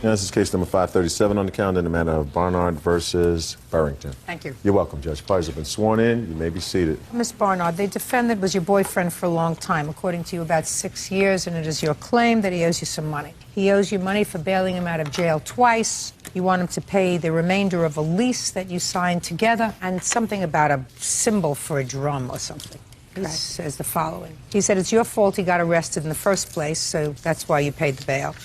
Now, this is case number 537 on the calendar in the matter of Barnard versus Burrington. Thank you. You're welcome, Judge. Parties have been sworn in. You may be seated. Ms. Barnard, the defendant was your boyfriend for a long time, according to you, about 6 years, and it is your claim that he owes you some money. He owes you money for bailing him out of jail twice. You want him to pay the remainder of a lease that you signed together, and something about a symbol for a drum or something. He says the following. He said it's your fault he got arrested in the first place, so that's why you paid the bail.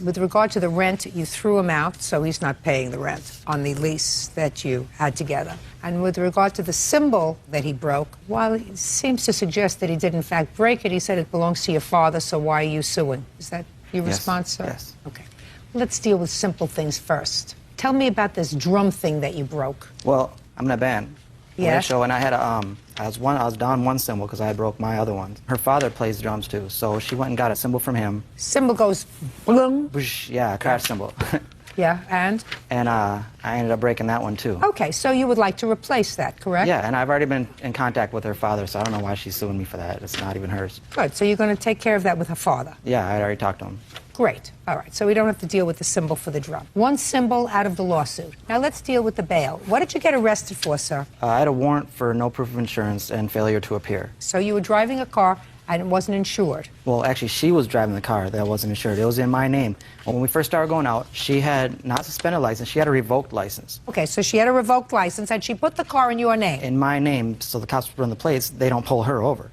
With regard to the rent, you threw him out, so he's not paying the rent on the lease that you had together. And with regard to the symbol that he broke, while it seems to suggest that he did in fact break it, he said it belongs to your father, so why are you suing? Is that your response, sir? Yes. Okay. Let's deal with simple things first. Tell me about this drum thing that you broke. Well, I'm in a band. Yeah. Show, and I had I was down one cymbal because I broke my other one. Her father plays drums too, so she went and got a cymbal from him. Symbol goes boom. Yeah, a crash cymbal. Yeah, and? And I ended up breaking that one too. Okay, so you would like to replace that, correct? Yeah, and I've already been in contact with her father, so I don't know why she's suing me for that. It's not even hers. Good, so you're going to take care of that with her father? Yeah, I already talked to him. Great. All right, so we don't have to deal with the symbol for the drum. One symbol out of the lawsuit. Now let's deal with the bail. What did you get arrested for, sir? I had a warrant for no proof of insurance and failure to appear. So you were driving a car and it wasn't insured. Well, actually, she was driving the car that wasn't insured. It was in my name. When we first started going out, she had not suspended license, she had a revoked license. Okay, so she had a revoked license and she put the car in your name. In my name, so the cops run the plates, they don't pull her over.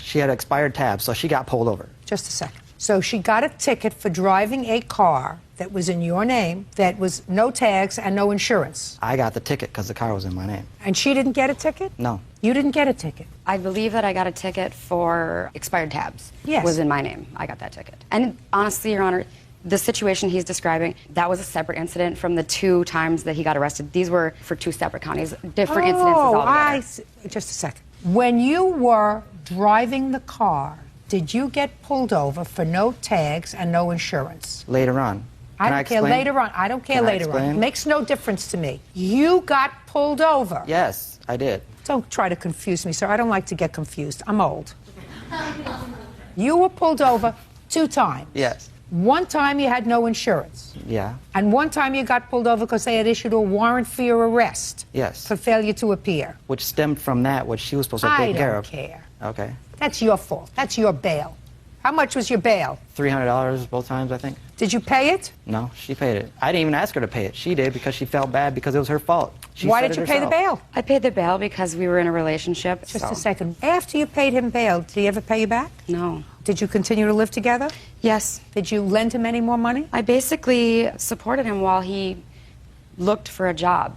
She had expired tabs, so she got pulled over. Just a second. So she got a ticket for driving a car that was in your name, that was no tags and no insurance. I got the ticket because the car was in my name. And she didn't get a ticket? No. You didn't get a ticket? I believe that I got a ticket for expired tabs. Yes. Was in my name. I got that ticket. And honestly, Your Honor, the situation he's describing, that was a separate incident from the 2 times that he got arrested. These were for 2 separate counties, different incidences altogether. Just a second. When you were driving the car, did you get pulled over for no tags and no insurance? Later on. I don't care later on. I don't care later on. It makes no difference to me. You got pulled over. Yes, I did. Don't try to confuse me, sir. I don't like to get confused. I'm old. You were pulled over 2 times. Yes. One time you had no insurance. Yeah. And one time you got pulled over because they had issued a warrant for your arrest. Yes. For failure to appear. Which stemmed from that, which she was supposed to take care of. I don't care. Okay. That's your fault. That's your bail. How much was your bail? $300 both times, I think. Did you pay it? No, she paid it. I didn't even ask her to pay it. She did because she felt bad because it was her fault. Why did you pay the bail? I paid the bail because we were in a relationship. Just a second. After you paid him bail, did he ever pay you back? No. Did you continue to live together? Yes. Did you lend him any more money? I basically supported him while he looked for a job.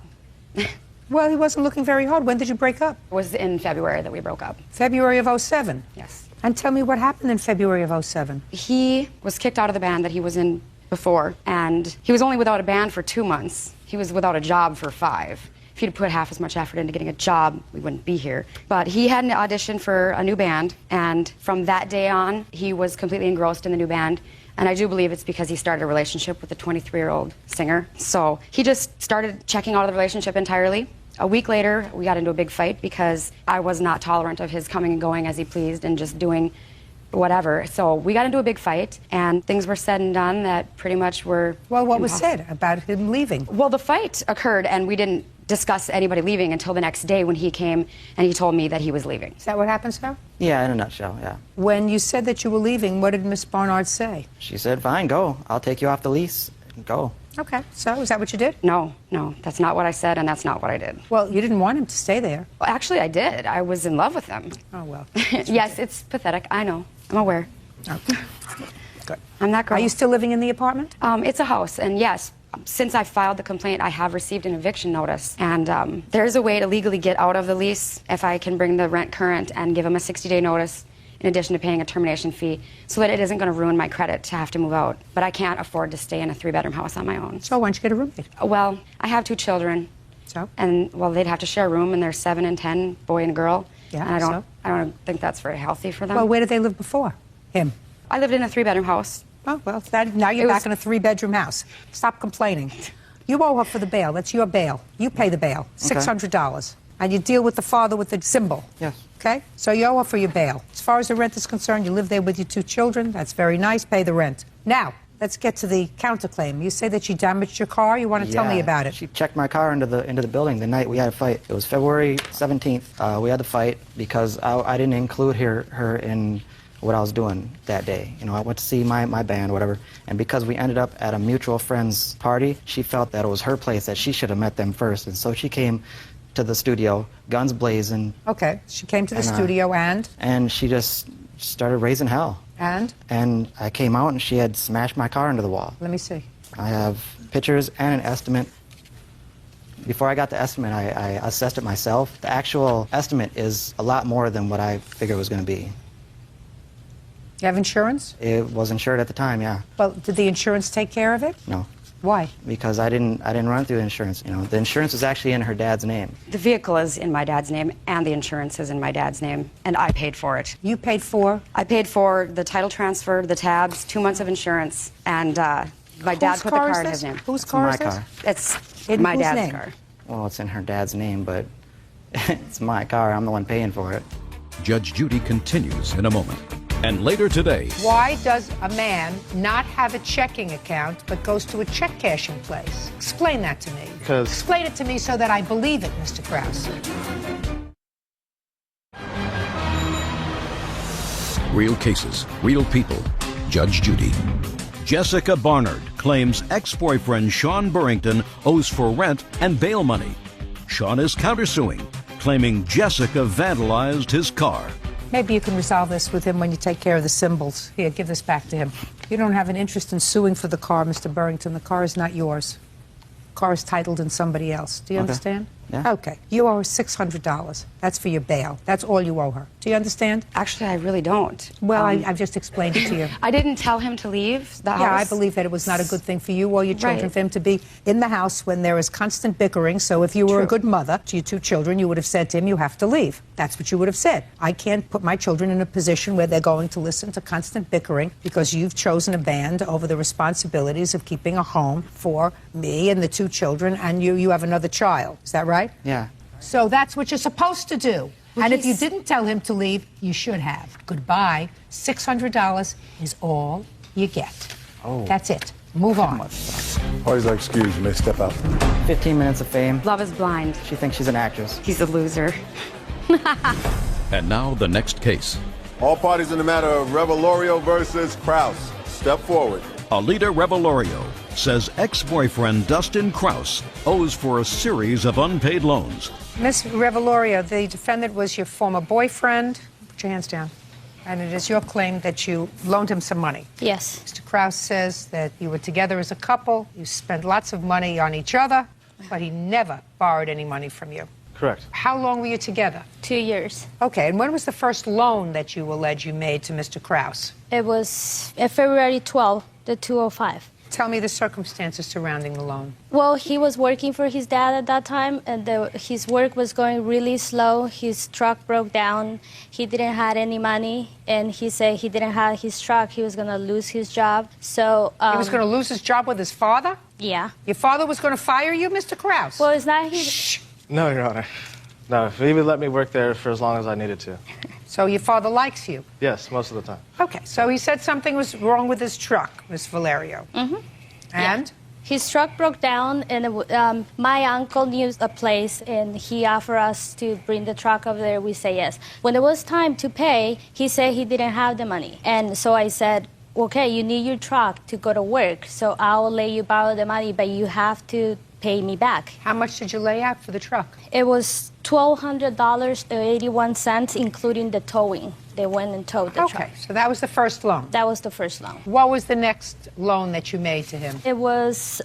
Well, he wasn't looking very hard. When did you break up? It was in February that we broke up. February of '07? Yes. And tell me what happened in February of '07. He was kicked out of the band that he was in before, and he was only without a band for 2 months. He was without a job for 5. If he'd put half as much effort into getting a job, we wouldn't be here. But he had an audition for a new band, and from that day on, he was completely engrossed in the new band. And I do believe it's because he started a relationship with a 23-year-old singer. So he just started checking out of the relationship entirely. A week later, we got into a big fight because I was not tolerant of his coming and going as he pleased and just doing whatever. So we got into a big fight, and things were said and done that pretty much were Well, what was said about him leaving? Well, the fight occurred, and we didn't discuss anybody leaving until the next day when he came and he told me that he was leaving. Is that what happened, sir? Yeah, in a nutshell, yeah. When you said that you were leaving, what did Miss Barnard say? She said, fine, go. I'll take you off the lease. Go. Okay, so is that what you did? No, that's not what I said, and that's not what I did. Well, you didn't want him to stay there. Well, actually, I did. I was in love with him. Oh, well. Yes, it's pathetic. I know. I'm aware. Okay. Good. I'm that girl. Are you still living in the apartment? It's a house, and yes, since I filed the complaint, I have received an eviction notice. And there's a way to legally get out of the lease if I can bring the rent current and give him a 60-day notice, in addition to paying a termination fee, so that it isn't going to ruin my credit to have to move out. But I can't afford to stay in a 3-bedroom house on my own. So why don't you get a roommate? Well, I have 2 children. So? And, well, they'd have to share a room, and they're 7 and 10, boy and girl. Yeah, and so? I don't think that's very healthy for them. Well, where did they live before? Him? I lived in a 3-bedroom house. Oh, well, now you're back in a 3-bedroom house. Stop complaining. You owe her for the bail. That's your bail. You pay the bail, $600. And you deal with the father with the symbol. Yes. Okay? So you owe her for your bail. As far as the rent is concerned, you live there with your 2 children. That's very nice. Pay the rent. Now, let's get to the counterclaim. You say that she damaged your car. You want to tell me Yeah, about it? She checked my car into the building the night we had a fight. It was February 17th. We had the fight because I didn't include her in what I was doing that day. You know, I went to see my band, whatever, and because we ended up at a mutual friend's party, she felt that it was her place, that she should have met them first, and so she came to the studio, guns blazing. Okay, she came to the studio and? And she just started raising hell. And? And I came out and she had smashed my car into the wall. Let me see. I have pictures and an estimate. Before I got the estimate, I assessed it myself. The actual estimate is a lot more than what I figured it was going to be. You have insurance? It was insured at the time, yeah. Well, did the insurance take care of it? No. Why? Because I didn't run through the insurance. You know, the insurance was actually in her dad's name. The vehicle is in my dad's name, and the insurance is in my dad's name, and I paid for it. You paid for? I paid for the title transfer, the tabs, 2 months of insurance, and my dad put the car in his name. Whose car my is this? car. It's In my whose dad's name? car. Well, it's in her dad's name, but it's my car. I'm the one paying for it. Judge Judy continues in a moment. And later today, Why does a man not have a checking account but goes to a check cashing place? Explain that to me. Explain it to me so that I believe it, Mr. Krause. real cases, real people. Judge Judy. Jessica Barnard claims ex-boyfriend Sean Burrington owes for rent and bail money. Sean is countersuing, claiming Jessica vandalized his car. Maybe you can resolve this with him when you take care of the symbols. Here, give this back to him. You don't have an interest in suing for the car, Mr. Burrington. The car is not yours. The car is titled in somebody else. Do you understand? Yeah. Okay. You owe her $600. That's for your bail. That's all you owe her. Do you understand? Actually, I really don't. Well, I've just explained it to you. I didn't tell him to leave the house. Yeah, I believe that it was not a good thing for you or your children Right. for him to be in the house when there is constant bickering. So if you were a True. good mother to your two children, you would have said to him, you have to leave. That's what you would have said. I can't put my children in a position where they're going to listen to constant bickering because you've chosen a band over the responsibilities of keeping a home for me and the two children, and you have another child. Is that right? Yeah. So that's what you're supposed to do. Well, And if you he's- didn't tell him to leave, you should have. Goodbye. $600 is all you get. Oh. That's it. Move on. Parties are excused. You may step out. 15 minutes of fame. Love is blind. She thinks she's an actress. He's a loser. And now the next case. All parties in the matter of Revelorio versus Krause. Step forward. Alita Revelorio says ex-boyfriend Dustin Krause owes for a series of unpaid loans. Miss Revelorio, the defendant was your former boyfriend. Put your hands down. And it is your claim that you loaned him some money. Yes. Mr. Krause says that you were together as a couple, you spent lots of money on each other, but he never borrowed any money from you. Correct. How long were you together? 2 years. Okay, and when was the first loan that you allege you made to Mr. Krause? It was February 12th, the 205. Tell me the circumstances surrounding the loan. Well, he was working for his dad at that time, and his work was going really slow. His truck broke down. He didn't have any money, and he said he didn't have his truck. He was going to lose his job. So He was going to lose his job with his father? yeah. Your father was going to fire you, Mr. Krause? Well, it's not his. No, Your Honor. No, he would let me work there for as long as I needed to. So your father likes you? Yes, most of the time. Okay, so he said something was wrong with his truck, Miss Valerio. Mm-hmm. And? Yeah. His truck broke down, and my uncle knew a place, and he offered us to bring the truck over there. We say yes. When it was time to pay, he said he didn't have the money. And so I said, okay, you need your truck to go to work, so I'll let you borrow the money, but you have to pay me back. How much did you lay out for the truck? It was $1,200.81, including the towing. They went and towed the truck. Okay, so that was the first loan. That was the first loan. What was the next loan that you made to him? It was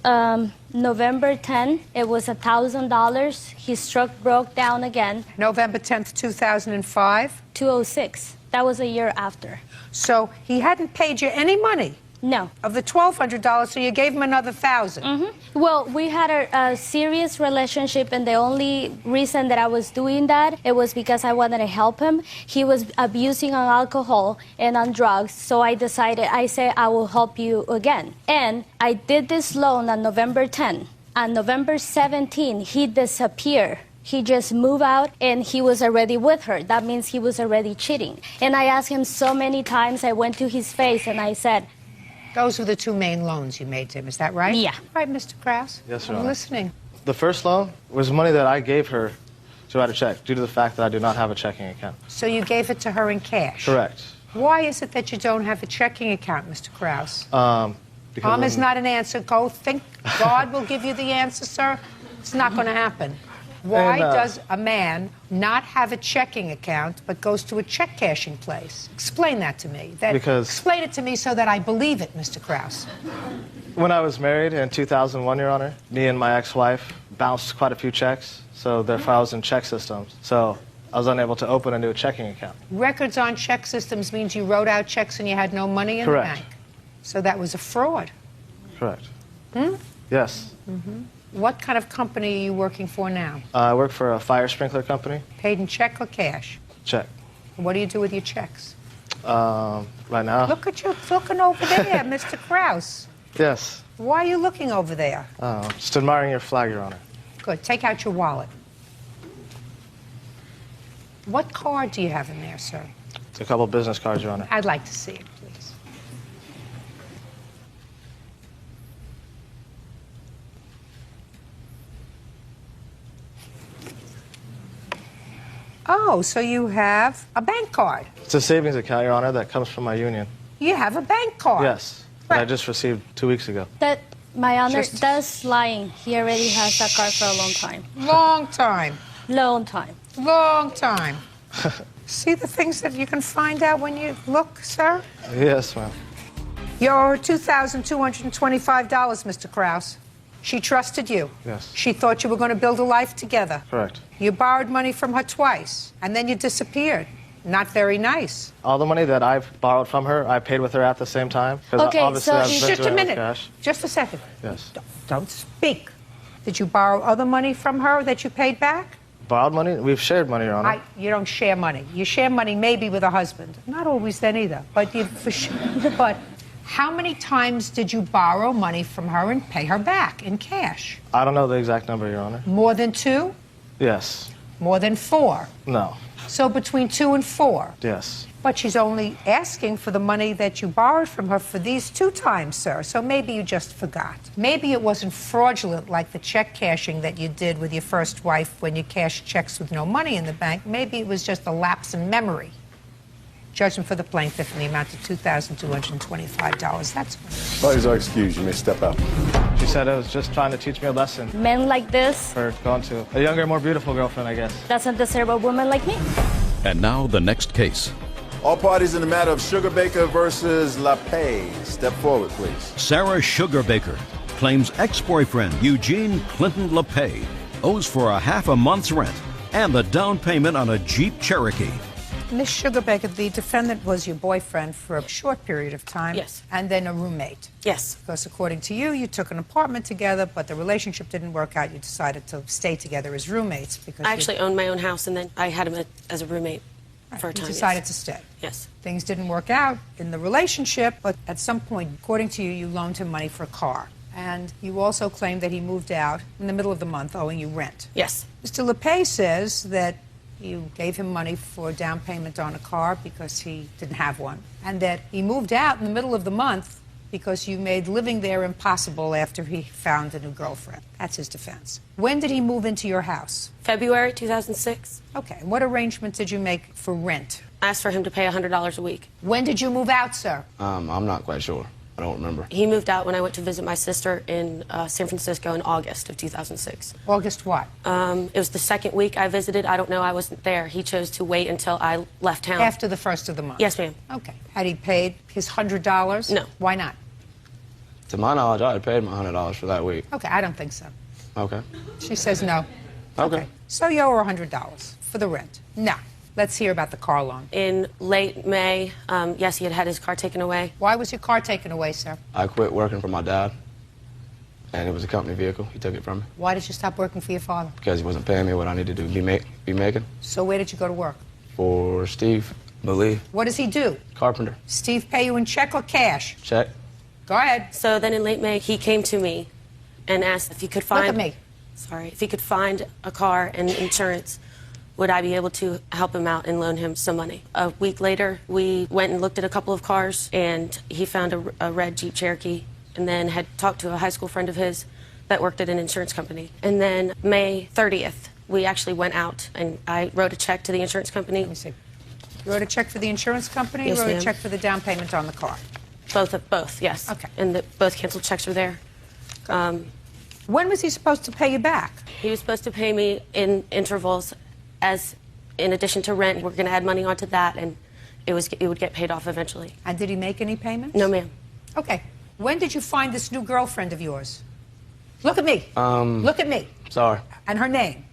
November 10. It was $1,000. His truck broke down again. November 10th, 2005? 206. That was a year after. So he hadn't paid you any money No. of the $1,200, so you gave him another $1,000. Well, we had a serious relationship, and the only reason that I was doing that, it was because I wanted to help him. He was abusing on alcohol and on drugs, so I decided, I said, I will help you again. And I did this loan on November 10. On November 17, he disappeared. He just moved out, and he was already with her. That means he was already cheating. And I asked him so many times, I went to his face, and I said, Those were the two main loans you made to him, is that right? Yeah. Right, Mr. Krause? Yes, Your I'm Honor. listening. The first loan was money that I gave her to write a check due to the fact that I do not have a checking account. So you gave it to her in cash? Correct. Why is it that you don't have a checking account, Mr. Krause? Because Is when- not an answer. Go think God will give you the answer, sir. It's not going to happen. Why And, does a man not have a checking account but goes to a check cashing place? Explain that to me. Explain it to me so that I believe it, Mr. Krause. When I was married in 2001, Your Honor, me and my ex-wife bounced quite a few checks, so therefore I was in check systems. So I was unable to open a new checking account. Records on check systems means you wrote out checks and you had no money in Correct. the bank. So that was a fraud. Correct. Yes. What kind of company are you working for now? I work for a fire sprinkler company. Paid in check or cash? Check. What do you do with your checks? Right now? Look at you looking over there, Mr. Krause. Yes. Why are you looking over there? Just admiring your flag, Your Honor. Good. Take out your wallet. What card do you have in there, sir? It's a couple business cards, Your Honor. I'd like to see it, please. Oh, so you have a bank card. It's a savings account, Your Honor, that comes from my union. You have a bank card. Yes. That I Right. just received 2 weeks ago. That, my honor, Just- that's lying. He already has that card for a long time. Long time. Long time. Long time. See the things that you can find out when you look, sir? Yes, ma'am. Your $2,225, Mr. Krause. She trusted you. Yes. She thought you were going to build a life together. Correct. You borrowed money from her twice, and then you disappeared. Not very nice. All the money that I've borrowed from her, I paid with her at the same time. 'Cause Okay, obviously so I've been Just a doing it with minute. cash. Just a second. Yes. Don't speak. Did you borrow other money from her that you paid back? Borrowed money? We've shared money, Your Honor. You don't share money. You share money maybe with a husband. Not always then either. But you for sure. But how many times did you borrow money from her and pay her back in cash? I don't know the exact number, Your Honor. More than 2? Yes. More than 4? No. So between 2 and 4. Yes. But she's only asking for the money that you borrowed from her for these 2 times, sir. So maybe you just forgot. Maybe it wasn't fraudulent like the check cashing that you did with your first wife when you cashed checks with no money in the bank. Maybe it was just a lapse in memory. Judgment for the plaintiff in the amount of $2,225. That's all. Parties are excused. You may step out. She said it was just trying to teach me a lesson Men like this for going to a younger, more beautiful girlfriend, I guess. doesn't deserve a woman like me. And now the next case. All parties in the matter of Sugar Baker versus LaPay. Step forward, please. Sarah Sugarbaker claims ex-boyfriend Eugene Clinton LaPay owes for a half a month's rent and the down payment on a Jeep Cherokee. Ms. Sugarbaker, the defendant was your boyfriend for a short period of time. Yes. And then a roommate. Yes. Because according to you, you took an apartment together, but the relationship didn't work out. You decided to stay together as roommates because I actually owned my own house, and then I had him as a roommate for a time. you decided yes. to stay. Yes. Things didn't work out in the relationship, but at some point, according to you, you loaned him money for a car. And you also claimed that he moved out in the middle of the month owing you rent. Yes. Mr. LePay says that you gave him money for a down payment on a car because he didn't have one, and that he moved out in the middle of the month because you made living there impossible after he found a new girlfriend. That's his defense. When did he move into your house? February 2006. Okay, and what arrangement did you make for rent? I asked for him to pay $100 a week. When did you move out, sir? I'm not quite sure. I don't remember. He moved out when I went to visit my sister in San Francisco in August of 2006. August what? It was the second week I visited. I don't know. I wasn't there. He chose to wait until I left town. After the first of the month? Yes, ma'am. Okay. Had he paid his $100? No. Why not? To my knowledge, I had paid my $100 for that week. Okay, I don't think so. Okay. She says no. Okay. So you owe her $100 for the rent. Now, let's hear about the car loan. In late May, yes, he had his car taken away. Why was your car taken away, sir? I quit working for my dad, and it was a company vehicle. He took it from me Why did you stop working for your father? because he wasn't paying me what I needed to be making. So where did you go to work? For Steve, believe, What does he do? carpenter. Steve pay you in check or cash? Check. Go ahead. So then in late May, he came to me and asked if he could find... Look at me. Sorry, if he could find a car and insurance would I be able to help him out and loan him some money. A week later, we went and looked at a couple of cars, and he found a red Jeep Cherokee, and then had talked to a high school friend of his that worked at an insurance company. And then May 30th, we actually went out, and I wrote a check to the insurance company. Let me see. You wrote a check for the insurance company? Yes, You wrote ma'am. a check for the down payment on the car? Both, yes. Okay. And both canceled checks were there. When was he supposed to pay you back? He was supposed to pay me in intervals, as in addition to rent. We're going to add money onto that, and it would get paid off eventually. And did he make any payments? No, ma'am. Okay. When did you find this new girlfriend of yours? Look at me. Look at me. Sorry. And her name.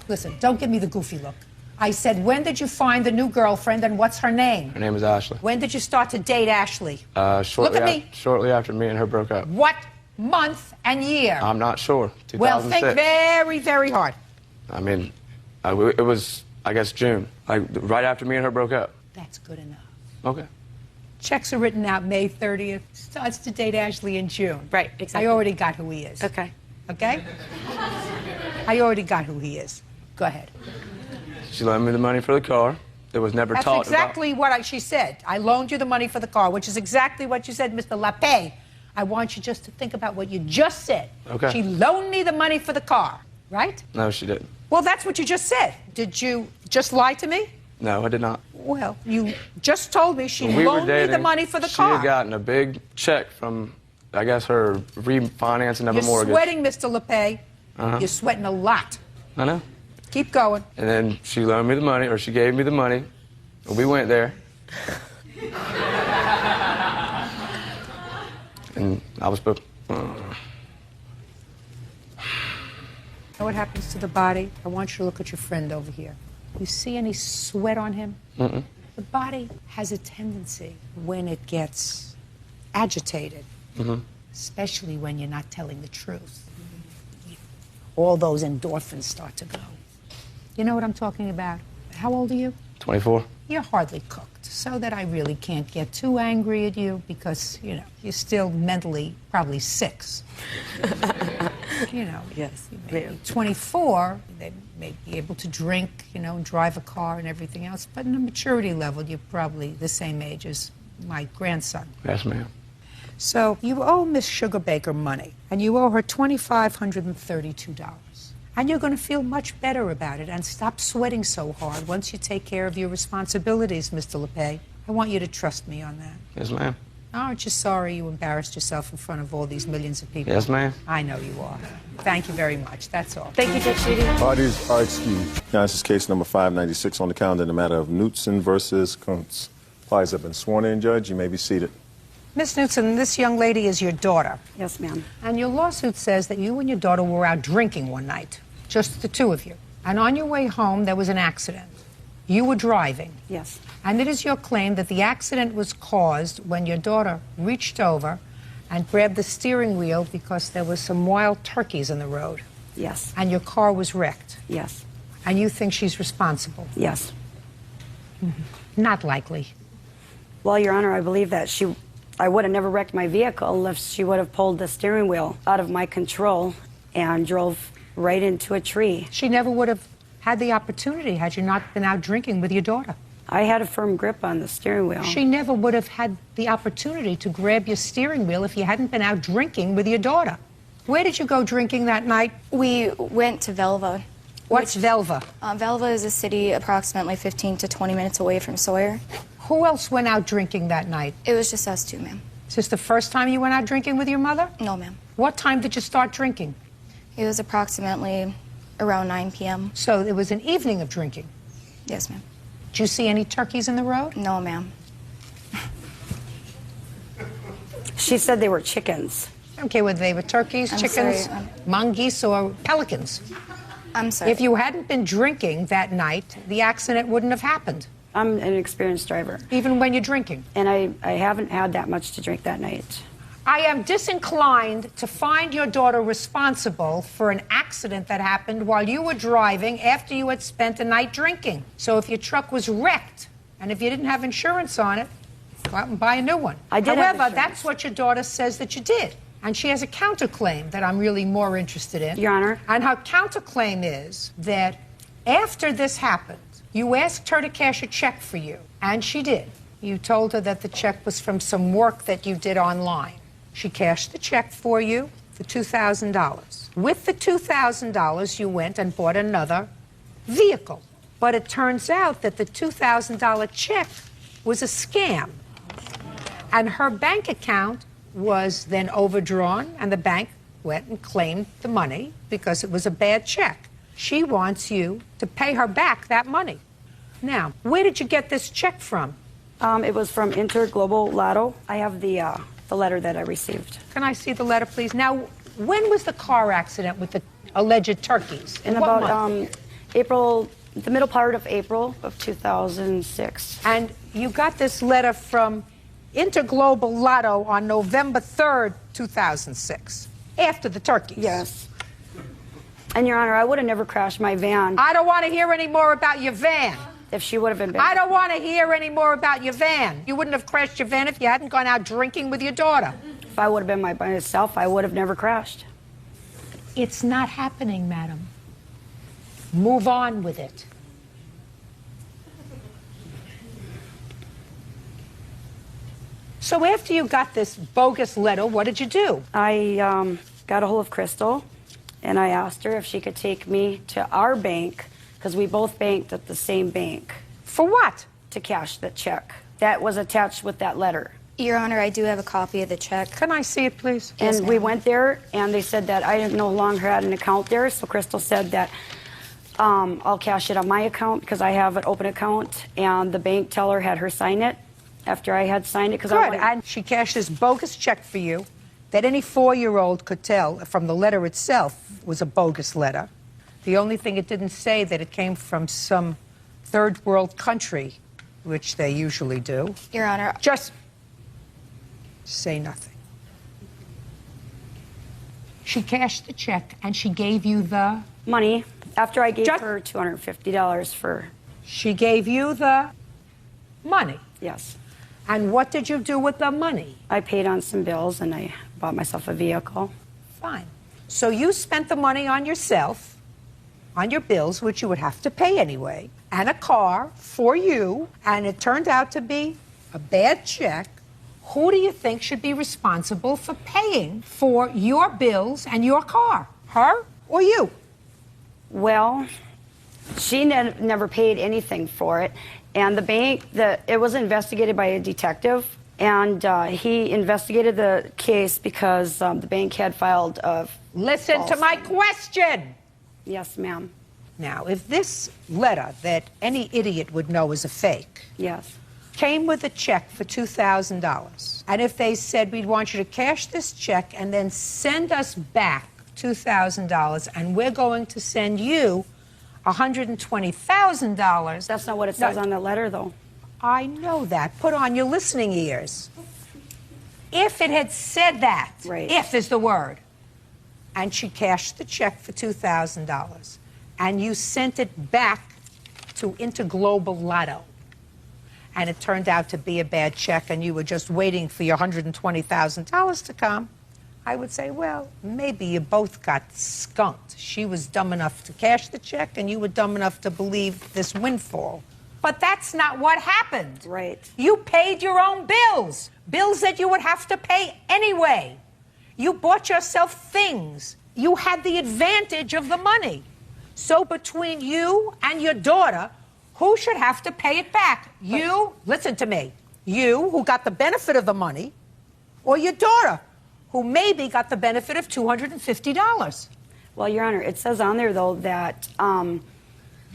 Listen, don't give me the goofy look. I said, when did you find the new girlfriend, and what's her name? Her name is Ashley. When did you start to date Ashley? Shortly Look at me. Shortly after me and her broke up. What month and year? I'm not sure. 2006. Well, think very, very hard. I mean, it was, I guess, June. Like, right after me and her broke up. That's good enough. Okay. Checks are written out May 30th. Starts to date Ashley in June. Right, exactly. I already got who he is. Okay. Okay? I already got who he is. Go ahead. She loaned me the money for the car. It was never That's talked exactly what she said. I loaned you the money for the car, which is exactly what you said, Mr. LaPay. I want you just to think about what you just said. Okay. She loaned me the money for the car, right? about. No, she didn't. Well, that's what you just said. Did you just lie to me? No, I did not. Well, you just told me she When we were loaned me dating, the money for the she car. had gotten a big check from, I guess, her refinancing of You're a mortgage. sweating, Mr. LaPay. You're sweating a lot. I know. Keep going. And then she loaned me the money, or she gave me the money, and we went there. And I was supposed. Know what happens to the body? I want you to look at your friend over here. You see any sweat on him? Mm-mm. The body has a tendency when it gets agitated, especially when you're not telling the truth. All those endorphins start to go. You know what I'm talking about? How old are you? 24. You're hardly cooked, so that I really can't get too angry at you because, you know, you're still mentally probably 6. You know, Yes, you may be 24, they may be able to drink, you know, drive a car and everything else, but in a maturity level, you're probably the same age as my grandson. Yes, ma'am. So you owe Miss Sugarbaker money, and you owe her $2,532. And you're going to feel much better about it and stop sweating so hard once you take care of your responsibilities, Mr. LePay. I want you to trust me on that. Yes, ma'am. Aren't you sorry you embarrassed yourself in front of all these millions of people? Yes, ma'am. I know you are. Thank you very much. That's all. Thank you, Judge Judy. Parties are excused. Now, this is case number 596 on the calendar in the matter of Knutson versus Kuntz. Parties have been sworn in, Judge. You may be seated. Miss Knutson, this young lady is your daughter. Yes, ma'am. And your lawsuit says that you and your daughter were out drinking one night, just the two of you. And on your way home, there was an accident. You were driving. Yes. And it is your claim that the accident was caused when your daughter reached over and grabbed the steering wheel because there was some wild turkeys in the road. Yes. And your car was wrecked. Yes. And you think she's responsible. Yes. Not likely. Well, Your Honor, I believe that I would have never wrecked my vehicle if she would have pulled the steering wheel out of my control and drove right into a tree. She never would have had the opportunity had you not been out drinking with your daughter. I had a firm grip on the steering wheel. She never would have had the opportunity to grab your steering wheel if you hadn't been out drinking with your daughter. Where did you go drinking that night? We went to Velva. What's Velva? Velva is a city approximately 15 to 20 minutes away from Sawyer. Who else went out drinking that night? It was just us two, ma'am. Is this the first time you went out drinking with your mother? No, ma'am. What time did you start drinking? It was approximately around 9 p.m. So it was an evening of drinking. Yes, ma'am. Did you see any turkeys in the road? No, ma'am. She said they were chickens. I don't care whether they were turkeys, I'm chickens, sorry, mongoose, or pelicans. I'm sorry. If you hadn't been drinking that night, the accident wouldn't have happened. I'm an experienced driver. Even when you're drinking. And I haven't had that much to drink that night. I am disinclined to find your daughter responsible for an accident that happened while you were driving after you had spent a night drinking. So if your truck was wrecked, and if you didn't have insurance on it, go out and buy a new one. I did have However, insurance. that's what your daughter says that you did. And she has a counterclaim that I'm really more interested in. Your Honor. And her counterclaim is that After this happened, you asked her to cash a check for you, and she did. You told her that the check was from some work that you did online. She cashed the check for you for $2,000. With the $2,000, you went and bought another vehicle. But it turns out that the $2,000 check was a scam. And her bank account was then overdrawn, and the bank went and claimed the money because it was a bad check. She wants you to pay her back that money. Now, where did you get this check from? It was from Interglobal Lotto. I have the letter that I received. Can I see the letter, please? Now, when was the car accident with the alleged turkeys? In what about month? April, the middle part of April of 2006. And you got this letter from Interglobal Lotto on November 3rd, 2006, after the turkeys. Yes. And, Your Honor, I would have never crashed my van. I don't want to hear any more about your van. If she would have been I don't want to hear any more about your van. You wouldn't have crashed your van if you hadn't gone out drinking with your daughter. If I would have been by myself, I would have never crashed. It's not happening, madam. Move on with it. So after you got this bogus letter, what did you do? I got a hold of Crystal, and I asked her if she could take me to our bank, because we both banked at the same bank. For what? To cash the check. That was attached with that letter. Your Honor, I do have a copy of the check. Can I see it, please? Yes, And we ma'am. went there, and they said that I no longer had an account there, so Crystal said that I'll cash it on my account because I have an open account, and the bank teller had her sign it after I had signed it. Good, and she cashed this bogus check for you that any 4-year-old could tell from the letter itself was a bogus letter. The only thing it didn't say that it came from some third world country, which they usually do. Your Honor, Just say nothing. She cashed the check and she gave you the... Money. After I gave Just- her $250 for... She gave you the money. Yes. And what did you do with the money? I paid on some bills, and I bought myself a vehicle. Fine. So you spent the money on yourself, on your bills, which you would have to pay anyway, and a car for you, and it turned out to be a bad check. Who do you think should be responsible for paying for your bills and your car? Her or you? Well, she never paid anything for it. And the bank, it was investigated by a detective, and he investigated the case because the bank had filed a... Listen to my question. Yes, ma'am. Now, if this letter that any idiot would know is a fake, Yes. came with a check for $2,000, and if they said, we'd want you to cash this check and then send us back $2,000, and we're going to send you $120,000. That's not what it says on the letter, though. I know that. Put on your listening ears. If it had said that, Right. if is the word, and she cashed the check for $2,000, and you sent it back to Interglobal Lotto, and it turned out to be a bad check, and you were just waiting for your $120,000 to come, I would say, well, maybe you both got skunked. She was dumb enough to cash the check, and you were dumb enough to believe this windfall. But that's not what happened. Right. You paid your own bills, bills that you would have to pay anyway. You bought yourself things. You had the advantage of the money. So between you and your daughter, who should have to pay it back? You, listen to me, you who got the benefit of the money, or your daughter, who maybe got the benefit of $250. Well, Your Honor, it says on there, though, that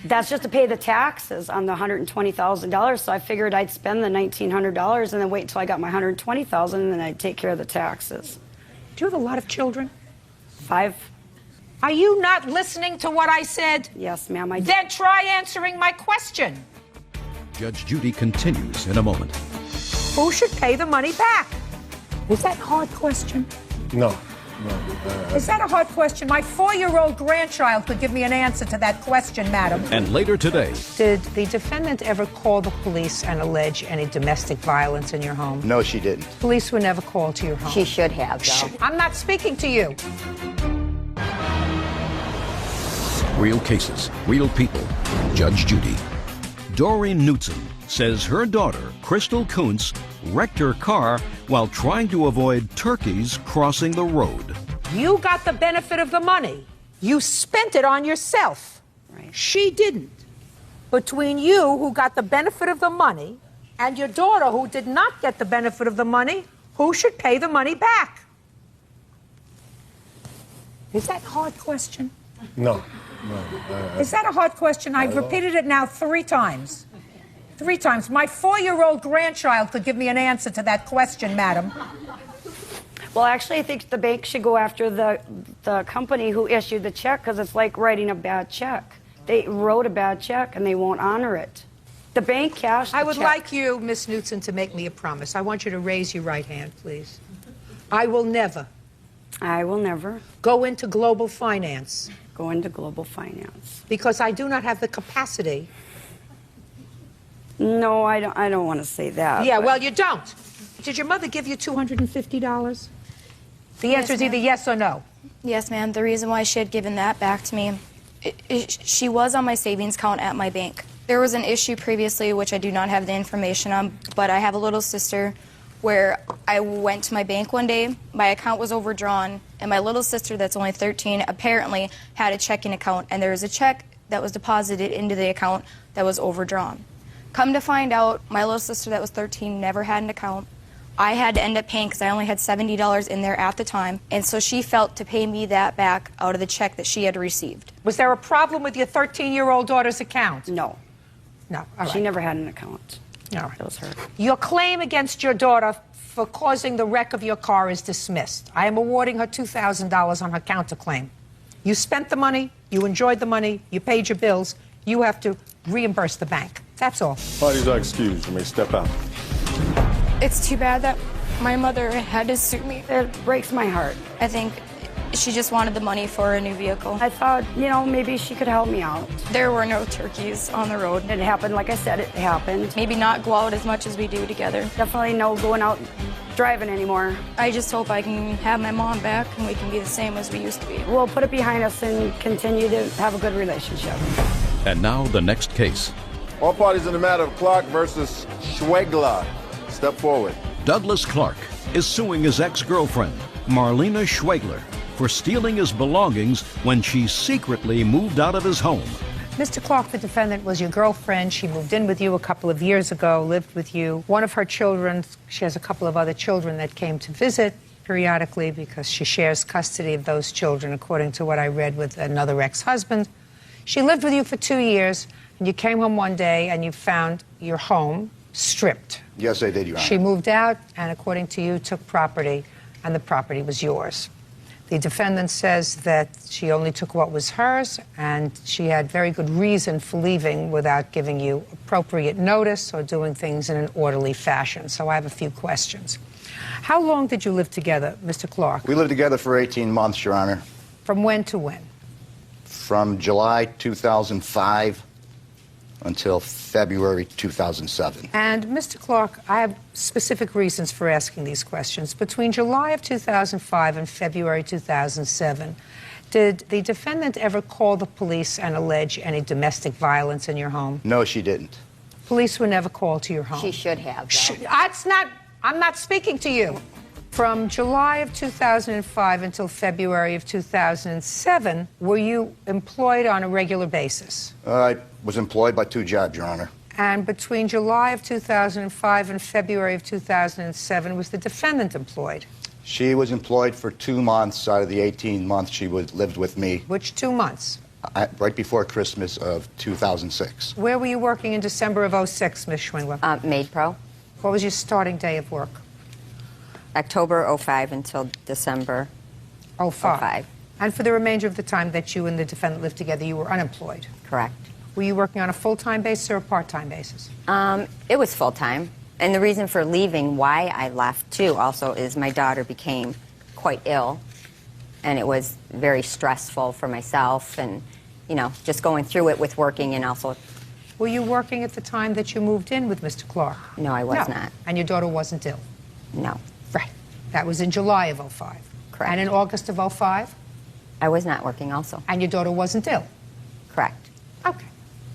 that's just to pay the taxes on the $120,000. So I figured I'd spend the $1,900 and then wait until I got my $120,000, and then I'd take care of the taxes. Do you have a lot of children? 5. Are you not listening to what I said? Yes, ma'am, I do. Then try answering my question. Judge Judy continues in a moment. Who should pay the money back? Is that a hard question? No. Is that a hard question? My 4-year-old grandchild could give me an answer to that question, madam. And later today, Did the defendant ever call the police and allege any domestic violence in your home? No, she didn't. Police were never called to your home. She should have, though. I'm not speaking to you. real cases, real people, Judge Judy. Doreen Knutson says her daughter, Crystal Kuntz, wrecked her car while trying to avoid turkeys crossing the road. You got the benefit of the money. You spent it on yourself. Right. She didn't. Between you, who got the benefit of the money, and your daughter, who did not get the benefit of the money, who should pay the money back? Is that a hard question? No. Is that a hard question? I've repeated it now 3 times. 3 times. My 4-year-old grandchild could give me an answer to that question, madam. Well, actually, I think the bank should go after the company who issued the check, because it's like writing a bad check. They wrote a bad check and they won't honor it. The bank cashed the I would check. like you, Miss Knutson, to make me a promise. I want you to raise your right hand, please. I will never go into global finance. Go into global finance. Because I do not have the capacity. No, I don't want to say that. Yeah, but- well, you don't. Did your mother give you $250? The answer is either yes or no. Yes, ma'am. The reason why she had given that back to me, she was on my savings account at my bank. There was an issue previously, which I do not have the information on, but I have a little sister where I went to my bank one day, my account was overdrawn, and my little sister that's only 13 apparently had a checking account, and there was a check that was deposited into the account that was overdrawn. Come to find out, my little sister that was 13 never had an account. I had to end up paying because I only had $70 in there at the time, and so she felt to pay me that back out of the check that she had received. Was there a problem with your 13-year-old daughter's account? No. No, all right. She never had an account. All right. That was her. Your claim against your daughter for causing the wreck of your car is dismissed. I am awarding her $2,000 on her counterclaim. You spent the money, you enjoyed the money, you paid your bills, you have to reimburse the bank. That's all. Parties are excused. You may step out. It's too bad that my mother had to sue me. It breaks my heart. I think she just wanted the money for a new vehicle. I thought, maybe she could help me out. There were no turkeys on the road. It happened, like I said, it happened. Maybe not go out as much as we do together. Definitely no going out driving anymore. I just hope I can have my mom back and we can be the same as we used to be. We'll put it behind us and continue to have a good relationship. And now the next case. All parties in the matter of Clark versus Schwegler. Step forward. Douglas Clark is suing his ex-girlfriend, Marlena Schwegler, for stealing his belongings when she secretly moved out of his home. Mr. Clark, the defendant, was your girlfriend. She moved in with you a couple of years ago, lived with you. One of her children, she has a couple of other children that came to visit periodically because she shares custody of those children, according to what I read, with another ex-husband. She lived with you for 2 years, and you came home one day and you found your home stripped. Yes, I did, Your Honor. She moved out and, according to you, took property, and the property was yours. The defendant says that she only took what was hers, and she had very good reason for leaving without giving you appropriate notice or doing things in an orderly fashion. So I have a few questions. How long did you live together, Mr. Clark? We lived together for 18 months, Your Honor. From when to when? From July 2005 until February 2007. And, Mr. Clark, I have specific reasons for asking these questions. Between July of 2005 and February 2007, did the defendant ever call the police and allege any domestic violence in your home? No, she didn't. Police were never called to your home. She should have, though. I'm not speaking to you. From July of 2005 until February of 2007, were you employed on a regular basis? I was employed by 2 jobs, Your Honor. And between July of 2005 and February of 2007, was the defendant employed? She was employed for 2 months out of the 18 months she lived with me. Which 2 months? Right before Christmas of 2006. Where were you working in December of 06, Ms. Schwingler? Maid Pro. What was your starting day of work? October 05 until December 05. And for the remainder of the time that you and the defendant lived together, you were unemployed? Correct. Were you working on a full-time basis or a part-time basis? It was full-time. And the reason for leaving, why I left, too, also, is my daughter became quite ill. And it was very stressful for myself and, just going through it with working and also... Were you working at the time that you moved in with Mr. Clark? No, I was not. And your daughter wasn't ill? No. Right. That was in July of 05. Correct. And in August of 05? I was not working also. And your daughter wasn't ill? Correct. Okay.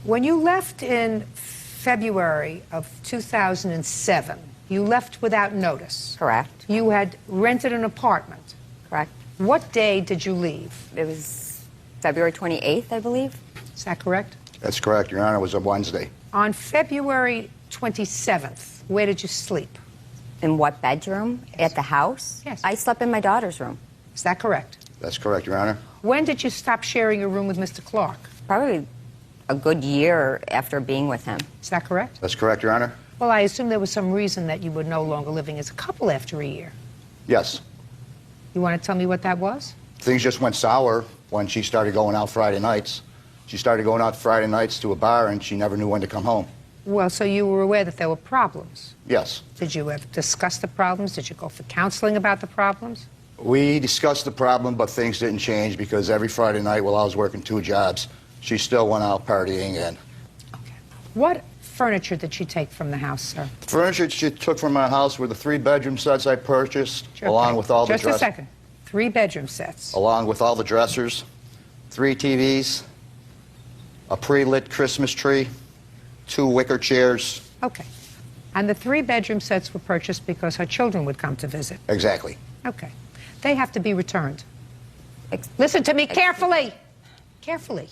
When you left in February of 2007, you left without notice. Correct. You had rented an apartment. Correct. What day did you leave? It was February 28th, I believe. Is that correct? That's correct, Your Honor. It was a Wednesday. On February 27th, where did you sleep? In what bedroom? At the house? Yes. I slept in my daughter's room. Is that correct? That's correct, Your Honor. When did you stop sharing a room with Mr. Clark? Probably a good year after being with him. Is that correct? That's correct, Your Honor. Well, I assume there was some reason that you were no longer living as a couple after a year. Yes. You want to tell me what that was? Things just went sour when she started going out Friday nights. She started going out Friday nights to a bar, and she never knew when to come home. Well, so you were aware that there were problems. Yes. Did you ever discuss the problems? Did you go for counseling about the problems? We discussed the problem, but things didn't change because every Friday night while I was working 2 jobs, she still went out partying. And Okay. What furniture did she take from the house, sir? the furniture she took from my house were the 3-bedroom sets I purchased, along with all the Just a second. 3-bedroom sets. along with all the dressers, 3 TVs, a pre-lit Christmas tree, 2 wicker chairs. Okay. And the 3-bedroom sets were purchased because her children would come to visit. Exactly. Okay. They have to be returned. Listen to me carefully. Carefully.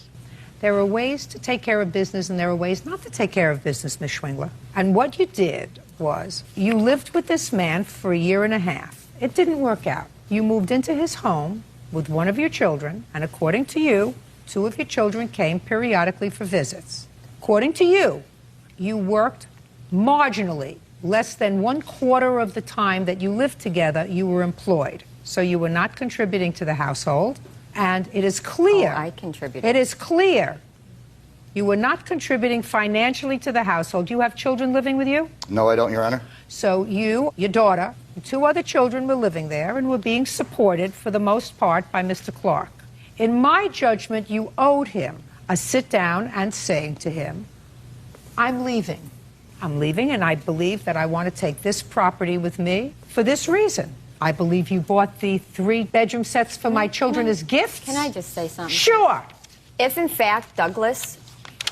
There are ways to take care of business and there are ways not to take care of business, Ms. Sheindlin. And what you did was you lived with this man for a year and a half. It didn't work out. You moved into his home with one of your children, and according to you, 2 of your children came periodically for visits. According to you, you worked marginally. Less than 1/4 of the time that you lived together, you were employed. So you were not contributing to the household. And it is clear. Oh, I contributed. It is clear. You were not contributing financially to the household. You have children living with you? No, I don't, Your Honor. So you, your daughter, and 2 other children were living there and were being supported for the most part by Mr. Clark. In my judgment, you owed him a sit down and saying to him, I'm leaving. I'm leaving, and I believe that I want to take this property with me for this reason. I believe you bought the 3-bedroom sets for my children as gifts. Can I just say something? Sure. If, in fact, Douglas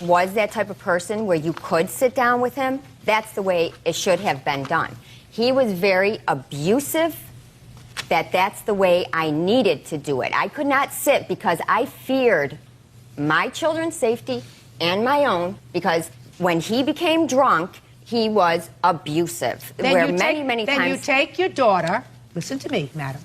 was that type of person where you could sit down with him, that's the way it should have been done. He was very abusive, that's the way I needed to do it. I could not sit because I feared my children's safety and my own, because when he became drunk, he was abusive. Then many times. Then you take your daughter, listen to me, madam,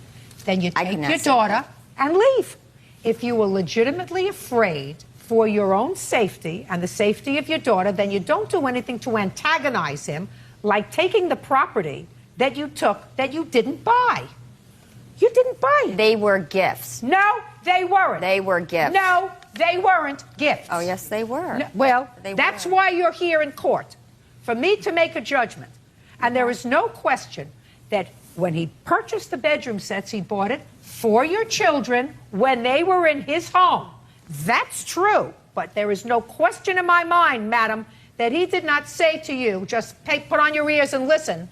then you take your say daughter and leave. If you were legitimately afraid for your own safety and the safety of your daughter, then you don't do anything to antagonize him, like taking the property that you took that you didn't buy. You didn't buy it. They were gifts. No, they weren't. They were gifts. No, they weren't gifts. Oh, yes, they were. No, well, They that's were. why you're here in court, for me to make a judgment. And there is no question that when he purchased the bedroom sets, he bought it for your children when they were in his home. That's true. But there is no question in my mind, madam, that he did not say to you, just put on your ears and listen,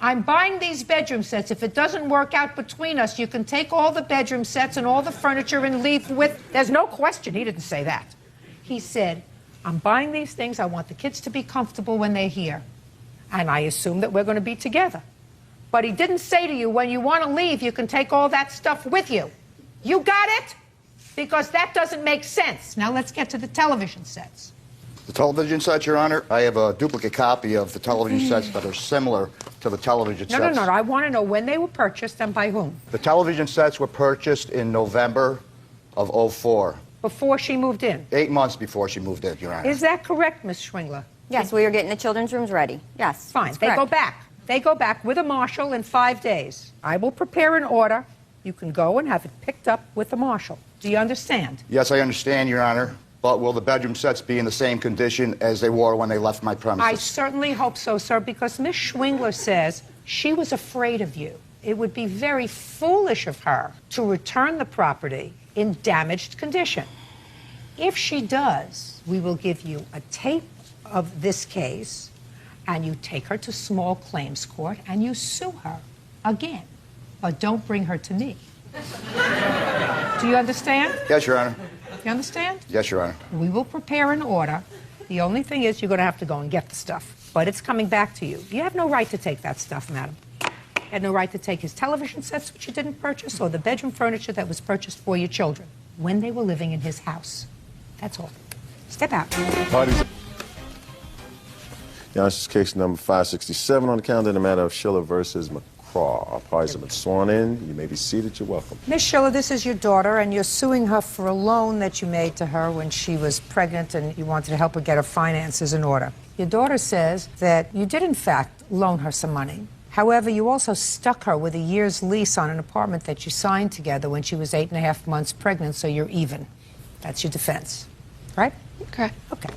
I'm buying these bedroom sets. If it doesn't work out between us, you can take all the bedroom sets and all the furniture and leave with... There's no question he didn't say that. He said, I'm buying these things. I want the kids to be comfortable when they're here. And I assume that we're going to be together. But he didn't say to you, when you want to leave, you can take all that stuff with you. You got it? Because that doesn't make sense. Now let's get to the television sets. The television sets, Your Honor, I have a duplicate copy of the television sets that are similar to the television sets. No. I want to know when they were purchased and by whom. The television sets were purchased in November of '04. Before she moved in. 8 months before she moved in, Your Honor. Is that correct, Ms. Sheindlin? Yes, we were getting the children's rooms ready. Yes. Fine. that's They correct. go back. They go back with a marshal in 5 days. I will prepare an order. You can go and have it picked up with the marshal. Do you understand? Yes, I understand, Your Honor. But will the bedroom sets be in the same condition as they were when they left my premises? I certainly hope so, sir, because Ms. Sheindlin says she was afraid of you. It would be very foolish of her to return the property in damaged condition. If she does, we will give you a tape of this case, and you take her to small claims court, and you sue her again. But don't bring her to me. Do you understand? Yes, Your Honor. You understand? Yes, Your Honor. We will prepare an order The only thing is you're going to have to go and get the stuff. But it's coming back to you. You have no right to take that stuff, madam. You had no right to take his television sets, which you didn't purchase, or the bedroom furniture that was purchased for your children when they were living in his house. That's all. Step out. Parties. Your Honor, this is case number 567 on the calendar in the matter of Schiller versus McCraw. Our parties have been sworn in. You may be seated. You're welcome. Miss Schiller, this is your daughter, and you're suing her for a loan that you made to her when she was pregnant and you wanted to help her get her finances in order. Your daughter says that you did, in fact, loan her some money. However, you also stuck her with a year's lease on an apartment that you signed together when she was 8.5 months pregnant, so you're even. That's your defense, right? Correct. Okay.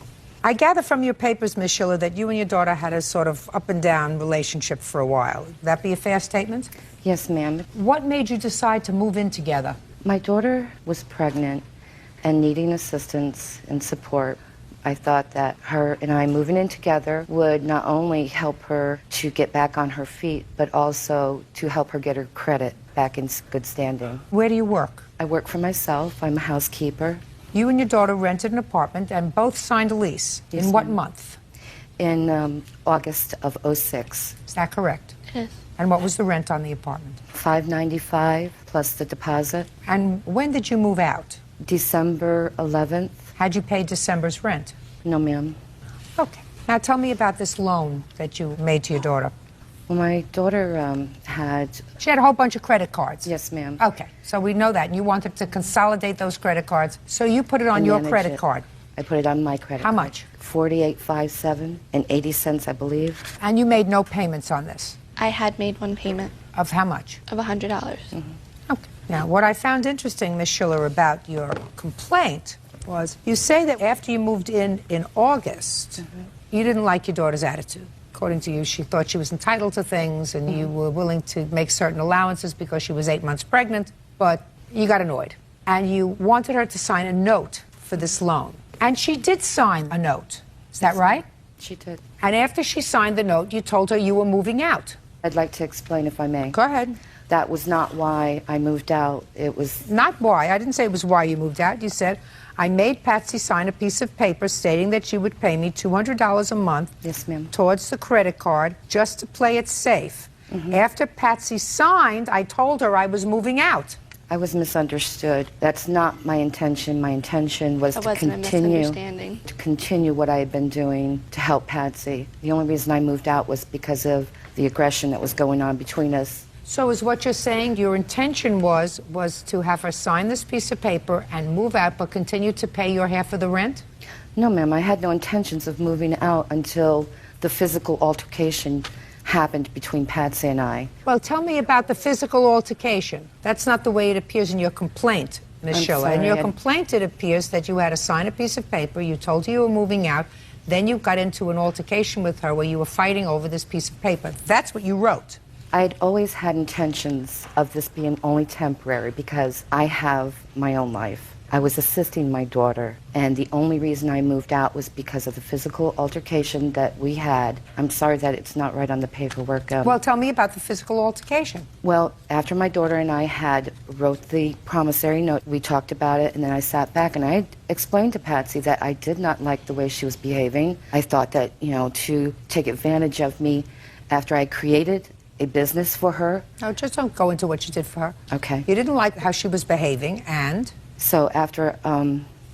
I gather from your papers, Ms. Schiller, that you and your daughter had a sort of up-and-down relationship for a while. Would that be a fair statement? Yes, ma'am. What made you decide to move in together? My daughter was pregnant and needing assistance and support. I thought that her and I moving in together would not only help her to get back on her feet, but also to help her get her credit back in good standing. Where do you work? I work for myself. I'm a housekeeper. You and your daughter rented an apartment and both signed a lease. Yes, in what ma'am. month? In August of '06. Is that correct? Yes. And what was the rent on the apartment? $595 plus the deposit. And when did you move out? December 11th. Had you paid December's rent? No, ma'am. Okay. Now tell me about this loan that you made to your daughter. Well, my daughter had... She had a whole bunch of credit cards. Yes, ma'am. Okay, so we know that. And you wanted to consolidate those credit cards, so you put it on And your manage credit it. card. I put it on my credit How card. much? $48.57 and 80 cents, I believe. And you made no payments on this? I had made one payment Of how much? of $100. Okay. Now, what I found interesting, Ms. Schiller, about your complaint was you say that after you moved in August, you didn't like your daughter's attitude. According to you, she thought she was entitled to things and you were willing to make certain allowances because she was 8 months pregnant, but you got annoyed. And you wanted her to sign a note for this loan. And she did sign a note. Is that right? She did. And after she signed the note, you told her you were moving out. I'd like to explain, if I may. Go ahead. That was not why I moved out. It was... Not why. I didn't say it was why you moved out. You said, I made Patsy sign a piece of paper stating that she would pay me $200 a month Yes, ma'am. towards the credit card just to play it safe. After Patsy signed, I told her I was moving out. I was misunderstood. That's not my intention. My intention was That to wasn't a misunderstanding. continue what I had been doing to help Patsy. The only reason I moved out was because of the aggression that was going on between us. So is what you're saying your intention was to have her sign this piece of paper and move out but continue to pay your half of the rent? No, ma'am, I had no intentions of moving out until the physical altercation happened between Patsy and I. Well, tell me about the physical altercation. That's not the way it appears in your complaint, Ms. I'm Schiller. In sorry, your I- complaint, it appears that you had to sign a piece of paper, you told her you were moving out, then you got into an altercation with her where you were fighting over this piece of paper. That's what you wrote. I had always had intentions of this being only temporary because I have my own life. I was assisting my daughter, and the only reason I moved out was because of the physical altercation that we had. I'm sorry that it's not right on the paperwork. Well, tell me about the physical altercation. Well, after my daughter and I had wrote the promissory note, we talked about it, and then I sat back and I explained to Patsy that I did not like the way she was behaving. I thought that, to take advantage of me after I created a business for her. No, just don't go into what you did for her. Okay. You didn't like how she was behaving, and? So after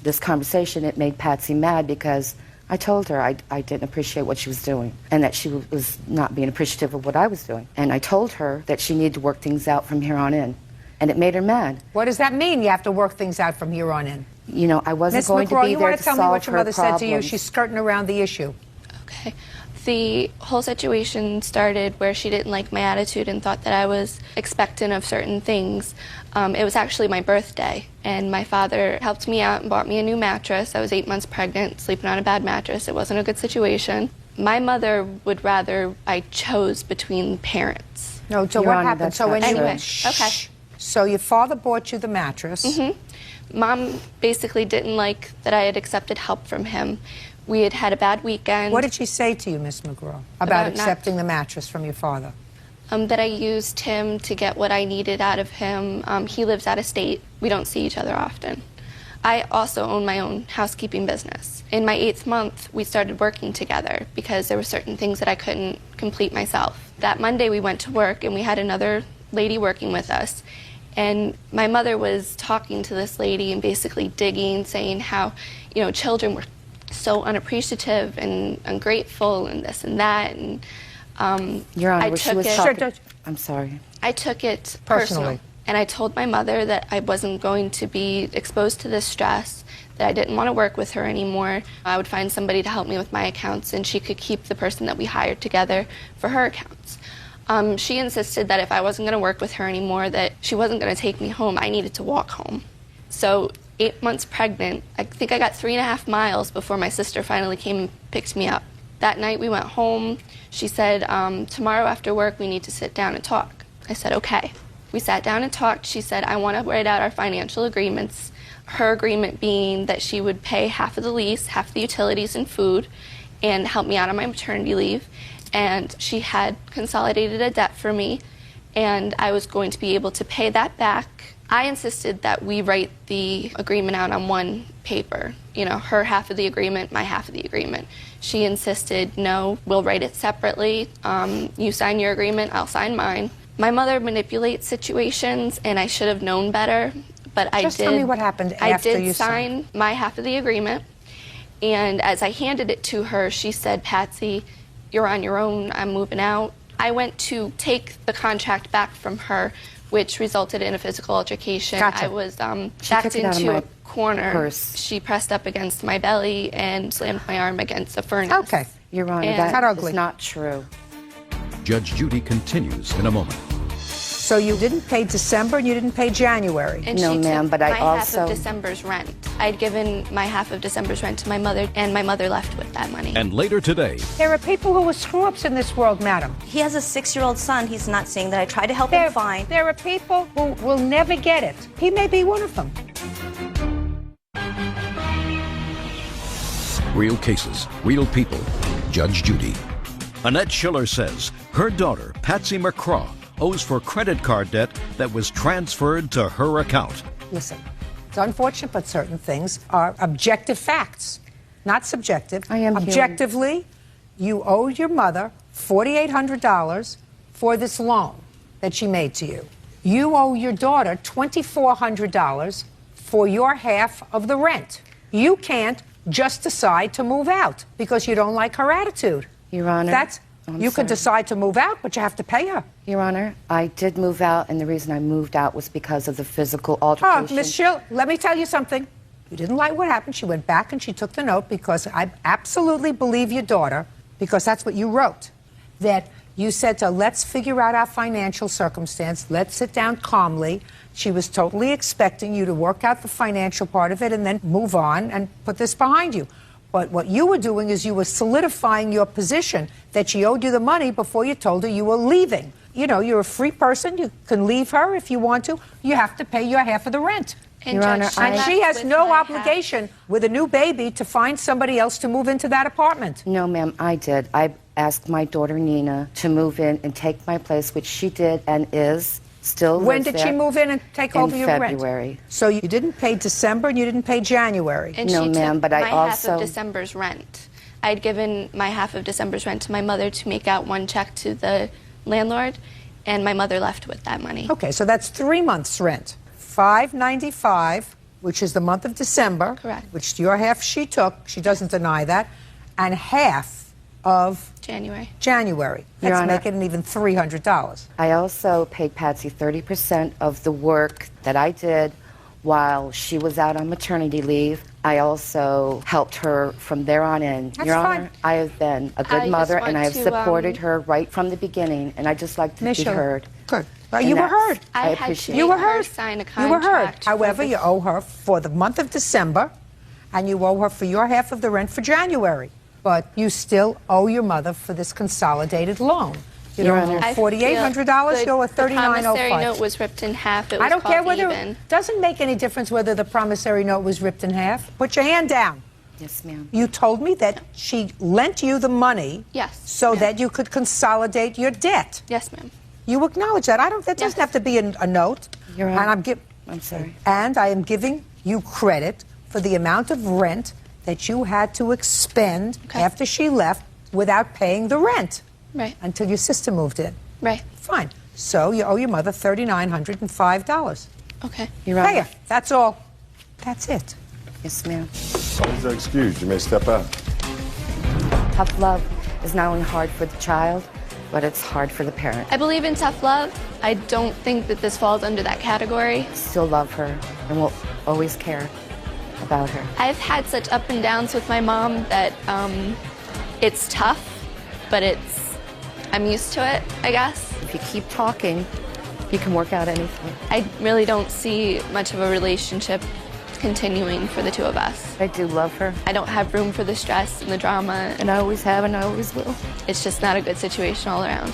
this conversation, it made Patsy mad because I told her I didn't appreciate what she was doing and that she was not being appreciative of what I was doing. And I told her that she needed to work things out from here on in. And it made her mad. What does that mean, you have to work things out from here on in? I wasn't Ms. going McGraw, to be you there want to to tell me solve what your her mother said to you? problems. She's skirting around the issue. Okay. The whole situation started where she didn't like my attitude and thought that I was expectant of certain things. It was actually my birthday, and my father helped me out and bought me a new mattress. I was 8 months pregnant, sleeping on a bad mattress. It wasn't a good situation. My mother would rather I chose between parents. No, so Your what Honor, happened? that's So not when you true. Anyway, okay. So your father bought you the mattress. Mom basically didn't like that I had accepted help from him. We had had a bad weekend. What did she say to you, Miss McGraw, about About accepting the mattress from your father? That I used him to get what I needed out of him. He lives out of state. We don't see each other often. I also own my own housekeeping business. In my 8th month, we started working together because there were certain things that I couldn't complete myself. That Monday we went to work and we had another lady working with us. And my mother was talking to this lady and basically digging, saying how, you know, children were so unappreciative and ungrateful and this and that. And Your Honor, I she took was it. talking. I'm sorry. I took it personally. And I told my mother that I wasn't going to be exposed to this stress, that I didn't want to work with her anymore. I would find somebody to help me with my accounts, and she could keep the person that we hired together for her accounts. She insisted that if I wasn't going to work with her anymore, that she wasn't going to take me home. I needed to walk home. So 8 months pregnant, I think I got 3.5 miles before my sister finally came and picked me up. That night we went home. She said, tomorrow after work we need to sit down and talk. I said, okay. We sat down and talked. She said, I want to write out our financial agreements. Her agreement being that she would pay half of the lease, half of the utilities and food, and help me out on my maternity leave. And she had consolidated a debt for me, and I was going to be able to pay that back. I insisted that we write the agreement out on one paper. You know, her half of the agreement, my half of the agreement. She insisted, no, we'll write it separately. You sign your agreement, I'll sign mine. My mother manipulates situations, and I should have known better, but I did. Just tell me what happened after I did you sign my half of the agreement, and as I handed it to her, she said, Patsy, you're on your own, I'm moving out. I went to take the contract back from her, which resulted in a physical altercation. Gotcha. I was backed into a corner. purse. She pressed up against my belly and slammed my arm against a furnace. Okay. Your Honor, And- that ugly. is not true. Judge Judy continues in a moment. So you didn't pay December and you didn't pay January. And No, she ma'am, took but I my half also- of December's rent. I'd given my half of December's rent to my mother, and my mother left with that money. And later today, There are people who are screw-ups in this world, madam. He has a 6-year-old son. He's not saying that I tried to help him find. There are people who will never get it. He may be one of them. real cases, real people. Judge Judy. Annette Schiller says her daughter, Patsy McCraw, owes for credit card debt that was transferred to her account. Listen, it's unfortunate, but certain things are objective facts, not subjective. I am Objectively, you owe your mother $4,800 for this loan that she made to you. You owe your daughter $2,400 for your half of the rent. You can't just decide to move out because you don't like her attitude. Your Honor, You could decide to move out, but you have to pay her. Your Honor, I did move out, and the reason I moved out was because of the physical altercation. Oh, Miss Schill, let me tell you something. You didn't like what happened. She went back and she took the note because I absolutely believe your daughter, because that's what you wrote, that you said to her, let's figure out our financial circumstance. Let's sit down calmly. She was totally expecting you to work out the financial part of it and then move on and put this behind you. But what you were doing is you were solidifying your position that she owed you the money before you told her you were leaving. You know, you're a free person. You can leave her if you want to. You have to pay your half of the rent. And Your Honor, and she has no obligation with a new baby to find somebody else to move into that apartment. No, ma'am, I did. I asked my daughter Nina to move in and take my place, which she did and is still lives When did she there. move in and take over your rent? In February. So you didn't pay December and you didn't pay January. And No, she ma'am, took but I my half also- of December's rent. I'd given my half of December's rent to my mother to make out one check to the landlord, and my mother left with that money. Okay, so that's 3 months' rent. $595, which is the month of December. Correct. Which your half she took. She doesn't deny that. And half of January. Your Let's Honor, make it an even $300. I also paid Patsy 30% of the work that I did while she was out on maternity leave. I also helped her from there on in. That's Your fine. Honor, I have been a I good just mother, want and I have to, supported her right from the beginning, and I just like to be Michelle, heard. Good. And You were that's- heard. I I had to appreciate You were make her heard. sign a You were heard. contract. However, you owe her for the month of December, and you owe her for your half of the rent for January. But you still owe your mother for this consolidated loan. You Your don't Honor, owe I feel $4,800, you owe a the promissory $3,905. note was ripped in half. It was I don't care called whether even. doesn't make any difference whether the promissory note was ripped in half. Put your hand down. Yes, ma'am. You told me that she lent you the money Yes, so ma'am. that you could consolidate your debt. Yes, ma'am. You acknowledge that. That doesn't have to be a note. Your And Honor, I'm I'm sorry. And I am giving you credit for the amount of rent that you had to expend after she left without paying the rent. Right. Until your sister moved in. Right. Fine. So you owe your mother $3,905. Okay. You're right. Pay her. That's all. That's it. Yes, ma'am. Please excuse. You may step out. Tough love is not only hard for the child, but it's hard for the parent. I believe in tough love. I don't think that this falls under that category. Still love her and will always care about her. I've had such up and downs with my mom that it's tough, but I'm used to it, I guess. If you keep talking, you can work out anything. I really don't see much of a relationship continuing for the two of us. I do love her. I don't have room for the stress and the drama. And I always have and I always will. It's just not a good situation all around.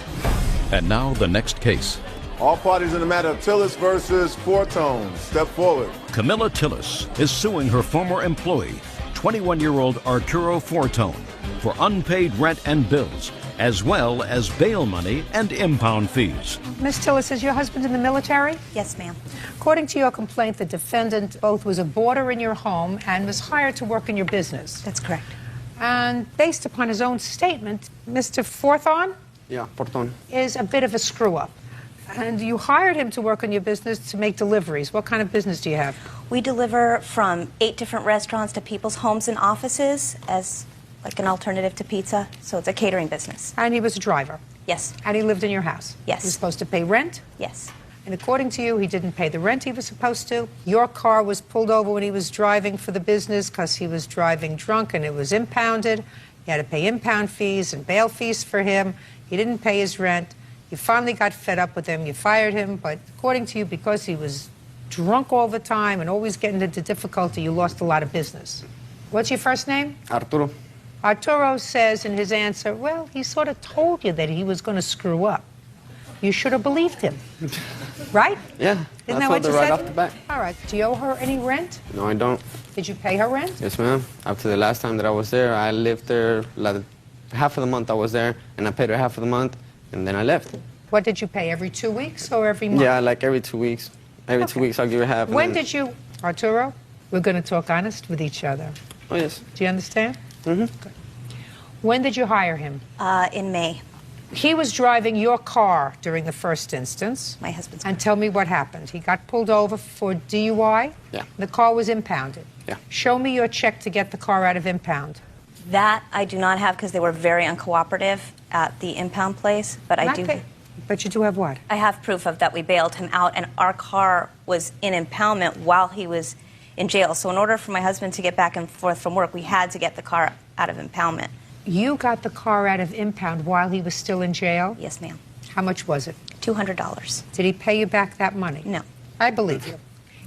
And now the next case. All parties in the matter of Tillis versus Fortone, step forward. Camilla Tillis is suing her former employee, 21-year-old Arturo Fortone, for unpaid rent and bills, as well as bail money and impound fees. Ms. Tillis, is your husband in the military? Yes, ma'am. According to your complaint, the defendant both was a boarder in your home and was hired to work in your business. That's correct. And based upon his own statement, Mr. Fortone Yeah, Fortone. is a bit of a screw-up. And you hired him to work in your business to make deliveries. What kind of business do you have? We deliver from 8 different restaurants to people's homes and offices as like an alternative to pizza. So it's a catering business. And he was a driver. Yes. And he lived in your house. Yes. He was supposed to pay rent. Yes. And according to you, he didn't pay the rent he was supposed to. Your car was pulled over when he was driving for the business because he was driving drunk and it was impounded. You had to pay impound fees and bail fees for him. He didn't pay his rent. You finally got fed up with him. You fired him. But according to you, because he was drunk all the time and always getting into difficulty, you lost a lot of business. What's your first name? Arturo. Arturo says in his answer, well, he sort of told you that he was going to screw up. You should have believed him. Right? Yeah. Isn't I that told what you her right said? off the bat. All right. Do you owe her any rent? No, I don't. Did you pay her rent? Yes, ma'am. After the last time that I was there, I lived there like half of the month I was there, and I paid her half of the month, and then I left. What did you pay, every 2 weeks or every month? Yeah, like every 2 weeks. Every 2 weeks I'll give her half. When did you, Arturo, we're going to talk honest with each other. Oh, yes. Do you understand? Mm-hmm. Good. When did you hire him? In May. He was driving your car during the first instance. My husband's And tell me what happened. He got pulled over for DUI? Yeah. The car was impounded? Yeah. Show me your check to get the car out of impound. That I do not have because they were very uncooperative at the impound place, but I do. But you do have what? I have proof of that we bailed him out, and our car was in impoundment while he was in jail. So in order for my husband to get back and forth from work, we had to get the car out of impoundment. You got the car out of impound while he was still in jail? Yes, ma'am. How much was it? $200. Did he pay you back that money? No. I believe you.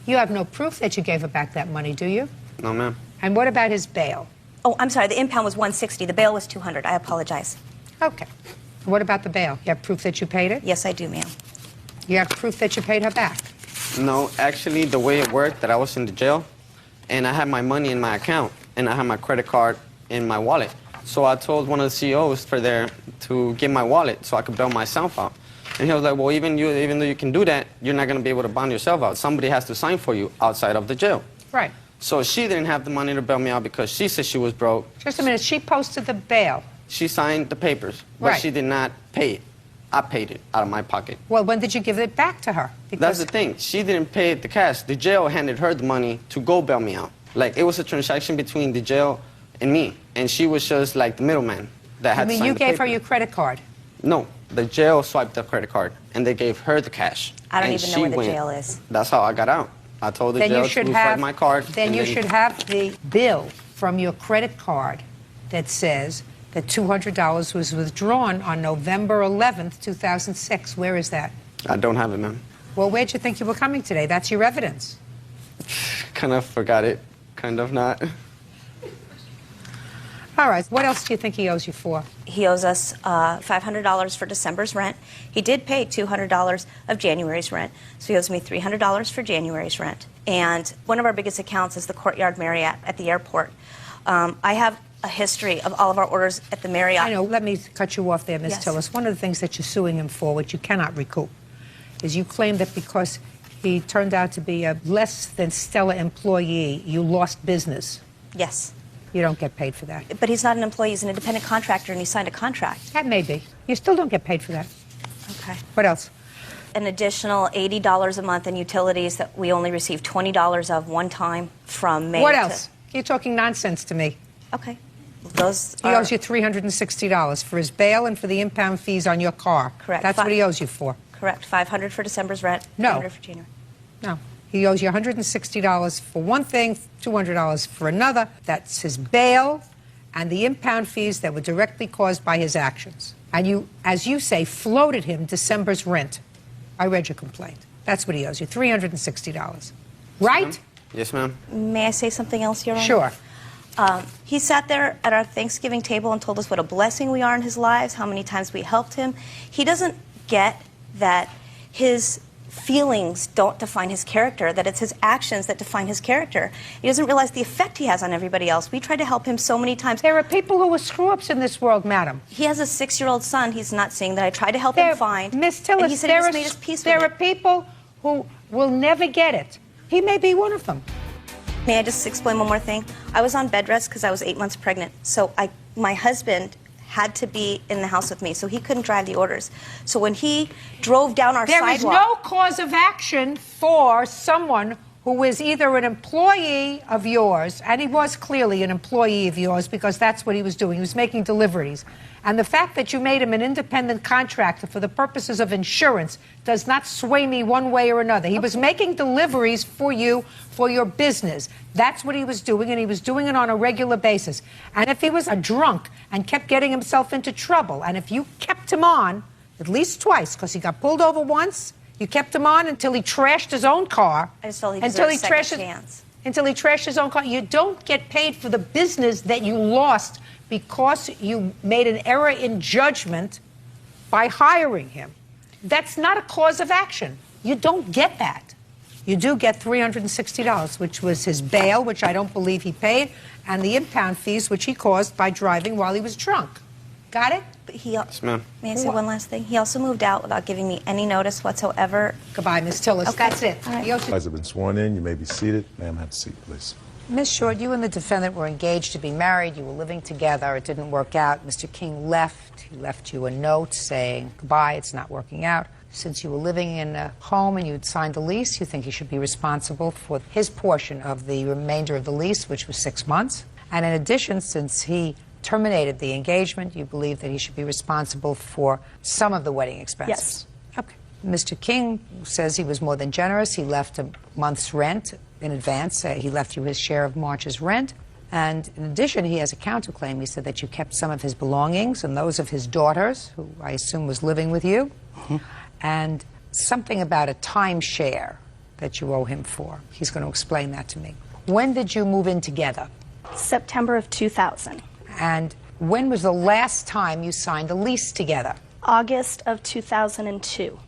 You have no proof that you gave her back that money, do you? No, ma'am. And what about his bail? Oh, I'm sorry. The impound was $160. The bail was $200. I apologize. Okay. What about the bail? You have proof that you paid it? Yes, I do, ma'am. You have proof that you paid her back? No, actually, the way it worked, that I was in the jail, and I had my money in my account, and I had my credit card in my wallet. So I told one of the CEOs for there to get my wallet so I could bail myself out. And he was like, well, even though you can do that, you're not going to be able to bond yourself out. Somebody has to sign for you outside of the jail. Right. So she didn't have the money to bail me out because she said she was broke. Just a minute. She posted the bail. She signed the papers, but Right. she did not pay it. I paid it out of my pocket. Well, when did you give it back to her? That's the thing. She didn't pay the cash. The jail handed her the money to go bail me out. Like, it was a transaction between the jail and me. And she was just like the middleman that had I mean, signed you the gave her paper. your credit card. No, the jail swiped the credit card, and they gave her the cash. I don't And even know she where the went. jail is. That's how I got out. I told the Then jail you should to have swipe my card. Then and you should have the bill from your credit card that says that $200 was withdrawn on November 11th, 2006. Where is that? I don't have it, ma'am. Well, where'd you think you were coming today? That's your evidence. Kind of forgot it. Kind of not. All right. What else do you think he owes you for? He owes us $500 for December's rent. He did pay $200 of January's rent, so he owes me $300 for January's rent. And one of our biggest accounts is the Courtyard Marriott at the airport. I have a history of all of our orders at the Marriott. I know. Let me cut you off there, Ms. Yes. Tillis. One of the things that you're suing him for, which you cannot recoup, is you claim that because he turned out to be a less than stellar employee, you lost business. Yes. You don't get paid for that. But he's not an employee, he's an independent contractor, and he signed a contract. That may be. You still don't get paid for that. Okay. What else? An additional $80 a month in utilities that we only received $20 of one time from May. What else? You're talking nonsense to me. Okay. Those He owes you $360 for his bail and for the impound fees on your car. Correct. That's what he owes you for. Correct. $500 for December's rent. No. $300 for January. No. He owes you $160 for one thing, $200 for another. That's his bail and the impound fees that were directly caused by his actions. And you, as you say, floated him December's rent. I read your complaint. That's what he owes you, $360. Right? Yes, ma'am. May I say something else, Your Honor? Sure. He sat there at our Thanksgiving table and told us what a blessing we are in his lives, how many times we helped him. He doesn't get that his feelings don't define his character, that it's his actions that define his character. He doesn't realize the effect he has on everybody else. We tried to help him so many times. There are people who are screw-ups in this world, madam. He has a 6-year-old son. He's not seeing that. I tried to help him find. Miss and he Tillis, said he just made his peace there with are people who will never get it. He may be one of them. May I just explain one more thing? I was on bed rest because I was 8 months pregnant. So my husband had to be in the house with me, so he couldn't drive the orders. So when he drove down our sidewalk... There is no cause of action for someone who is either an employee of yours, and he was clearly an employee of yours because that's what he was doing. He was making deliveries. And the fact that you made him an independent contractor for the purposes of insurance does not sway me one way or another. He was making deliveries for you, for your business. That's what he was doing, and he was doing it on a regular basis. And if he was a drunk and kept getting himself into trouble, and if you kept him on at least twice, because he got pulled over once, you kept him on until he trashed his own car. I just felt he deserved a second chance. Until he trashed his own car. You don't get paid for the business that you lost because you made an error in judgment by hiring him. That's not a cause of action. You don't get that. You do get $360, which was his bail, which I don't believe he paid, and the impound fees, which he caused by driving while he was drunk. Got it? But he, yes, ma'am. May I say one last thing? He also moved out without giving me any notice whatsoever. Goodbye, Ms. Tillis. Okay. That's it. All right. You guys have been sworn in. You may be seated. Ma'am, have a seat, please. Ms. Short, you and the defendant were engaged to be married. You were living together. It didn't work out. Mr. King left. He left you a note saying, goodbye, it's not working out. Since you were living in a home and you'd signed a lease, you think he should be responsible for his portion of the remainder of the lease, which was 6 months. And in addition, since he terminated the engagement, you believe that he should be responsible for some of the wedding expenses. Yes. Okay. Mr. King says he was more than generous. He left a month's rent in advance. He left you his share of March's rent. And in addition, he has a counterclaim. He said that you kept some of his belongings and those of his daughters, who I assume was living with you, and something about a timeshare that you owe him for. He's going to explain that to me. When did you move in together? September of 2000. And when was the last time you signed a lease together? August of 2002.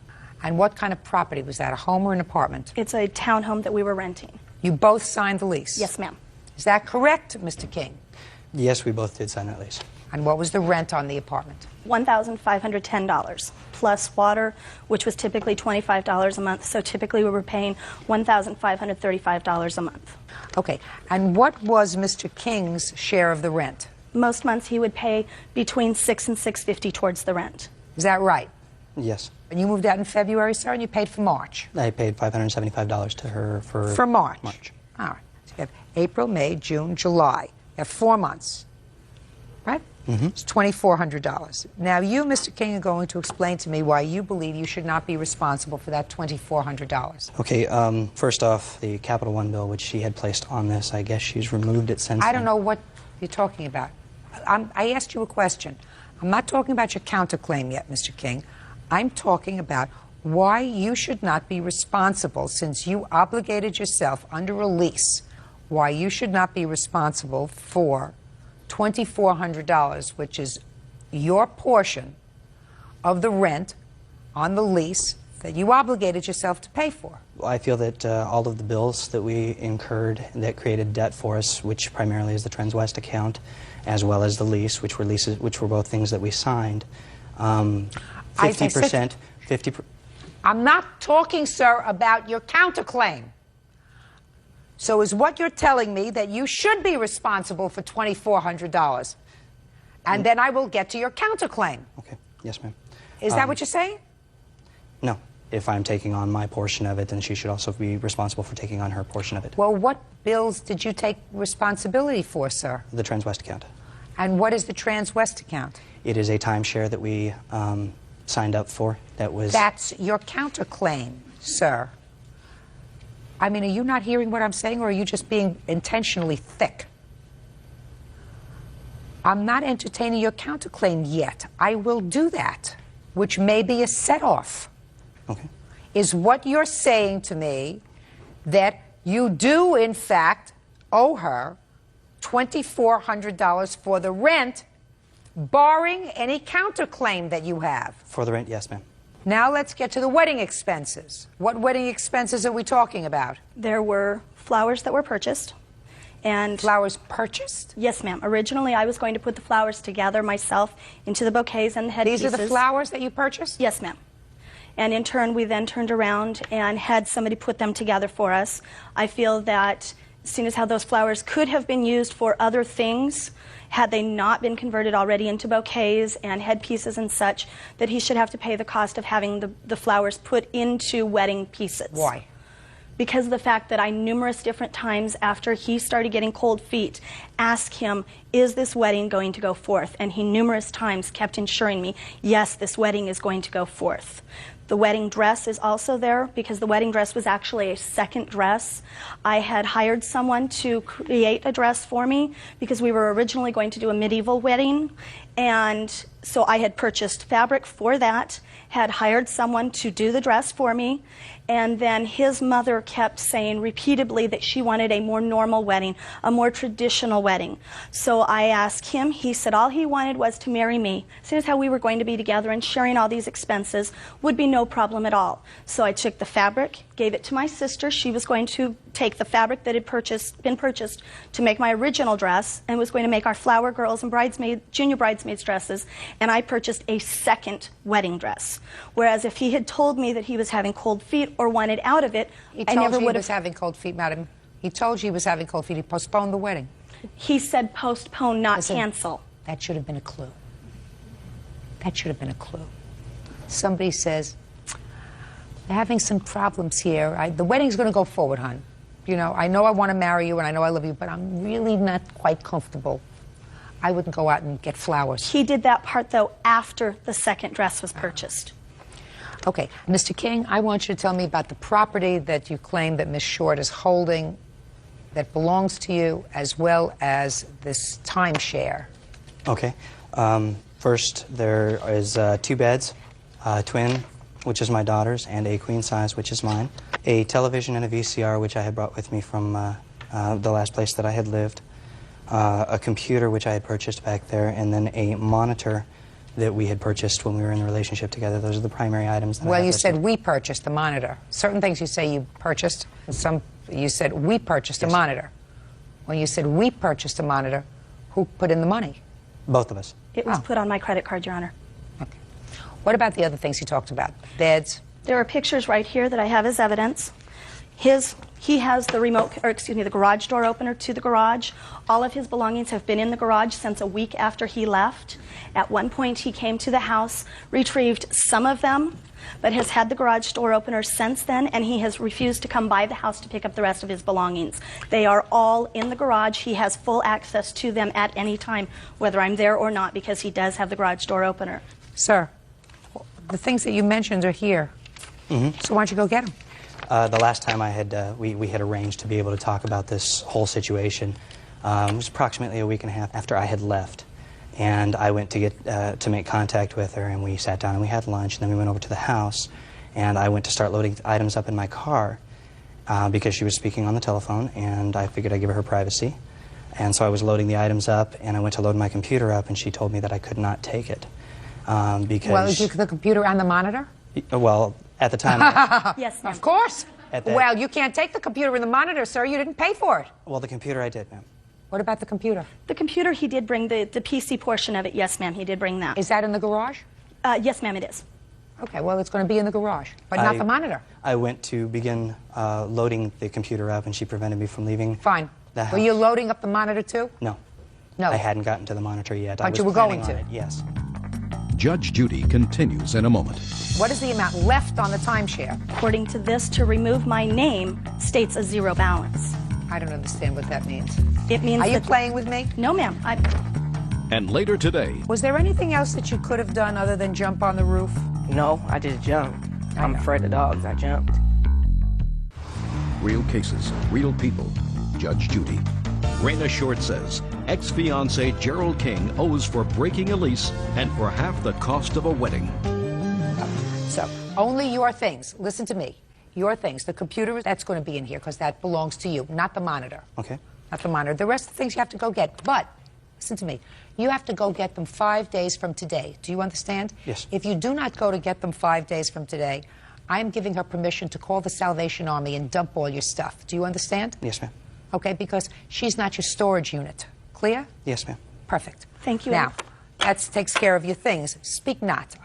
And what kind of property was that, a home or an apartment? It's a townhome that we were renting. You both signed the lease? Yes, ma'am. Is that correct, Mr. King? Yes, we both did sign that lease. And what was the rent on the apartment? $1,510 plus water, which was typically $25 a month. So typically we were paying $1,535 a month. Okay. And what was Mr. King's share of the rent? Most months he would pay between $600 and $650 towards the rent. Is that right? Yes. And you moved out in February, sir, and you paid for March? I paid $575 to her for March. March. All right. So you have April, May, June, July. You have 4 months, right? Mm-hmm. It's $2,400. Now, you, Mr. King, are going to explain to me why you believe you should not be responsible for that $2,400. Okay, first off, the Capital One bill, which she had placed on this, I guess she's removed it since I then. don't know what you're talking about. I asked you a question. I'm not talking about your counterclaim yet, Mr. King. I'm talking about why you should not be responsible, since you obligated yourself under a lease, why you should not be responsible for $2,400, which is your portion of the rent on the lease that you obligated yourself to pay for. I feel that all of the bills that we incurred that created debt for us, which primarily is the Transwest account, as well as the lease, which were both things that we signed, 50%, 50%. I'm not talking, sir, about your counterclaim. So is what you're telling me that you should be responsible for $2,400? And then I will get to your counterclaim. Okay. Yes, ma'am. Is that what you're saying? No. If I'm taking on my portion of it, then she should also be responsible for taking on her portion of it. Well, what bills did you take responsibility for, sir? The Transwest account. And what is the Transwest account? It is a timeshare that we signed up for. That's your counterclaim, sir. I mean, are you not hearing what I'm saying, or are you just being intentionally thick? I'm not entertaining your counterclaim yet. I will do that, which may be a set-off. Okay. Is what you're saying to me that you do, in fact, owe her $2,400 for the rent, barring any counterclaim that you have? For the rent, yes, ma'am. Now let's get to the wedding expenses. What wedding expenses are we talking about? There were flowers that were purchased. And flowers purchased? Yes, ma'am. Originally, I was going to put the flowers together myself into the bouquets and the headpieces. These are the flowers that you purchased? Yes, ma'am. And in turn, we then turned around and had somebody put them together for us. I feel that, seeing as how those flowers could have been used for other things, had they not been converted already into bouquets and headpieces and such, that he should have to pay the cost of having the flowers put into wedding pieces. Why? Because of the fact that I numerous different times after he started getting cold feet asked him, is this wedding going to go forth? And he numerous times kept ensuring me, yes, this wedding is going to go forth. The wedding dress is also there because the wedding dress was actually a second dress. I had hired someone to create a dress for me because we were originally going to do a medieval wedding. And so I had purchased fabric for that, had hired someone to do the dress for me, and then his mother kept saying repeatedly that she wanted a more normal wedding, a more traditional wedding. So I asked him, he said all he wanted was to marry me. Seeing as how we were going to be together and sharing all these expenses would be no problem at all. So I took the fabric, gave it to my sister. She was going to take the fabric that had been purchased to make my original dress and was going to make our flower girls and junior bridesmaids dresses, and I purchased a second wedding dress. Whereas if he had told me that he was having cold feet or wanted out of it, I never would have. He was having cold feet, madam. He told you he was having cold feet. He postponed the wedding. He said postpone, not cancel. That should have been a clue. That should have been a clue. Somebody says, they're having some problems here. The wedding's going to go forward, hon. You know I want to marry you and I know I love you, but I'm really not quite comfortable. I wouldn't go out and get flowers. He did that part, though, after the second dress was purchased. Okay. Mr. King, I want you to tell me about the property that you claim that Ms. Short is holding that belongs to you, as well as this timeshare. Okay. First, there is 2 beds, a twin, which is my daughter's, and a queen size, which is mine. A television and a VCR, which I had brought with me from the last place that I had lived. A computer, which I had purchased back there, and then a monitor that we had purchased when we were in a relationship together. Those are the primary items that I Well, you listed. said we purchased the monitor. Certain things you say you purchased, and some you said we purchased a monitor. When you said we purchased a monitor, who put in the money? Both of us. It was put on my credit card, Your Honor. Okay. What about the other things you talked about? Beds? There are pictures right here that I have as evidence. He has the garage door opener to the garage. All of his belongings have been in the garage since a week after he left. At one point, he came to the house, retrieved some of them, but has had the garage door opener since then, and he has refused to come by the house to pick up the rest of his belongings. They are all in the garage. He has full access to them at any time, whether I'm there or not, because he does have the garage door opener. Sir, the things that you mentioned are here. Mm-hmm. So why don't you go get them? The last time we had arranged to be able to talk about this whole situation was approximately a week and a half after I had left. And I went to make contact with her, and we sat down and we had lunch, and then we went over to the house, and I went to start loading items up in my car because she was speaking on the telephone, and I figured I'd give her privacy. And so I was loading the items up, and I went to load my computer up, and she told me that I could not take it because... Well, is the computer and the monitor? Well, at the time... Yes, ma'am. Of course. Well, you can't take the computer and the monitor, sir. You didn't pay for it. Well, the computer I did, ma'am. What about the computer? The computer, he did bring the PC portion of it. Yes, ma'am, he did bring that. Is that in the garage? Yes, ma'am, it is. Okay, well, it's going to be in the garage, but not the monitor. I went to begin loading the computer up, and she prevented me from leaving. Fine. The house. Were you loading up the monitor, too? No. No. I hadn't gotten to the monitor yet. But you were going to? It, yes. Judge Judy continues in a moment. What is the amount left on the timeshare? According to this, to remove my name states a zero balance. I don't understand what that means. It means Are you that- playing with me? No, ma'am. And later today, Was there anything else that you could have done other than jump on the roof? No, I just jumped. I'm afraid of dogs. I jumped. real cases, real people. Judge Judy. Raina Short says ex-fiancé Gerald King owes for breaking a lease and for half the cost of a wedding. So, only your things. Listen to me. Your things. The computer, that's going to be in here because that belongs to you, not the monitor. Okay. Not the monitor. The rest of the things you have to go get. But, listen to me. You have to go get them 5 days from today. Do you understand? Yes. If you do not go to get them 5 days from today, I am giving her permission to call the Salvation Army and dump all your stuff. Do you understand? Yes, ma'am. Okay, because she's not your storage unit. Clear? Yes, ma'am. Perfect. Thank you. Now, that takes care of your things. Speak not.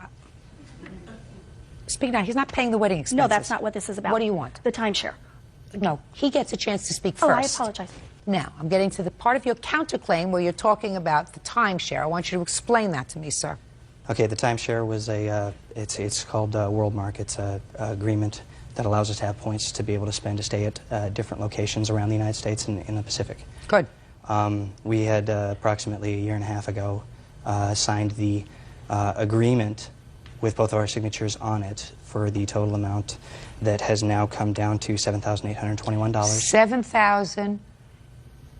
Speak not. He's not paying the wedding expenses. No, that's not what this is about. What do you want? The timeshare. No, he gets a chance to speak Oh, first. I apologize. Now, I'm getting to the part of your counterclaim where you're talking about the timeshare. I want you to explain that to me, sir. Okay, the timeshare was it's called Worldmark. It's an agreement that allows us to have points to be able to spend to stay at different locations around the United States and in the Pacific. Good. We had approximately a year and a half ago signed the agreement with both of our signatures on it for the total amount that has now come down to $7,821.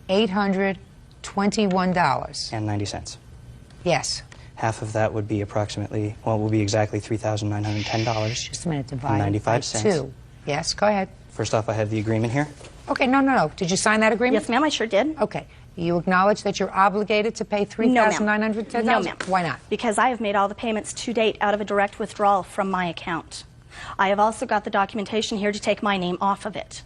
$7,821. And 90 cents. Yes. Half of that would be approximately, well, will be exactly $3,910. Just a minute, divided 95 by cents. 2. Yes, go ahead. First off, I have the agreement here. Okay, no. Did you sign that agreement? Yes, ma'am, I sure did. Okay. You acknowledge that you're obligated to pay $3,910? No, ma'am. Why not? Because I have made all the payments to date out of a direct withdrawal from my account. I have also got the documentation here to take my name off of it.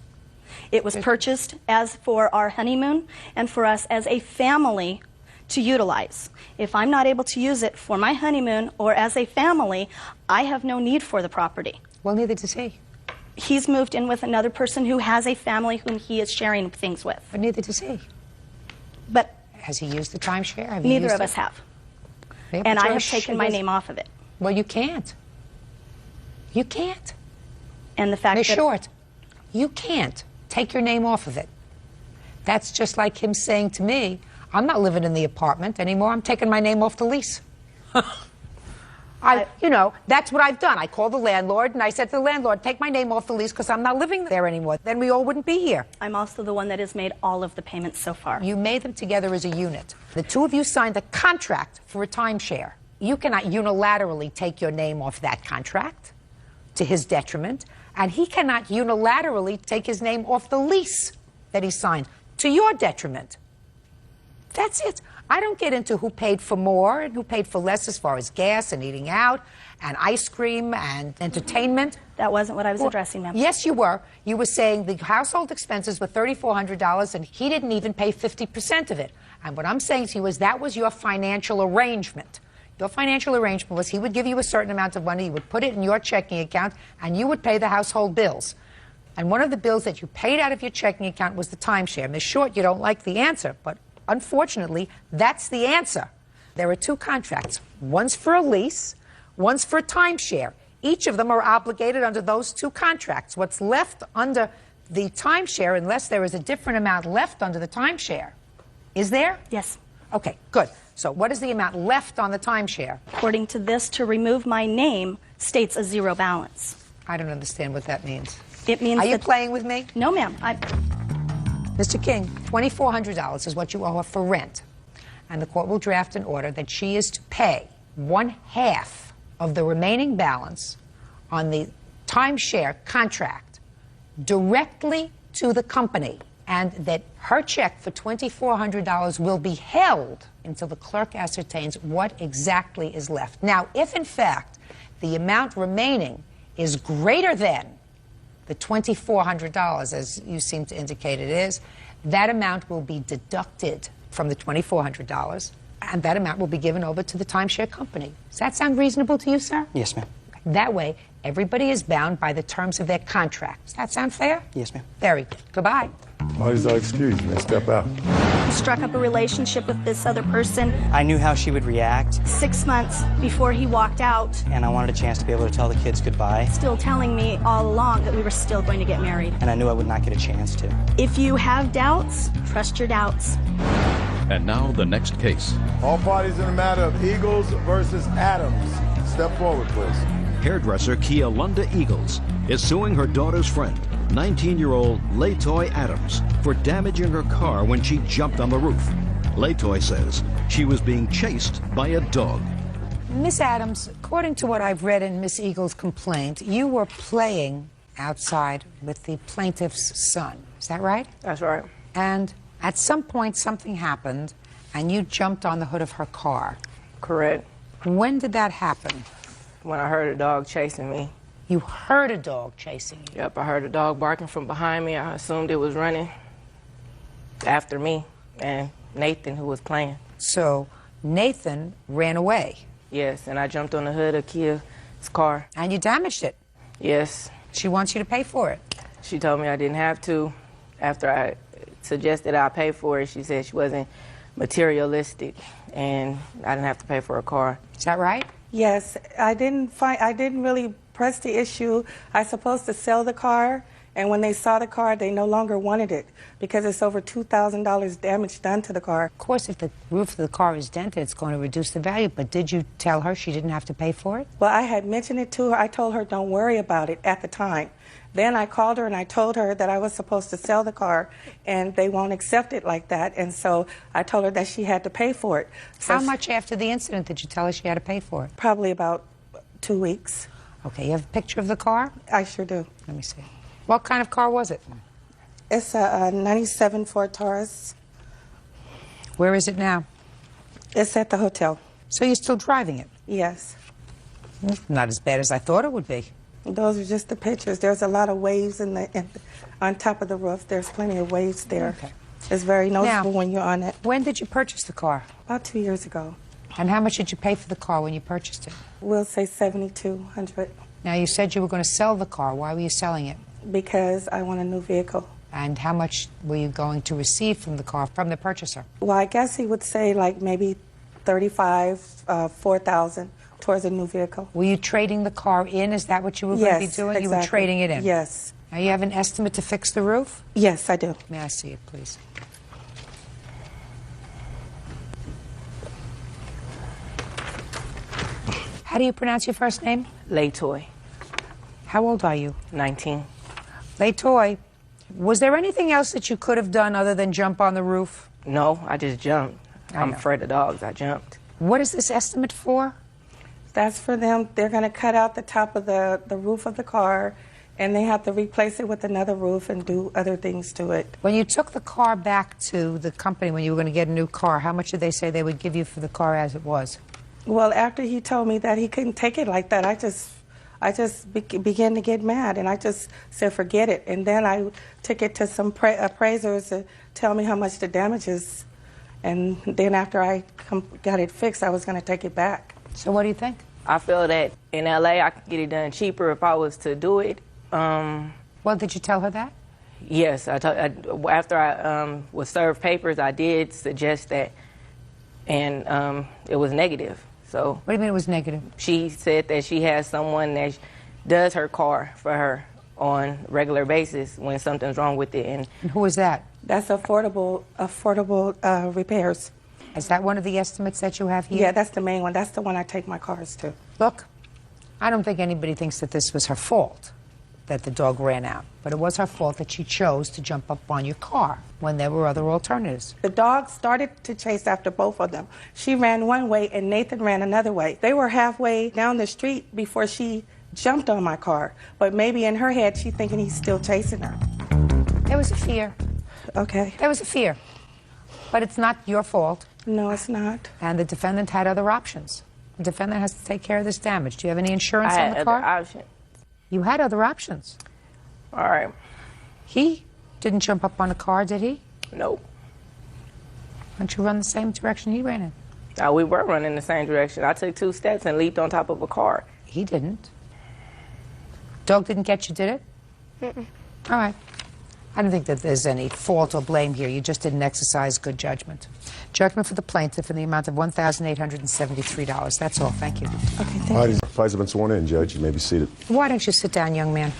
It was purchased as for our honeymoon and for us as a family to utilize. If I'm not able to use it for my honeymoon or as a family, I have no need for the property. Well, neither does he. He's moved in with another person who has a family whom he is sharing things with. But neither does he. But has he used the timeshare? Have you neither used of it? us have. Yeah, And but I you're have taken my name off of it. Well, you can't. You can't. And the fact Ms. that Short, you can't take your name off of it. That's just like him saying to me, I'm not living in the apartment anymore. I'm taking my name off the lease. That's what I've done. I called the landlord and I said to the landlord, take my name off the lease because I'm not living there anymore. Then we all wouldn't be here. I'm also the one that has made all of the payments so far. You made them together as a unit. The two of you signed a contract for a timeshare. You cannot unilaterally take your name off that contract to his detriment, and he cannot unilaterally take his name off the lease that he signed to your detriment. That's it. I don't get into who paid for more and who paid for less as far as gas and eating out and ice cream and entertainment. That wasn't what I was addressing, ma'am. Yes, you were. You were saying the household expenses were $3,400 and he didn't even pay 50% of it. And what I'm saying to you is that was your financial arrangement. Your financial arrangement was he would give you a certain amount of money, you would put it in your checking account, and you would pay the household bills. And one of the bills that you paid out of your checking account was the timeshare. Ms. Short, you don't like the answer, but unfortunately, that's the answer. There are two contracts. One's for a lease, one's for a timeshare. Each of them are obligated under those two contracts. What's left under the timeshare, unless there is a different amount left under the timeshare, is there? Yes. Okay, good. So what is the amount left on the timeshare? According to this, to remove my name states a zero balance. I don't understand what that means. It means Are you playing with me? No, ma'am. Mr. King, $2,400 is what you owe her for rent. And the court will draft an order that she is to pay 1/2 of the remaining balance on the timeshare contract directly to the company, and that her check for $2,400 will be held until the clerk ascertains what exactly is left. Now, if in fact the amount remaining is greater than the $2,400, as you seem to indicate it is, that amount will be deducted from the $2,400, and that amount will be given over to the timeshare company. Does that sound reasonable to you, sir? Yes, ma'am. Okay. That way, everybody is bound by the terms of their contract. Does that sound fair? Yes, ma'am. Very good. Goodbye. Why is that excuse me? Step out. He struck up a relationship with this other person I knew how she would react, 6 months before he walked out, and I wanted a chance to be able to tell the kids goodbye, still telling me all along that we were still going to get married. and I knew I would not get a chance to. If you have doubts, trust your doubts. And now the next case. All parties in the matter of Eagles versus Adams. Step forward, please. Hairdresser Kealunda Eagles is suing her daughter's friend, 19-year-old Latoy Adams, for damaging her car when she jumped on the roof. Latoy says she was being chased by a dog. Miss Adams, according to what I've read in Miss Eagle's complaint, you were playing outside with the plaintiff's son. Is that right? That's right. And at some point, something happened, and you jumped on the hood of her car. Correct. When did that happen? When I heard a dog chasing me. You heard a dog chasing you? Yep, I heard a dog barking from behind me. I assumed it was running after me and Nathan, who was playing. So Nathan ran away? Yes, and I jumped on the hood of Kia's car. And you damaged it? Yes. She wants you to pay for it? She told me I didn't have to. After I suggested I pay for it, she said she wasn't materialistic and I didn't have to pay for a car. Is that right? Yes, I didn't really press the issue. I was supposed to sell the car, and when they saw the car, they no longer wanted it because it's over $2,000 damage done to the car. Of course, if the roof of the car is dented, it's going to reduce the value, but did you tell her she didn't have to pay for it? Well, I had mentioned it to her. I told her don't worry about it at the time. Then I called her and I told her that I was supposed to sell the car, and they won't accept it like that, and so I told her that she had to pay for it. So How much after the incident did you tell her she had to pay for it? Probably about 2 weeks. Okay, you have a picture of the car? I sure do. Let me see. What kind of car was it? It's a 97 Ford Taurus. Where is it now? It's at the hotel. So you're still driving it? Yes. Not as bad as I thought it would be. Those are just the pictures. There's a lot of waves on top of the roof. There's plenty of waves there. Okay. It's very noticeable Now, when you're on it. When did you purchase the car? About 2 years ago. And how much did you pay for the car when you purchased it? We'll say $7,200. Now, you said you were going to sell the car. Why were you selling it? Because I want a new vehicle. And how much were you going to receive from the car, from the purchaser? Well, I guess he would say like maybe $4,000 towards a new vehicle. Were you trading the car in? Is that what you were going to be doing? Exactly. You were trading it in? Yes. Now, you have an estimate to fix the roof? Yes, I do. May I see it, please? How do you pronounce your first name? Latoy. How old are you? 19. Latoy, was there anything else that you could have done other than jump on the roof? No, I just jumped. I'm know. afraid of dogs. I jumped. What is this estimate for? That's for them. They're going to cut out the top of the roof of the car, and they have to replace it with another roof and do other things to it. When you took the car back to the company when you were going to get a new car, how much did they say they would give you for the car as it was? Well, after he told me that he couldn't take it like that, I just began to get mad, and I just said, forget it. And then I took it to some appraisers to tell me how much the damage is. And then after I got it fixed, I was going to take it back. So what do you think? I feel that in L.A. I could get it done cheaper if I was to do it. Well, did you tell her that? Yes. After I was served papers, I did suggest that, and it was negative. So what do you mean it was negative? She said that she has someone that does her car for her on a regular basis when something's wrong with it. And who is that? That's affordable repairs. Is that one of the estimates that you have here? Yeah, that's the main one. That's the one I take my cars to. Look, I don't think anybody thinks that this was her fault, that the dog ran out. But it was her fault that she chose to jump up on your car when there were other alternatives. The dog started to chase after both of them. She ran one way and Nathan ran another way. They were halfway down the street before she jumped on my car. But maybe in her head, she's thinking he's still chasing her. There was a fear. Okay. There was a fear. But it's not your fault. No, it's not. And the defendant had other options. The defendant has to take care of this damage. Do you have any insurance on the car? I had other options. You had other options. All right. He didn't jump up on a car, did he? Nope. Why don't you run the same direction he ran in? We were running the same direction. I took 2 steps and leaped on top of a car. He didn't. Dog didn't get you, did it? Mm-mm. All right. I don't think that there's any fault or blame here. You just didn't exercise good judgment. Judgment for the plaintiff in the amount of $1,873. That's all. Thank you. Okay, thank you. Parties have been sworn in, Judge. You may be seated. Why don't you sit down, young man?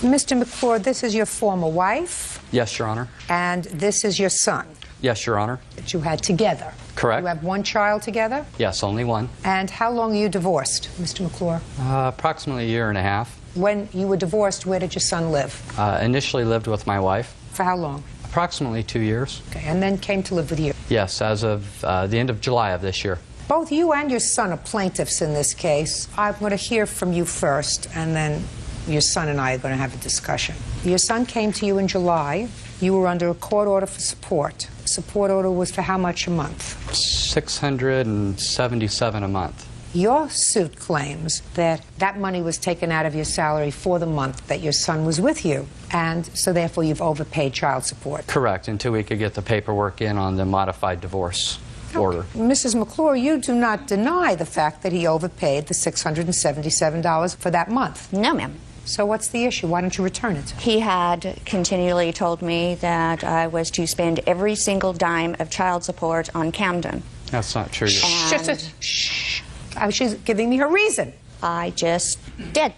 Mr. McClure, this is your former wife, Yes, Your Honor. and this is your son Yes, Your Honor. that you had together. Correct. You have one child together? Yes, only one. And how long are you divorced, Mr. McClure? Approximately a year and a half. When you were divorced, where did your son live? Initially lived with my wife. For how long? Approximately 2 years. Okay, and then came to live with you. Yes, as of the end of July of this year. Both you and your son are plaintiffs in this case. I'm going to hear from you first, and then your son and I are going to have a discussion. Your son came to you in July. You were under a court order for support. Support order was for how much a month? $677 a month. Your suit claims that that money was taken out of your salary for the month that your son was with you, and so therefore you've overpaid child support. Correct, until we could get the paperwork in on the modified divorce order. Mrs. McClure, you do not deny the fact that he overpaid the $677 for that month. No, ma'am. So what's the issue? Why don't you return it? He had continually told me that I was to spend every single dime of child support on Camden. That's not true. Shh. She's giving me her reason. I just did.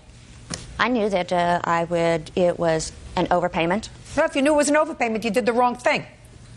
I knew that it was an overpayment. Well, if you knew it was an overpayment, you did the wrong thing.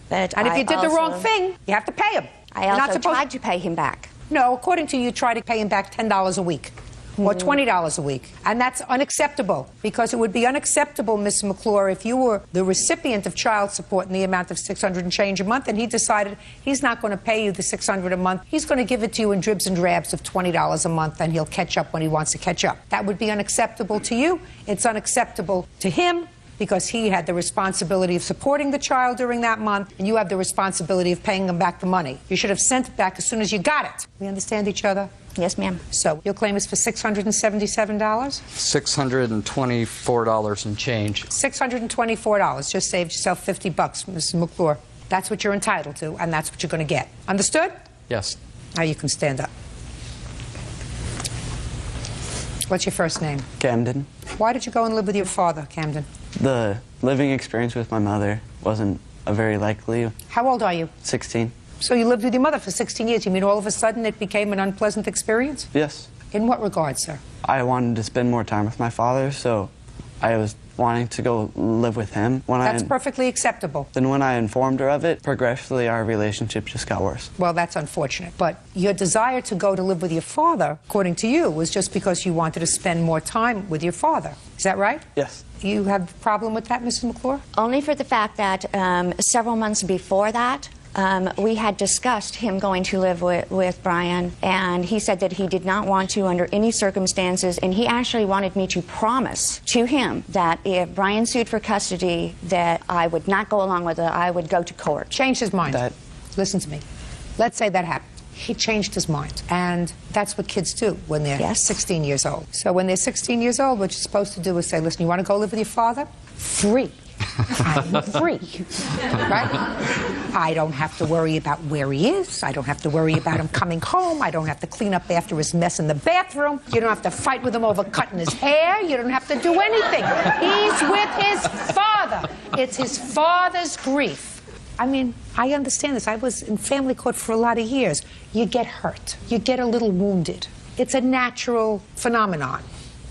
But and if you did the wrong thing, you have to pay him. I also tried to pay him back. No, according to you, try to pay him back $10 a week. Or $20 a week. And that's unacceptable, because it would be unacceptable, Ms. McClure, if you were the recipient of child support in the amount of $600 and change a month, and he decided he's not going to pay you the $600 a month. He's going to give it to you in dribs and drabs of $20 a month, and he'll catch up when he wants to catch up. That would be unacceptable to you. It's unacceptable to him, because he had the responsibility of supporting the child during that month, and you have the responsibility of paying him back the money. You should have sent it back as soon as you got it. We understand each other? Yes, ma'am. So your claim is for $677? $624 and change. $624. Just saved yourself $50, Mrs. McClure. That's what you're entitled to, and that's what you're going to get. Understood? Yes. Now you can stand up. What's your first name? Camden. Why did you go and live with your father, Camden? The living experience with my mother wasn't a very likely. How old are you? 16. So you lived with your mother for 16 years. You mean all of a sudden it became an unpleasant experience? Yes. In what regard, sir? I wanted to spend more time with my father, so I was wanting to go live with him. That's perfectly acceptable. Then when I informed her of it, progressively our relationship just got worse. Well, that's unfortunate. But your desire to go to live with your father, according to you, was just because you wanted to spend more time with your father. Is that right? Yes. You have a problem with that, Mrs. McClure? Only for the fact that several months before that, we had discussed him going to live with Brian, and he said that he did not want to under any circumstances, and he actually wanted me to promise to him that if Brian sued for custody, that I would not go along with it, I would go to court. Changed his mind. Listen to me. Let's say that happened. He changed his mind. And that's what kids do when they're 16 years old. So when they're 16 years old, what you're supposed to do is say, listen, you want to go live with your father? Free. I'm free. Right? I don't have to worry about where he is. I don't have to worry about him coming home. I don't have to clean up after his mess in the bathroom. You don't have to fight with him over cutting his hair. You don't have to do anything. He's with his father. It's his father's grief. I mean, I understand this. I was in family court for a lot of years. You get hurt. You get a little wounded. It's a natural phenomenon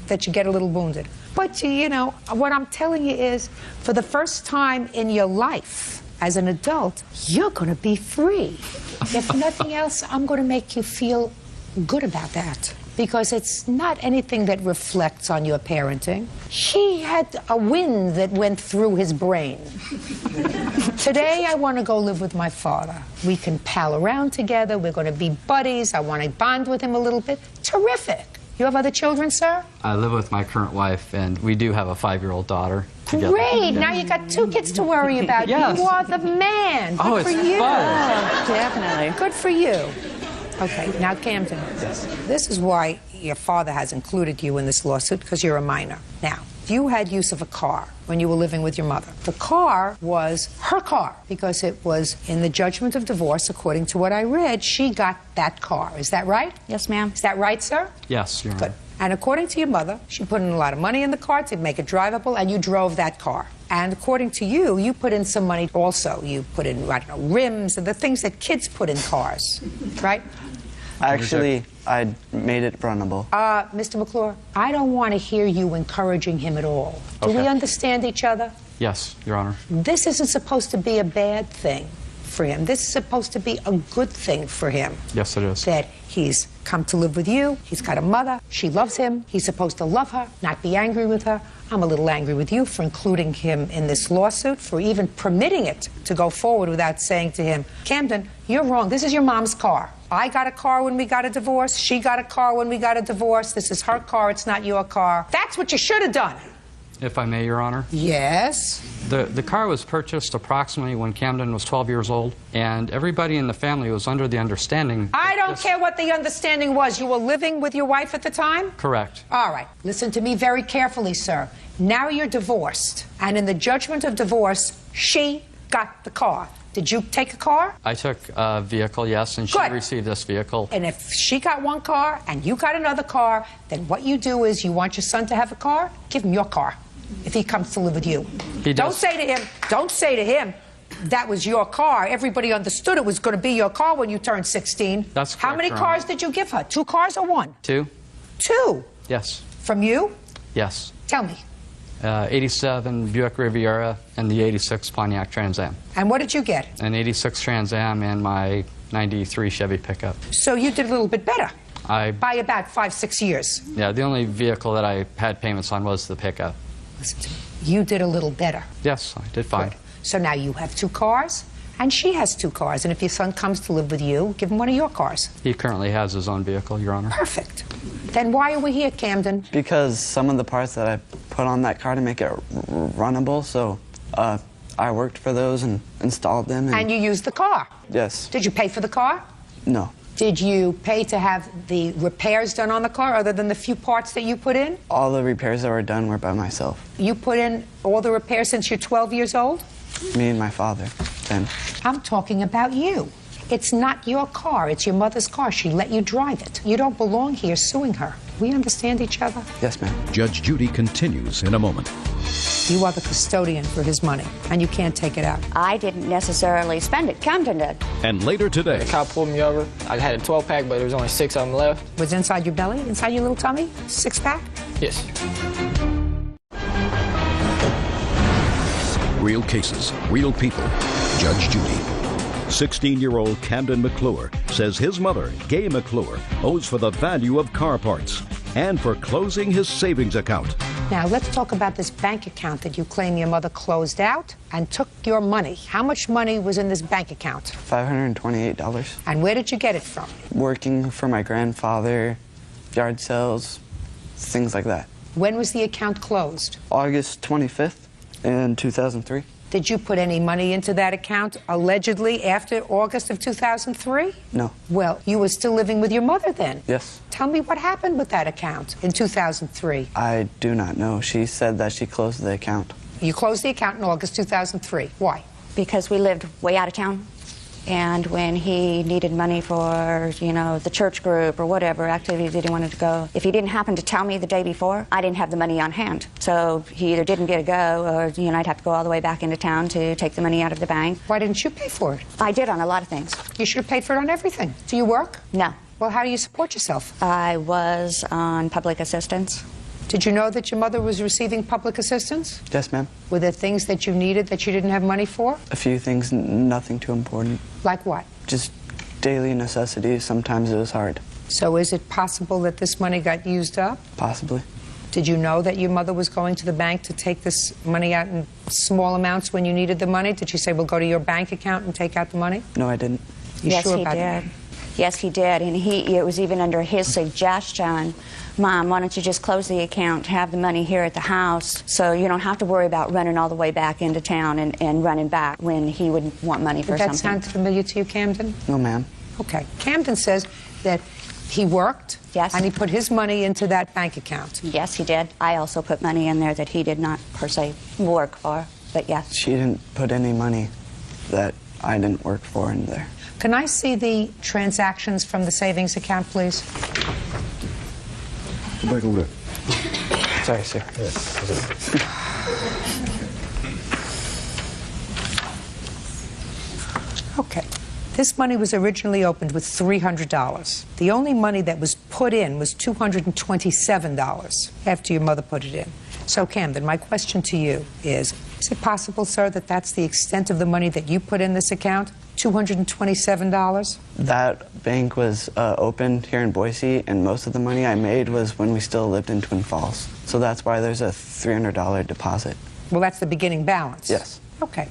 that you get a little wounded. But, you know, what I'm telling you is, for the first time in your life, as an adult, you're going to be free. If nothing else, I'm going to make you feel good about that. Because it's not anything that reflects on your parenting. He had a wind that went through his brain. Today, I want to go live with my father. We can pal around together. We're going to be buddies. I want to bond with him a little bit. Terrific. You have other children, sir? I live with my current wife, and we do have a 5-year-old daughter together. Great! Now you got 2 kids to worry about. Yes. You are the man. Good it's for you. fun. Oh, definitely. Good for you. Okay, now Camden. Yes. This is why your father has included you in this lawsuit, because you're a minor. Now, you had use of a car when you were living with your mother. The car was her car because it was in the judgment of divorce. According to what I read, she got that car. Is that right? Yes, ma'am. Is that right, sir? Yes, Your Honor. Good. And according to your mother, she put in a lot of money in the car to make it drivable, and you drove that car. And according to you, you put in some money also. You put in, I don't know, rims and the things that kids put in cars, right? Actually, I made it runnable. Mr. McClure, I don't want to hear you encouraging him at all. Do we understand each other? Yes, Your Honor. This isn't supposed to be a bad thing for him. This is supposed to be a good thing for him. Yes, it is. That he's come to live with you. He's got a mother. She loves him. He's supposed to love her, not be angry with her. I'm a little angry with you for including him in this lawsuit, for even permitting it to go forward without saying to him, Camden, you're wrong. This is your mom's car. I got a car when we got a divorce. She got a car when we got a divorce. This is her car. It's not your car. That's what you should have done. If I may, Your Honor. Yes? The car was purchased approximately when Camden was 12 years old, and everybody in the family was under the understanding... I don't care what the understanding was. You were living with your wife at the time? Correct. All right. Listen to me very carefully, sir. Now you're divorced, and in the judgment of divorce, she got the car. Did you take a car? I took a vehicle, yes, and she received this vehicle. And if she got one car and you got another car, then what you do is you want your son to have a car, give him your car if he comes to live with you. Don't say to him, that was your car. Everybody understood it was going to be your car when you turned 16. That's correct, How many Your cars Honor. did you give her? 2 cars or 1? 2. 2? Yes. From you? Yes. Tell me. 87 Buick Riviera and the 86 Pontiac Trans Am. And what did you get? An 86 Trans Am and my 93 Chevy pickup. So you did a little bit better. I By about 5-6 years. Yeah, the only vehicle that I had payments on was the pickup. Listen to me. You did a little better. Yes, I did fine. Good. So now you have 2 cars, and she has 2 cars. And if your son comes to live with you, give him one of your cars. He currently has his own vehicle, Your Honor. Perfect. Then why are we here, Camden? Because some of the parts that I put on that car to make it runnable, so I worked for those and installed them. And you used the car? Yes. Did you pay for the car? No. Did you pay to have the repairs done on the car other than the few parts that you put in? All the repairs that were done were by myself. You put in all the repairs since you're 12 years old? Me and my father, then. I'm talking about you. It's not your car. It's your mother's car. She let you drive it. You don't belong here suing her. We understand each other? Yes, ma'am. Judge Judy continues in a moment. You are the custodian for his money, and you can't take it out. I didn't necessarily spend it. Camden did. And later today, The cop pulled me over. I had a 12-pack, but there was only 6 of them left. Was it inside your belly? Inside your little tummy? 6-pack? Yes. real cases, real people. Judge Judy. 16-year-old Camden McClure says his mother, Gay McClure, owes for the value of car parts and for closing his savings account. Now, let's talk about this bank account that you claim your mother closed out and took your money. How much money was in this bank account? $528. And where did you get it from? Working for my grandfather, yard sales, things like that. When was the account closed? August 25th in 2003. Did you put any money into that account allegedly after August of 2003? No. Well, you were still living with your mother then? Yes. Tell me what happened with that account in 2003. I do not know. She said that she closed the account. You closed the account in August 2003. Why? Because we lived way out of town. And when he needed money for, you know, the church group or whatever activity that he wanted to go, if he didn't happen to tell me the day before, I didn't have the money on hand. So he either didn't get to go or, you know, I'd have to go all the way back into town to take the money out of the bank. Why didn't you pay for it? I did on a lot of things. You should have paid for it on everything. Do you work? No. Well, how do you support yourself? I was on public assistance. Did you know that your mother was receiving public assistance? Yes, ma'am. Were there things that you needed that you didn't have money for? A few things, nothing too important. Like what? Just daily necessities. Sometimes it was hard. So is it possible that this money got used up? Possibly. Did you know that your mother was going to the bank to take this money out in small amounts when you needed the money? Did she say, well, go to your bank account and take out the money? No, I didn't. You Yes, sure he about did. that? Yes, he did. And it was even under his suggestion, Mom, why don't you just close the account, have the money here at the house, so you don't have to worry about running all the way back into town and running back when he would want money for Did that something. sound familiar to you, Camden? No, ma'am. Okay. Camden says that he worked. Yes. And he put his money into that bank account. Yes, he did. I also put money in there that he did not, per se, work for, but yes. She didn't put any money that I didn't work for in there. Can I see the transactions from the savings account, please? Go back over there. Sorry, sir. Okay. This money was originally opened with $300. The only money that was put in was $227 after your mother put it in. So, Camden, my question to you is it possible, sir, that that's the extent of the money that you put in this account, $227? That bank was opened here in Boise, and most of the money I made was when we still lived in Twin Falls. So that's why there's a $300 deposit. Well, that's the beginning balance. Yes. Okay.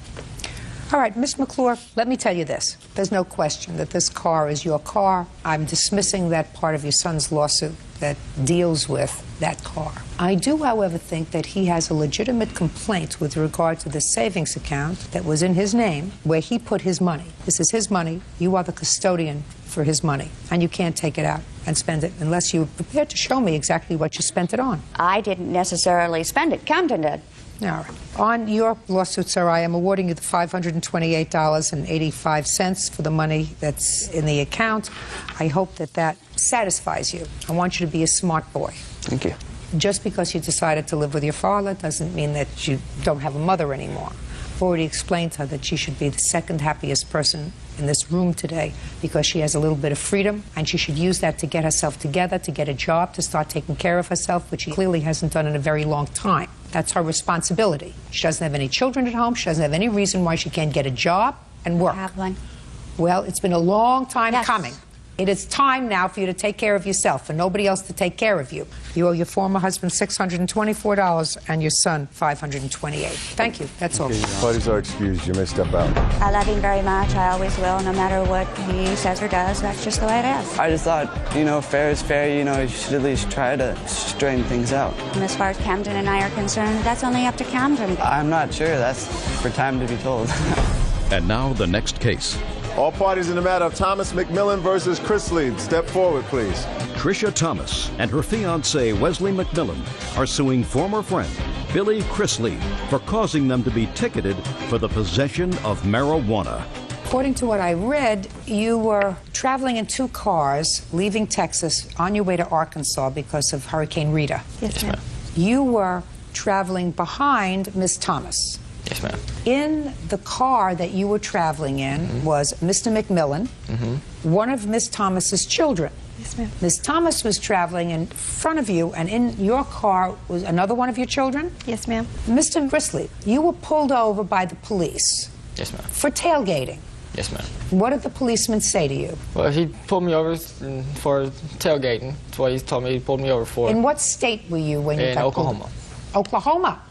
All right, Ms. McClure, let me tell you this. There's no question that this car is your car. I'm dismissing that part of your son's lawsuit that deals with that car. I do, however, think that he has a legitimate complaint with regard to the savings account that was in his name where he put his money. This is his money. You are the custodian for his money, and you can't take it out and spend it unless you're prepared to show me exactly what you spent it on. I didn't necessarily spend it. Camden did. All right. On your lawsuit, sir, I am awarding you the $528.85 for the money that's in the account. I hope that that satisfies you. I want you to be a smart boy. Thank you. Just because you decided to live with your father doesn't mean that you don't have a mother anymore. I've already explained to her that she should be the second happiest person in this room today because she has a little bit of freedom, and she should use that to get herself together, to get a job, to start taking care of herself, which she clearly hasn't done in a very long time. That's her responsibility. She doesn't have any children at home. She doesn't have any reason why she can't get a job and work. I have one. Well, it's been a long time coming. It is time now for you to take care of yourself, for nobody else to take care of you. You owe your former husband $624 and your son $528. Thank you. That's all. Parties are excused. You may step out. I love him very much. I always will, no matter what he says or does. That's just the way it is. I just thought, fair is fair. You should at least try to straighten things out. And as far as Camden and I are concerned, that's only up to Camden. I'm not sure. That's for time to be told. And now the next case. All parties in the matter of Thomas McMillan versus Chris Lead. Step forward, please. Trisha Thomas and her fiancé Wesley McMillan are suing former friend Billy Chrisley for causing them to be ticketed for the possession of marijuana. According to what I read, you were traveling in two cars, leaving Texas on your way to Arkansas because of Hurricane Rita. Yes, ma'am. You were traveling behind Miss Thomas. Yes, ma'am. In the car that you were traveling in was Mr. McMillan, one of Miss Thomas's children. Yes, ma'am. Miss Thomas was traveling in front of you, and in your car was another one of your children? Yes, ma'am. Mr. Chrisley, you were pulled over by the police. Yes, ma'am. For tailgating. Yes, ma'am. What did the policeman say to you? Well, he pulled me over for tailgating. That's what he told me he pulled me over for. In what state were you when you got Oklahoma. Pulled? Oklahoma.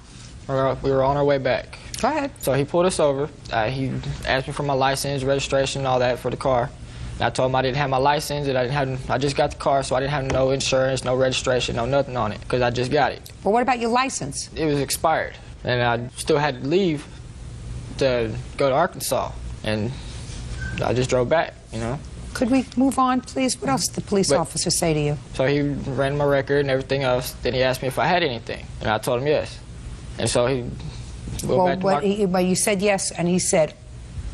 We were on our way back. Go ahead. So he pulled us over. He asked me for my license, registration, and all that for the car. And I told him I didn't have my license, and I just got the car, so I didn't have no insurance, no registration, no nothing on it, because I just got it. Well, what about your license? It was expired, and I still had to leave to go to Arkansas, and I just drove back, Could we move on, please? What else did the police officer say to you? So he ran my record and everything else. Then he asked me if I had anything, and I told him yes. And so he went back to my... Well, you said yes, and he said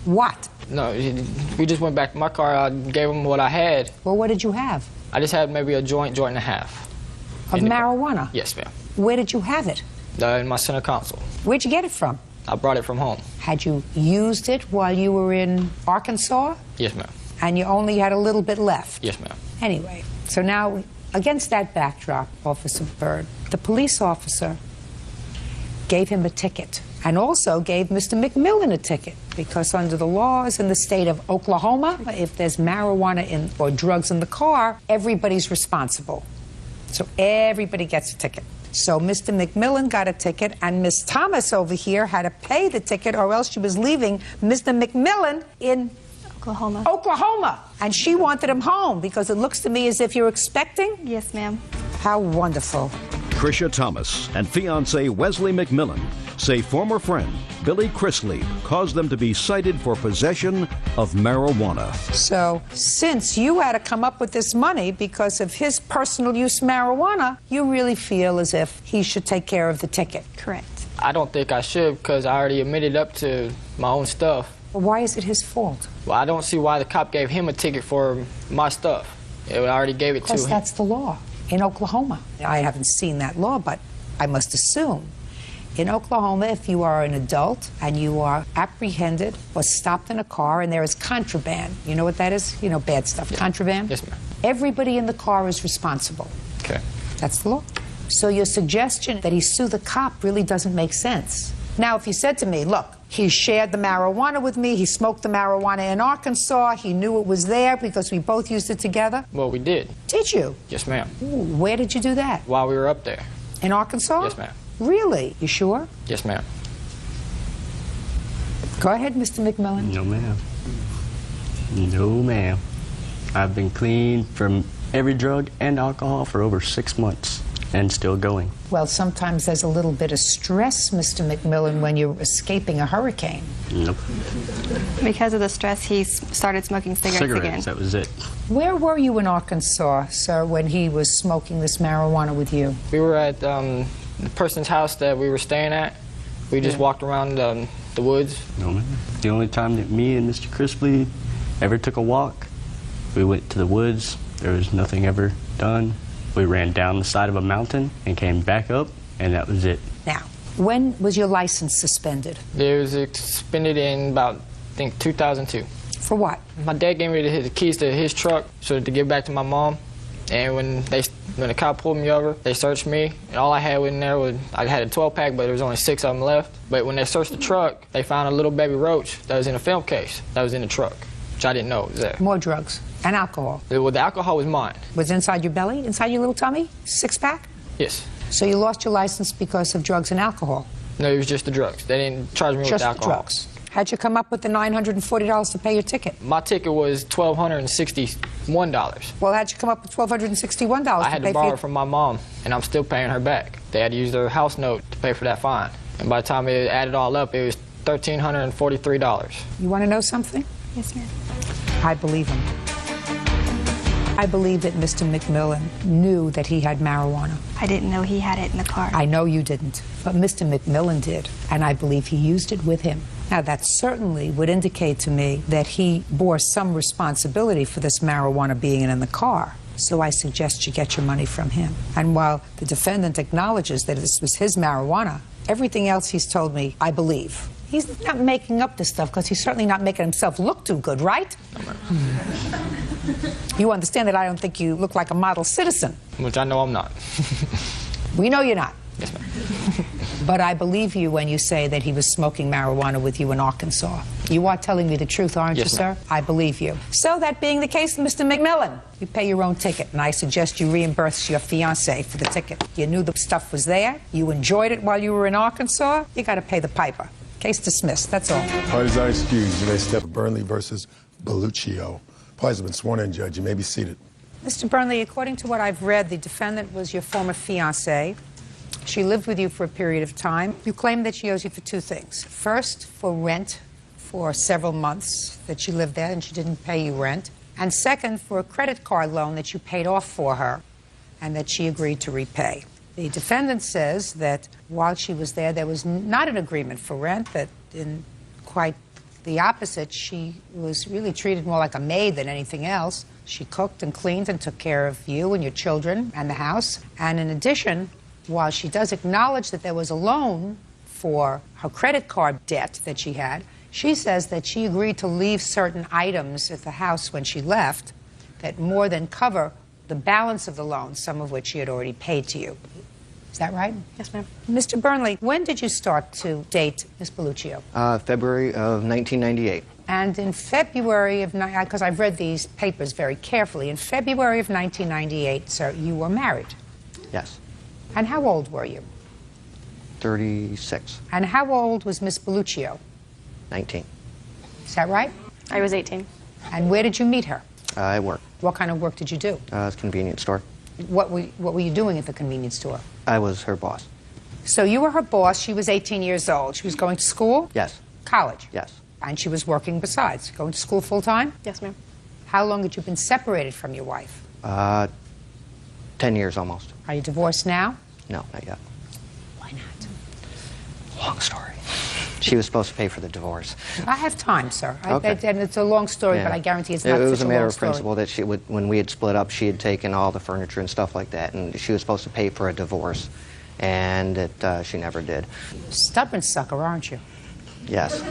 what? No, we just went back to my car. I gave him what I had. Well, what did you have? I just had maybe a joint and a half. Of marijuana? Yes, ma'am. Where did you have it? In my center console. Where'd you get it from? I brought it from home. Had you used it while you were in Arkansas? Yes, ma'am. And you only had a little bit left? Yes, ma'am. Anyway, so now, against that backdrop, Officer Byrd, the police officer gave him a ticket and also gave Mr. McMillan a ticket because under the laws in the state of Oklahoma, if there's marijuana or drugs in the car, everybody's responsible. So everybody gets a ticket. So Mr. McMillan got a ticket, and Miss Thomas over here had to pay the ticket, or else she was leaving Mr. McMillan in Oklahoma. And she wanted him home because it looks to me as if you're expecting. Yes, ma'am. How wonderful. Trisha Thomas and fiancé Wesley McMillan say former friend Billy Chrisley caused them to be cited for possession of marijuana. So, since you had to come up with this money because of his personal use of marijuana, you really feel as if he should take care of the ticket. Correct. I don't think I should because I already admitted up to my own stuff. But why is it his fault? Well, I don't see why the cop gave him a ticket for my stuff. I already gave it to him. Because that's the law. in Oklahoma. I haven't seen that law, but I must assume in Oklahoma, if you are an adult and you are apprehended or stopped in a car and there is contraband, you know what that is? You know, bad stuff, contraband? Yes, ma'am. Everybody in the car is responsible. Okay. That's the law. So your suggestion that he sue the cop really doesn't make sense. Now, if you said to me, look, he shared the marijuana with me, he smoked the marijuana in Arkansas, he knew it was there because we both used it together. Well, we did. Did you? Yes, ma'am. Ooh, where did you do that? While we were up there. In Arkansas? Yes, ma'am. Really? You sure? Yes, ma'am. Go ahead, Mr. McMillan. No, ma'am. No, ma'am. I've been clean from every drug and alcohol for over 6 months and still going. Well, sometimes there's a little bit of stress, Mr. McMillan, when you're escaping a hurricane. Nope. Because of the stress, he started smoking cigarettes again. That was it. Where were you in Arkansas, sir, when he was smoking this marijuana with you? We were at the person's house that we were staying at. We just walked around the woods. No, ma'am. The only time that me and Mr. Crisply ever took a walk, we went to the woods. There was nothing ever done. We ran down the side of a mountain and came back up, and that was it. Now, when was your license suspended? It was suspended in about, I think, 2002. For what? My dad gave me the keys to his truck so to give back to my mom. And when the cop pulled me over, they searched me. And all I had in there was, I had a 12-pack, but there was only 6 of them left. But when they searched the truck, they found a little baby roach that was in a film case that was in the truck, which I didn't know was there. More drugs and alcohol. Well, the alcohol was mine. Was it inside your belly, inside your little tummy? 6-pack? Yes. So you lost your license because of drugs and alcohol? No, it was just the drugs. They didn't charge me with alcohol. Just the drugs. How'd you come up with the $940 to pay your ticket? My ticket was $1,261. Well, how'd you come up with $1,261 I had to borrow it from my mom, and I'm still paying her back. They had to use their house note to pay for that fine. And by the time it added all up, it was $1,343. You want to know something? Yes, ma'am. I believe him. I believe that Mr. McMillan knew that he had marijuana. I didn't know he had it in the car. I know you didn't, but Mr. McMillan did, and I believe he used it with him. Now, that certainly would indicate to me that he bore some responsibility for this marijuana being in the car. So I suggest you get your money from him. And while the defendant acknowledges that this was his marijuana, everything else he's told me, I believe. He's not making up this stuff because he's certainly not making himself look too good, right? You understand that I don't think you look like a model citizen. Which I know I'm not. We know you're not. Yes, ma'am. But I believe you when you say that he was smoking marijuana with you in Arkansas. You are telling me the truth, aren't you, sir? I believe you. So that being the case, Mr. McMillan, you pay your own ticket, and I suggest you reimburse your fiancé for the ticket. You knew the stuff was there. You enjoyed it while you were in Arkansas. You got to pay the piper. Case dismissed. That's all. Parties are excused. You may step Burnley versus Belluccio. Parties have been sworn in, Judge. You may be seated. Mr. Burnley, according to what I've read, the defendant was your former fiancée. She lived with you for a period of time. You claim that she owes you for 2 things. First, for rent for several months that she lived there and she didn't pay you rent. And second, for a credit card loan that you paid off for her and that she agreed to repay. The defendant says that while she was there was not an agreement for rent, that in quite the opposite, she was really treated more like a maid than anything else. She cooked and cleaned and took care of you and your children and the house. And in addition, while she does acknowledge that there was a loan for her credit card debt that she had, she says that she agreed to leave certain items at the house when she left that more than cover the balance of the loan, some of which she had already paid to you. Is that right? Yes, ma'am. Mr. Burnley, when did you start to date Ms. Belluccio? February of 1998. And in February of, because I've read these papers very carefully, in February of 1998, sir, you were married. Yes. And how old were you? 36. And how old was Miss Belluccio? 19. Is that right? I was 18. And where did you meet her? I work. What kind of work did you do? It's a convenience store. What were you doing at the convenience store? I was her boss. So you were her boss. She was 18 years old. She was going to school? Yes. College? Yes. And she was working besides. Going to school full time? Yes, ma'am. How long had you been separated from your wife? 10 years almost. Are you divorced now? No, not yet. Why not? Long story. She was supposed to pay for the divorce. I have time, sir. Okay. And it's a long story, Yeah. but I guarantee it's not It such was a a matter long of story. principle that she would, when we had split up, she had taken all the furniture and stuff like that, and she was supposed to pay for a divorce, and that she never did. Stubborn sucker, aren't you? Yes.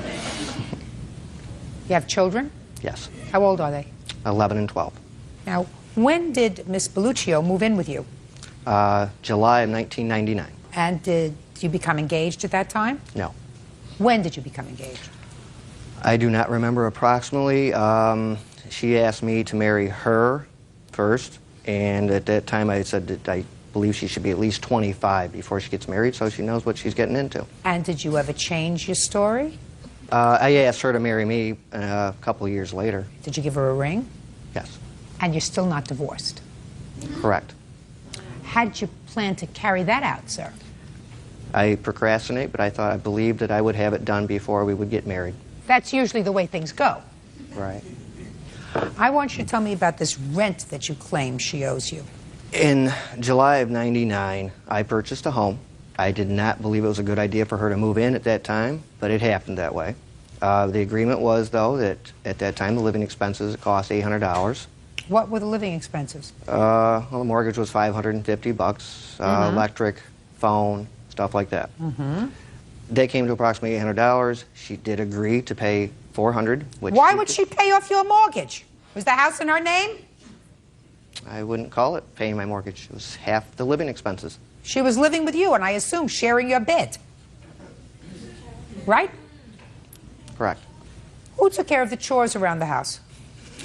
You have children? Yes. How old are they? 11 and 12. Now, when did Miss Belluccio move in with you? July of 1999. And did you become engaged at that time? No. When did you become engaged? I do not remember approximately. She asked me to marry her first, and at that time I said that I believe she should be at least 25 before she gets married, so she knows what she's getting into. And did you ever change your story? I asked her to marry me a couple of years later. Did you give her a ring? Yes. And you're still not divorced? Correct. How did you plan to carry that out, sir? I procrastinate, but I believed that I would have it done before we would get married. That's usually the way things go. Right. I want you to tell me about this rent that you claim she owes you. In July of '99, I purchased a home. I did not believe it was a good idea for her to move in at that time, but it happened that way. The agreement was, though, that at that time the living expenses cost $800. What were the living expenses? Well, the mortgage was $550, electric, phone, stuff like that. They came to approximately $800. She did agree to pay $400. Which Why would she pay off your mortgage? Was the house in her name? I wouldn't call it paying my mortgage. It was half the living expenses. She was living with you, and I assume sharing your bed. Right? Correct. Who took care of the chores around the house?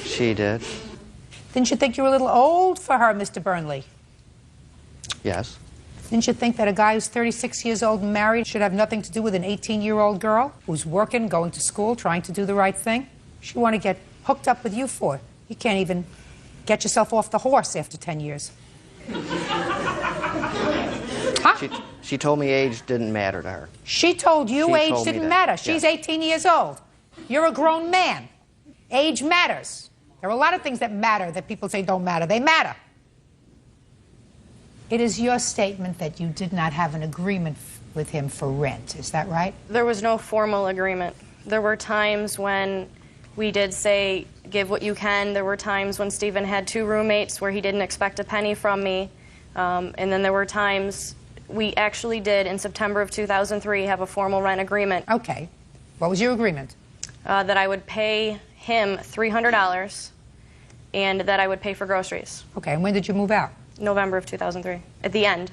She did. Didn't you think you were a little old for her, Mr. Burnley? Yes. Didn't you think that a guy who's 36 years old and married should have nothing to do with an 18-year-old girl who's working, going to school, trying to do the right thing? She want to get hooked up with you for? You can't even get yourself off the horse after 10 years. Huh? She told me age didn't matter to her. She told you She age told me didn't that. matter. She's Yeah. 18 years old. You're a grown man. Age matters. There are a lot of things that matter that people say don't matter. They matter. It is your statement that you did not have an agreement with him for rent. Is that right? There was no formal agreement. There were times when we did say, give what you can. There were times when Stephen had 2 roommates where he didn't expect a penny from me. And then there were times we actually did, in September of 2003, have a formal rent agreement. Okay. What was your agreement? That I would pay him $300 and that I would pay for groceries. Okay, and when did you move out? November of 2003, at the end.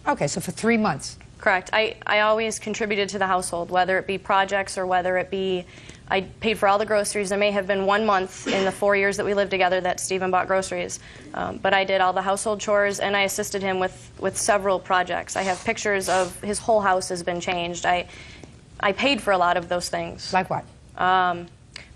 Okay, so for 3 months. Correct. I always contributed to the household, whether it be projects or whether it be, I paid for all the groceries. There may have been 1 month in the 4 years that we lived together that Stephen bought groceries. But I did all the household chores, and I assisted him with several projects. I have pictures of his whole house has been changed. I paid for a lot of those things. Like what?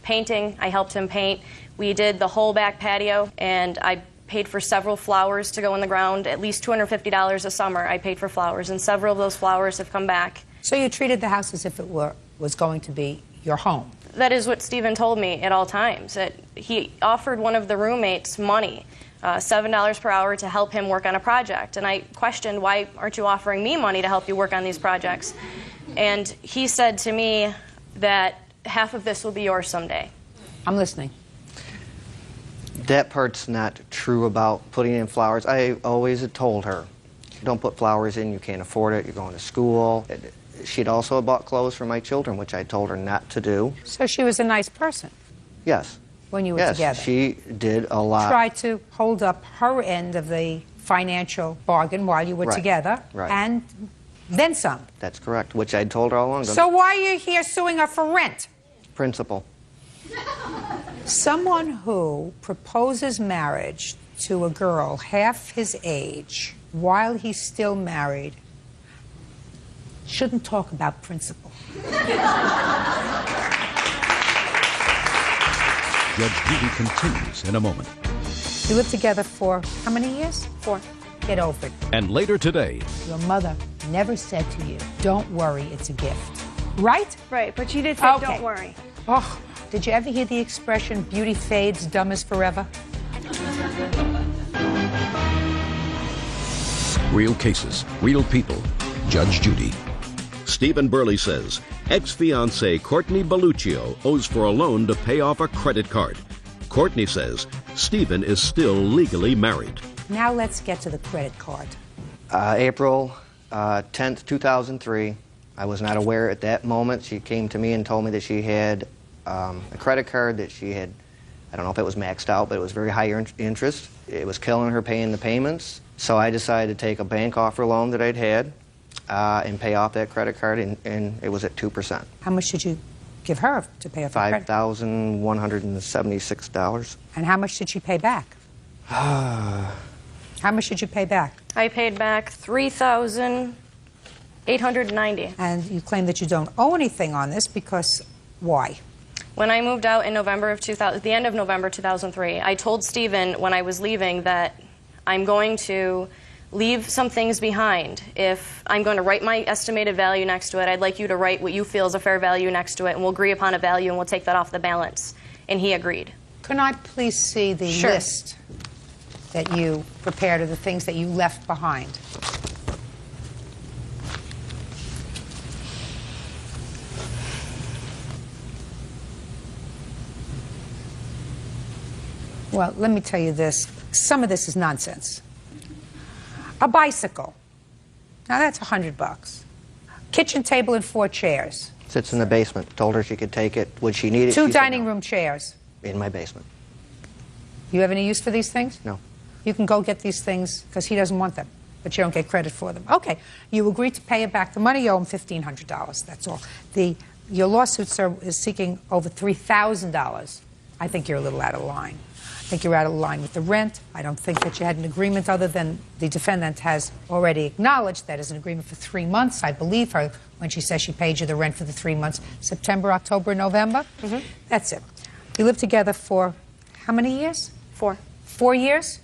Painting. I helped him paint. We did the whole back patio, and I paid for several flowers to go in the ground, at least $250 a summer. I paid for flowers, and several of those flowers have come back. So you treated the house as if it was going to be your home. That is what Stephen told me at all times. That he offered one of the roommates money, $7 per hour, to help him work on a project. And I questioned, why aren't you offering me money to help you work on these projects? And he said to me that half of this will be yours someday. I'm listening. That part's not true about putting in flowers. I always had told her, don't put flowers in, you can't afford it, you're going to school. She'd also bought clothes for my children, which I told her not to do. So she was a nice person Yes. when you were Yes, together. she did a lot. Tried to hold up her end of the financial bargain while you were Right, together, right. and then some. That's correct, which I'd told her all along. So why are you here suing her for rent? Principal. Someone who proposes marriage to a girl half his age while he's still married shouldn't talk about principle. Judge Judy continues in a moment. You lived together for how many years? 4. Get over it. And later today, Your mother never said to you, don't worry, it's a gift. Right? Right, but she did say, Okay. don't worry. Oh, did you ever hear the expression, beauty fades, dumb is forever? real cases, real people. Judge Judy. Stephen Burley says ex-fiancée Courtney Belluccio owes for a loan to pay off a credit card. Courtney says Stephen is still legally married. Now let's get to the credit card. April 10th, 2003. I was not aware at that moment. She came to me and told me that she had a credit card that she had, I don't know if it was maxed out, but it was very high interest. It was killing her paying the payments. So I decided to take a bank offer loan that I'd had and pay off that credit card, and it was at 2%. How much did you give her to pay off her credit? $5,176. And how much did she pay back? How much did you pay back? I paid back $3,890. And you claim that you don't owe anything on this because why? When I moved out in November of at the end of November 2003, I told Stephen when I was leaving that I'm going to leave some things behind. If I'm going to write my estimated value next to it, I'd like you to write what you feel is a fair value next to it, and we'll agree upon a value, and we'll take that off the balance. And he agreed. Can I please see the list that you prepared of the things that you left behind? Well, let me tell you this. Some of this is nonsense. A bicycle. Now that's $100. Kitchen table and 4 chairs. Sits in the basement. Told her she could take it. Would she need it? 2 She said dining room chairs. no. In my basement. You have any use for these things? No. You can go get these things because he doesn't want them, but you don't get credit for them. Okay, you agree to pay him back the money. You owe him $1,500. That's all. Your lawsuit, sir, is seeking over $3,000. I think you're a little out of line. I think you're out of line with the rent. I don't think that you had an agreement other than the defendant has already acknowledged that is an agreement for 3 months. I believe her when she says she paid you the rent for the 3 months, September, October, November. That's it. You lived together for how many years? 4. 4 years?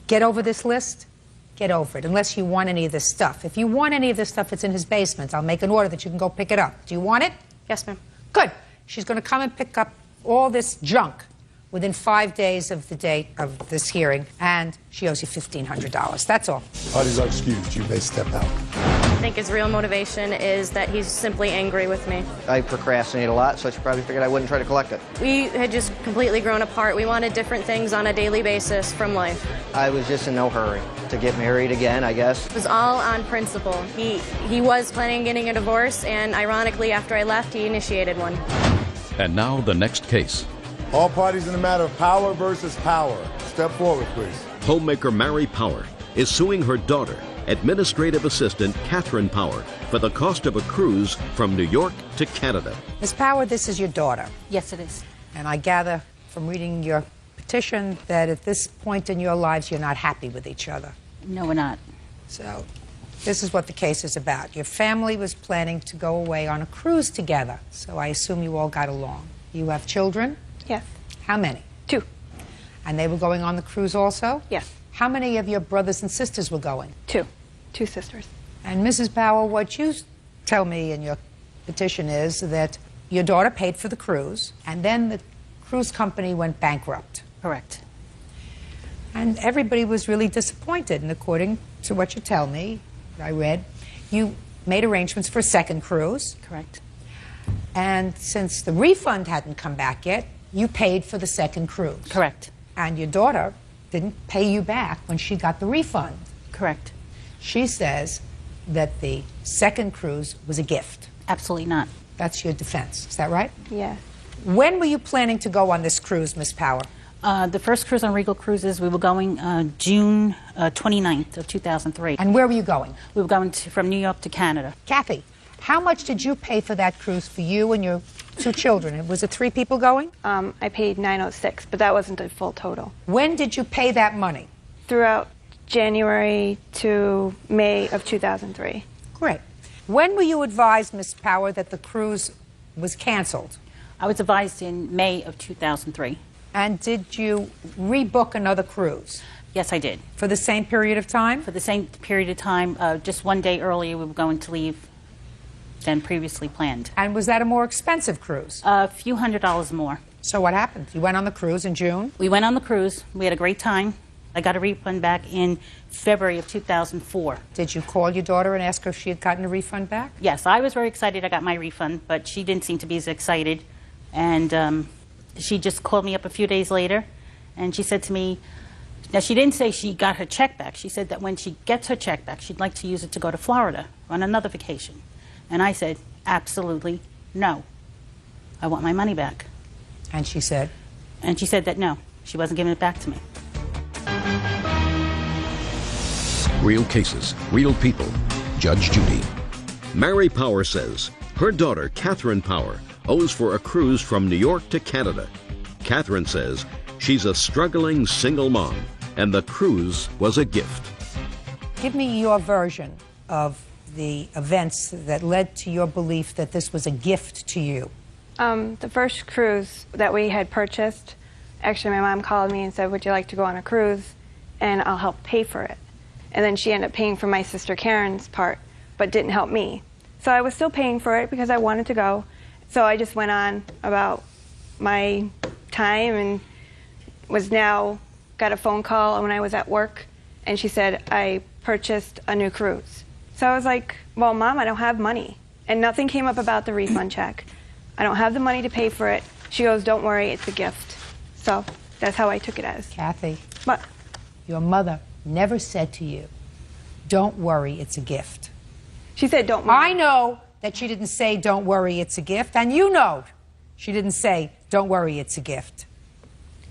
Get over this list. Get over it, unless you want any of this stuff. If you want any of this stuff, it's in his basement. I'll make an order that you can go pick it up. Do you want it? Yes, ma'am. Good. She's going to come and pick up all this junk within 5 days of the date of this hearing, and she owes you $1,500. That's all. Parties are excused. You may step out. I think his real motivation is that he's simply angry with me. I procrastinate a lot, so she probably figured I wouldn't try to collect it. We had just completely grown apart. We wanted different things on a daily basis from life. I was just in no hurry to get married again, I guess. It was all on principle. He was planning on getting a divorce, and ironically, after I left, he initiated one. And now the next case. All parties in the matter of Power versus Power. Step forward, please. Homemaker Mary Power is suing her daughter, administrative assistant Catherine Power, for the cost of a cruise from New York to Canada. Ms. Power, this is your daughter. Yes, it is. And I gather from reading your petition that at this point in your lives you're not happy with each other. No, we're not. So this is what the case is about. Your family was planning to go away on a cruise together, so I assume you all got along. You have children? Yes. How many? 2. And they were going on the cruise also? Yes. How many of your brothers and sisters were going? 2. 2 sisters. And Mrs. Power, what you tell me in your petition is that your daughter paid for the cruise, and then the cruise company went bankrupt. Correct. And everybody was really disappointed, and according to what you tell me, I read, you made arrangements for a second cruise. Correct. And since the refund hadn't come back yet, you paid for the second cruise. Correct. And your daughter didn't pay you back when she got the refund. Correct. She says that the second cruise was a gift. Absolutely not. That's your defense. Is that right? Yeah. When were you planning to go on this cruise, Miss Power? The first cruise on Regal Cruises, we were going June 29th of 2003. And where were you going? We were going from New York to Canada. Kathy, how much did you pay for that cruise for you and your 2 children? Was it 3 people going? I paid $906, but that wasn't a full total. When did you pay that money? Throughout January to May of 2003. Great. When were you advised, Miss Power, that the cruise was canceled? I was advised in May of 2003. And did you rebook another cruise? Yes, I did. For the same period of time? For the same period of time, just 1 day earlier, we were going to leave than previously planned. And was that a more expensive cruise? A few $100s more. So what happened? You went on the cruise in June? We went on the cruise. We had a great time. I got a refund back in February of 2004. Did you call your daughter and ask her if she had gotten a refund back? Yes, I was very excited I got my refund, but she didn't seem to be as excited. And she just called me up a few days later, and she said to me, now she didn't say she got her check back. She said that when she gets her check back, she'd like to use it to go to Florida on another vacation. And I said, absolutely no. I want my money back. And she said? And she said that no, she wasn't giving it back to me. Real cases, real people. Judge Judy. Mary Power says her daughter, Catherine Power, owes for a cruise from New York to Canada. Catherine says she's a struggling single mom, and the cruise was a gift. Give me your version of the events that led to your belief that this was a gift to you. The first cruise that we had purchased, actually my mom called me and said, would you like to go on a cruise, and I'll help pay for it. And then she ended up paying for my sister Karen's part, but didn't help me. So I was still paying for it because I wanted to go. So I just went on about my time and got a phone call when I was at work, and she said, I purchased a new cruise. So I was like, well, Mom, I don't have money. And nothing came up about the refund check. I don't have the money to pay for it. She goes, don't worry, it's a gift. So that's how I took it as. Kathy, what? Your mother never said to you, don't worry, it's a gift. She said, don't worry. I know that she didn't say, don't worry, it's a gift, and you know she didn't say, don't worry, it's a gift.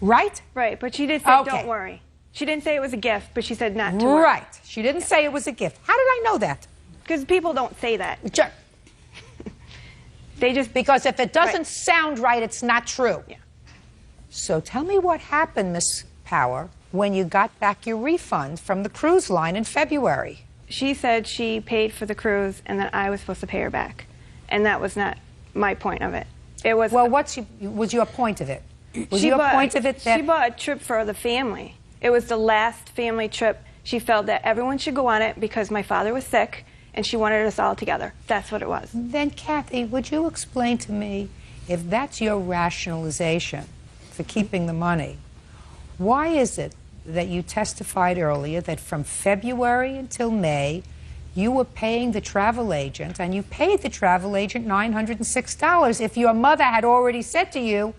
Right? Right, but she did say, don't worry. She didn't say it was a gift, but she said not to worry. Right. She didn't say it was a gift. How did I know that? Because people don't say that. They just... Because if it doesn't sound right, it's not true. Yeah. So tell me what happened, Miss Power, when you got back your refund from the cruise line in February. She said she paid for the cruise and that I was supposed to pay her back. And that was not my point of it. It was... Well, was your point of it? Was your point of it that... She bought a trip for the family. It was the last family trip. She felt that everyone should go on it because my father was sick and she wanted us all together. That's what it was. Then, Kathy, would you explain to me, if that's your rationalization for keeping the money, why is it that you testified earlier that from February until May, you were paying the travel agent, and you paid the travel agent $906 if your mother had already said to you,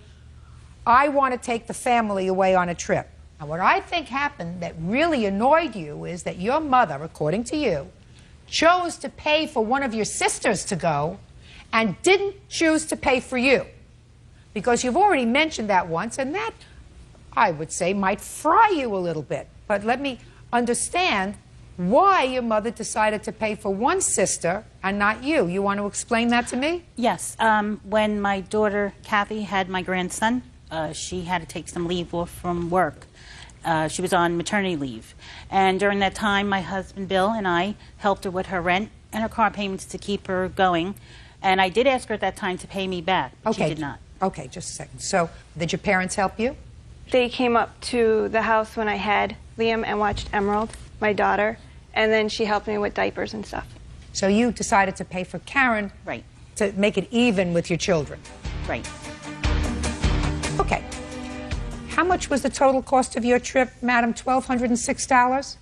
I want to take the family away on a trip? And what I think happened that really annoyed you is that your mother, according to you, chose to pay for one of your sisters to go and didn't choose to pay for you. Because you've already mentioned that once, and that, I would say, might fry you a little bit. But let me understand why your mother decided to pay for one sister and not you. You want to explain that to me? Yes. When my daughter, Kathy, had my grandson, she had to take some leave off from work. She was on maternity leave. And during that time, my husband, Bill, and I helped her with her rent and her car payments to keep her going. And I did ask her at that time to pay me back, but she did not. Okay, just a second. So, did your parents help you? They came up to the house when I had Liam and watched Emerald, my daughter, and then she helped me with diapers and stuff. So you decided to pay for Karen to make it even with your children? Right. Okay. How much was the total cost of your trip, Madam? $1,206?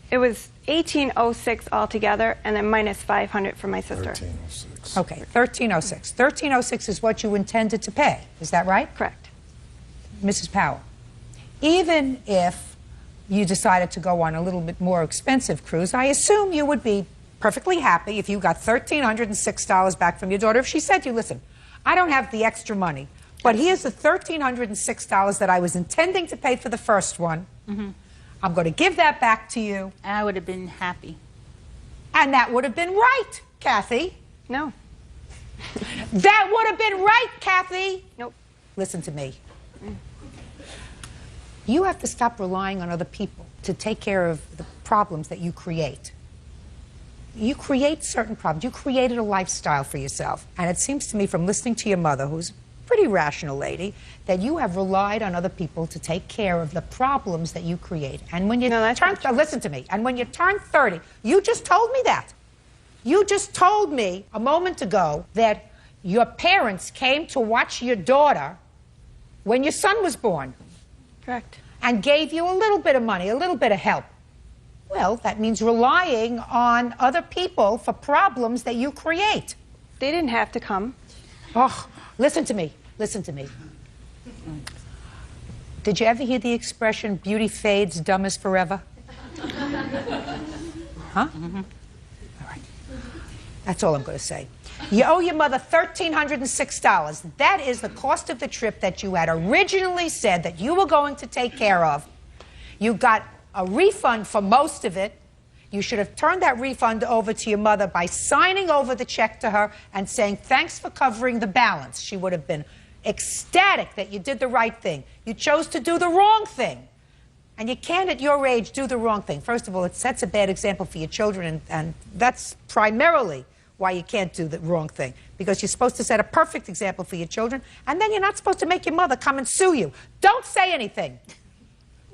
It was $1,806 altogether, and then minus $500 for my sister. $1,306. Okay, $1,306. $1,306 is what you intended to pay. Is that right? Correct. Mrs. Power, even if you decided to go on a little bit more expensive cruise, I assume you would be perfectly happy if you got $1,306 back from your daughter. If she said to you, listen, I don't have the extra money, but here's the $1,306 that I was intending to pay for the first one. Mm-hmm. I'm going to give that back to you. I would have been happy. And that would have been right, Kathy. No. That would have been right, Kathy. Nope. Listen to me. You have to stop relying on other people to take care of the problems that you create. You create certain problems. You created a lifestyle for yourself. And it seems to me from listening to your mother, who's a pretty rational lady, that you have relied on other people to take care of the problems that you create. And when you listen to me, and when you turn 30, you just told me that. You just told me a moment ago that your parents came to watch your daughter when your son was born. Correct. and gave you a little bit of money, a little bit of help. Well, that means relying on other people for problems that you create. They didn't have to come. Oh, listen to me. Listen to me. Did you ever hear the expression, beauty fades, dumb is forever? Huh? All right. That's all I'm going to say. You owe your mother $1,306. That is the cost of the trip that you had originally said that you were going to take care of. You got a refund for most of it. You should have turned that refund over to your mother by signing over the check to her and saying, thanks for covering the balance. She would have been ecstatic that you did the right thing. You chose to do the wrong thing. And you can't, at your age, do the wrong thing. First of all, it sets a bad example for your children, and that's primarily why you can't do the wrong thing. Because you're supposed to set a perfect example for your children, and then you're not supposed to make your mother come and sue you. Don't say anything.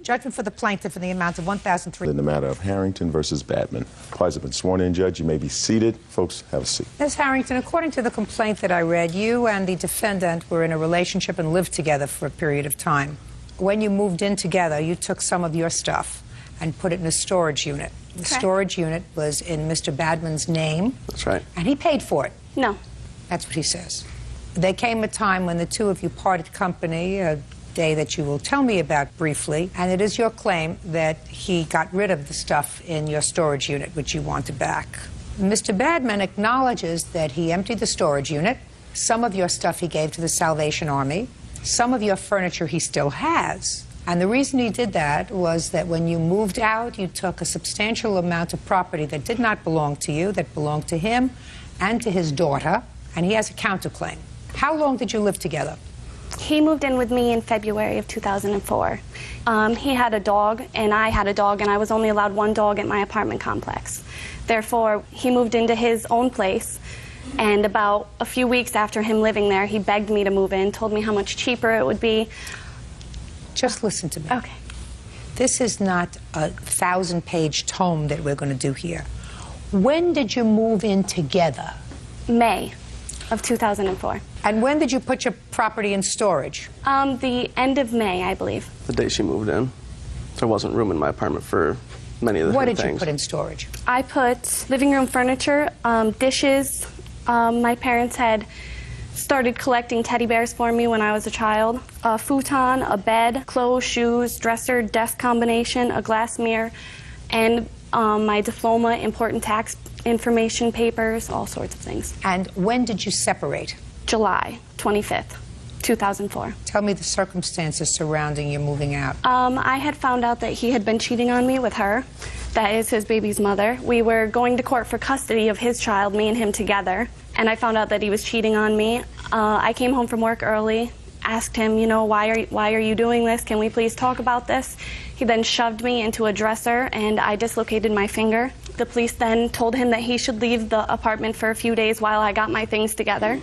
Judgment for the plaintiff in the amount of $1,300. In the matter of Harrington versus Badman. Parties have been sworn in, Judge. You may be seated. Folks, have a seat. Ms. Harrington, according to the complaint that I read, you and the defendant were in a relationship and lived together for a period of time. When you moved in together, you took some of your stuff and put it in a storage unit. The storage unit was in Mr. Badman's name. That's right. And he paid for it. No. That's what he says. There came a time when the two of you parted company, a day that you will tell me about briefly, and it is your claim that he got rid of the stuff in your storage unit, which you wanted back. Mr. Badman acknowledges that he emptied the storage unit. Some of your stuff he gave to the Salvation Army. Some of your furniture he still has. And the reason he did that was that when you moved out, you took a substantial amount of property that did not belong to you, that belonged to him and to his daughter, and he has a counterclaim. How long did you live together? He moved in with me in February of 2004. He had a dog, and I had a dog, and I was only allowed one dog at my apartment complex. Therefore, he moved into his own place, and about a few weeks after him living there, he begged me to move in, told me how much cheaper it would be. Just listen to me. Okay. This is not a 1,000-page tome that we're going to do here. When did you move in together? May of 2004. And when did you put your property in storage? The end of May, I believe. The day she moved in. There wasn't room in my apartment for many of the What things. did you put in storage? I put living room furniture, dishes. My parents had started collecting teddy bears for me when I was a child. A futon, a bed, clothes, shoes, dresser, desk combination, a glass mirror, and my diploma, important tax information papers, all sorts of things. And when did you separate? July 25th, 2004. Tell me the circumstances surrounding your moving out. I had found out that he had been cheating on me with her. That is his baby's mother. We were going to court for custody of his child, me and him together, and I found out that he was cheating on me. I came home from work early, asked him, you know, why are you doing this? Can we please talk about this? He then shoved me into a dresser, and I dislocated my finger. The police then told him that he should leave the apartment for a few days while I got my things together.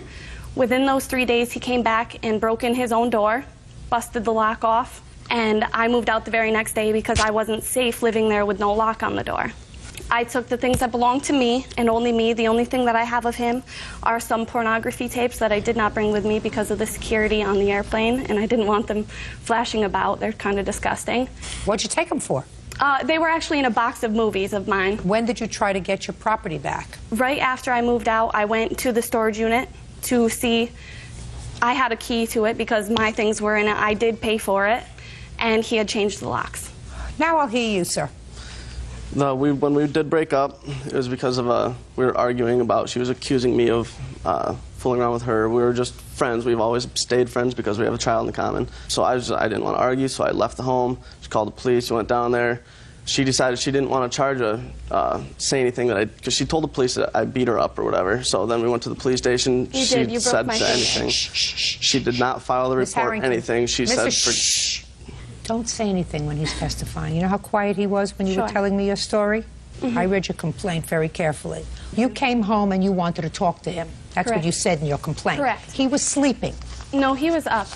Within those 3 days, he came back and broke in his own door, busted the lock off, and I moved out the very next day because I wasn't safe living there with no lock on the door. I took the things that belonged to me, and only me. The only thing that I have of him are some pornography tapes that I did not bring with me because of the security on the airplane, and I didn't want them flashing about. They're kind of disgusting. What'd you take them for? They were actually in a box of movies of mine. When did you try to get your property back? Right after I moved out, I went to the storage unit to see. I had a key to it because my things were in it. I did pay for it, and he had changed the locks. Now I'll hear you, sir. No, when we did break up, it was because of we were arguing about, she was accusing me of fooling around with her. We were just friends. We've always stayed friends because we have a child in common. So I didn't want to argue, so I left the home. She called the police. We went down there. She decided she didn't want to charge say anything because she told the police that I beat her up or whatever. So then we went to the police station. You she did. You broke said my anything. She did not file the Ms. report. Harrington. Anything. She said. Don't say anything when he's testifying. You know how quiet he was when you were Sure. telling me your story? Mhm. I read your complaint very carefully. You came home and you wanted to talk to him. That's Correct. what you said in your complaint. Correct. He was sleeping. No, he was up.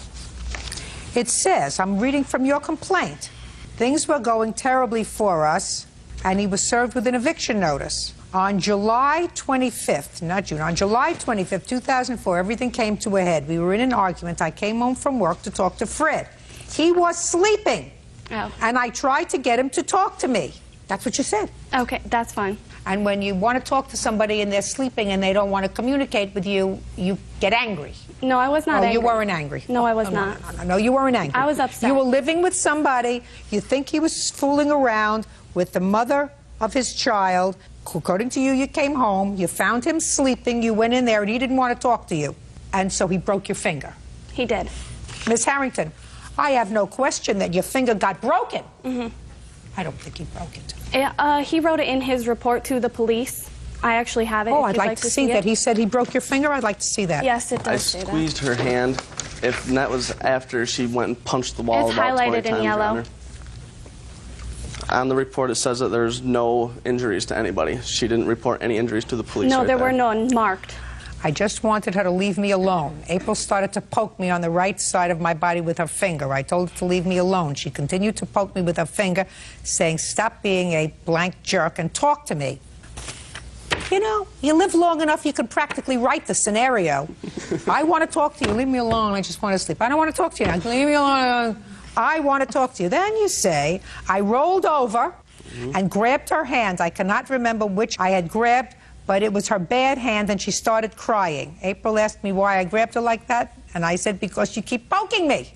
It says, I'm reading from your complaint, things were going terribly for us, and he was served with an eviction notice. On July 25th, not June, on July 25th, 2004, everything came to a head. We were in an argument. I came home from work to talk to Fred. He was sleeping. Oh. And I tried to get him to talk to me. That's what you said. Okay, that's fine. And when you want to talk to somebody and they're sleeping and they don't want to communicate with you, you get angry. No, I was not angry. You weren't angry. No, I was not. No, you weren't angry. I was upset. You were living with somebody. You think he was fooling around with the mother of his child. According to you, you came home. You found him sleeping. You went in there and he didn't want to talk to you. And so he broke your finger. He did. Miss Harrington, I have no question that your finger got broken. Mm-hmm. I don't think he broke it. He wrote it in his report to the police. I actually have it. Oh, if I'd you'd like to see that. it. He said he broke your finger. I'd like to see that. Yes, it I does say that. squeezed her hand. And that was after she went and punched the wall It's about 20 highlighted in times yellow. around her. On the report, it says that there's no injuries to anybody. She didn't report any injuries to the police. No, right there were there. none marked. I just wanted her to leave me alone. April started to poke me on the right side of my body with her finger. I told her to leave me alone. She continued to poke me with her finger, saying, "Stop being a blank jerk and talk to me." You know, you live long enough, you could practically write the scenario. I want to talk to you. Leave me alone. I just want to sleep. I don't want to talk to you now. Leave me alone. I want to talk to you. Then you say, I rolled over and grabbed her hand. I cannot remember which I had grabbed, but it was her bad hand, and she started crying. April asked me why I grabbed her like that, and I said, because you keep poking me.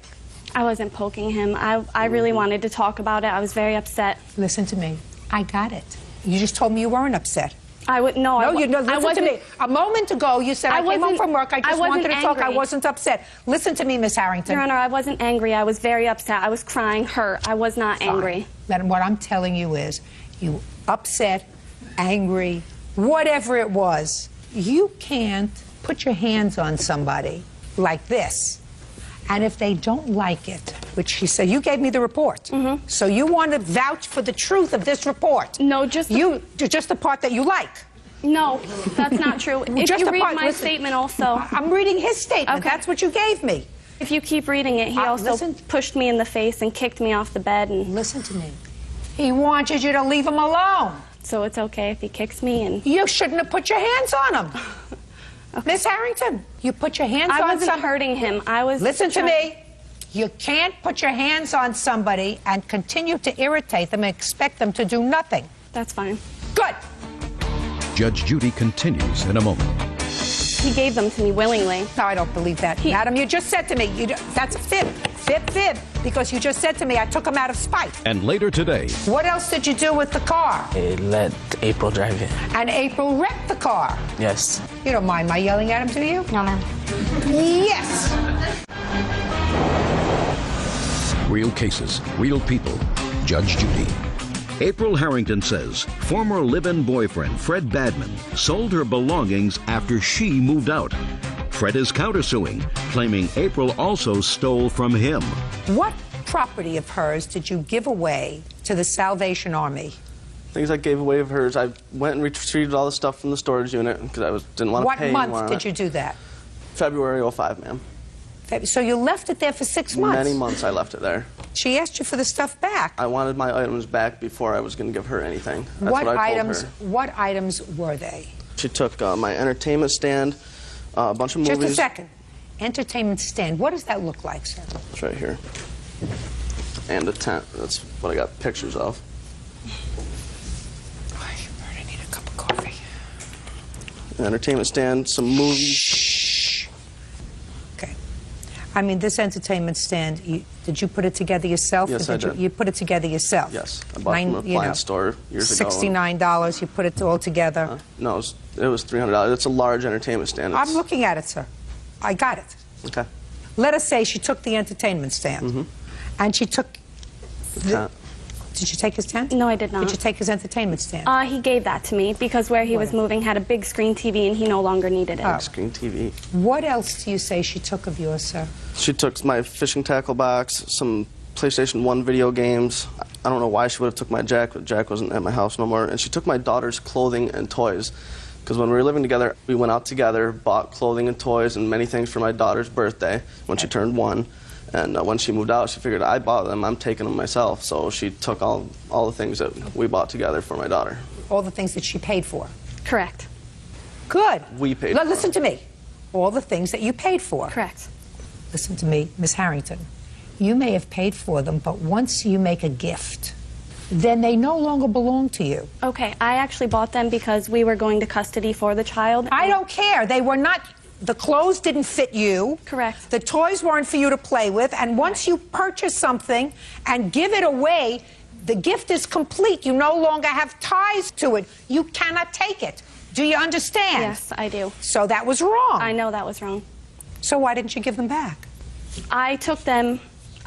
I wasn't poking him. I really wanted to talk about it. I was very upset. Listen to me. I got it. You just told me you weren't upset. No, listen to me. A moment ago, you said, I came home from work, I just wanted to talk, I wasn't upset. Listen to me, Miss Harrington. Your Honor, I wasn't angry. I was very upset. I was crying, hurt. I was not angry. Then what I'm telling you is, you upset, angry, whatever it was, you can't put your hands on somebody like this. And if they don't like it, which she said, you gave me the report. So you want to vouch for the truth of this report. No, just the part that you like. No, that's not true. If Just you the read part- my listen, statement also. I'm reading his statement. Okay. That's what you gave me. If you keep reading it, he also pushed me in the face and kicked me off the bed. And listen to me. He wanted you to leave him alone. So it's okay if he kicks me. And you shouldn't have put your hands on him. Miss Harrington, you put your hands on I wasn't hurting him. I was. Listen to me. You can't put your hands on somebody and continue to irritate them and expect them to do nothing. That's fine. Good. Judge Judy continues in a moment. He gave them to me willingly. No, I don't believe that. Madam, you just said to me, that's a fib. Fib, because you just said to me I took him out of spite. And later today, What else did you do with the car? I let April drive it. And April wrecked the car. Yes. You don't mind my yelling at him, do you? No, ma'am. Yes. real cases, real people. Judge Judy. April Harrington says former live-in boyfriend Fred Badman sold her belongings after she moved out. Fred is countersuing, claiming April also stole from him. What property of hers did you give away to the Salvation Army? Things I gave away of hers, I went and retrieved all the stuff from the storage unit because I didn't want to pay What anymore month on did it. you do that? February 05, ma'am. So you left it there for 6 months? Many months I left it there. She asked you for the stuff back. I wanted my items back before I was going to give her anything. That's what I told her. What items were they? She took my entertainment stand, a bunch of movies. Just a second. Entertainment stand. What does that look like, sir? It's right here. And a tent. That's what I got pictures of. I need a cup of coffee. An entertainment stand, some movies. Shh. Okay. I mean, this entertainment stand, did you put it together yourself? Yes, or I did. You put it together yourself? Yes. I bought it from an appliance store years ago. $69, you put it all together? No, it was $300. It's a large entertainment stand. I'm looking at it, sir. I got it. Okay. Let us say she took the entertainment stand. And she took the... Did you take his tent? No, I did not. Did you take his entertainment stand? He gave that to me because where he was moving had a big screen TV and he no longer needed it. Big screen TV. What else do you say she took of yours, sir? She took my fishing tackle box, some PlayStation 1 video games. I don't know why she would have took my Jack, but Jack wasn't at my house no more. And she took my daughter's clothing and toys. Because when we were living together, we went out together, bought clothing and toys and many things for my daughter's birthday when she turned 1. And when she moved out, she figured I bought them, I'm taking them myself. So she took all the things that we bought together for my daughter. All the things that she paid for? Correct. Good. We paid Now, for listen to me. All the things that you paid for? Correct. Listen to me, Miss Harrington. You may have paid for them, but once you make a gift, then they no longer belong to you. Okay, I actually bought them because we were going to custody for the child. I don't care. They were not, the clothes didn't fit you. Correct. The toys weren't for you to play with. And once you purchase something and give it away, the gift is complete. You no longer have ties to it. You cannot take it. Do you understand? Yes, I do. So that was wrong. I know that was wrong. So why didn't you give them back? I took them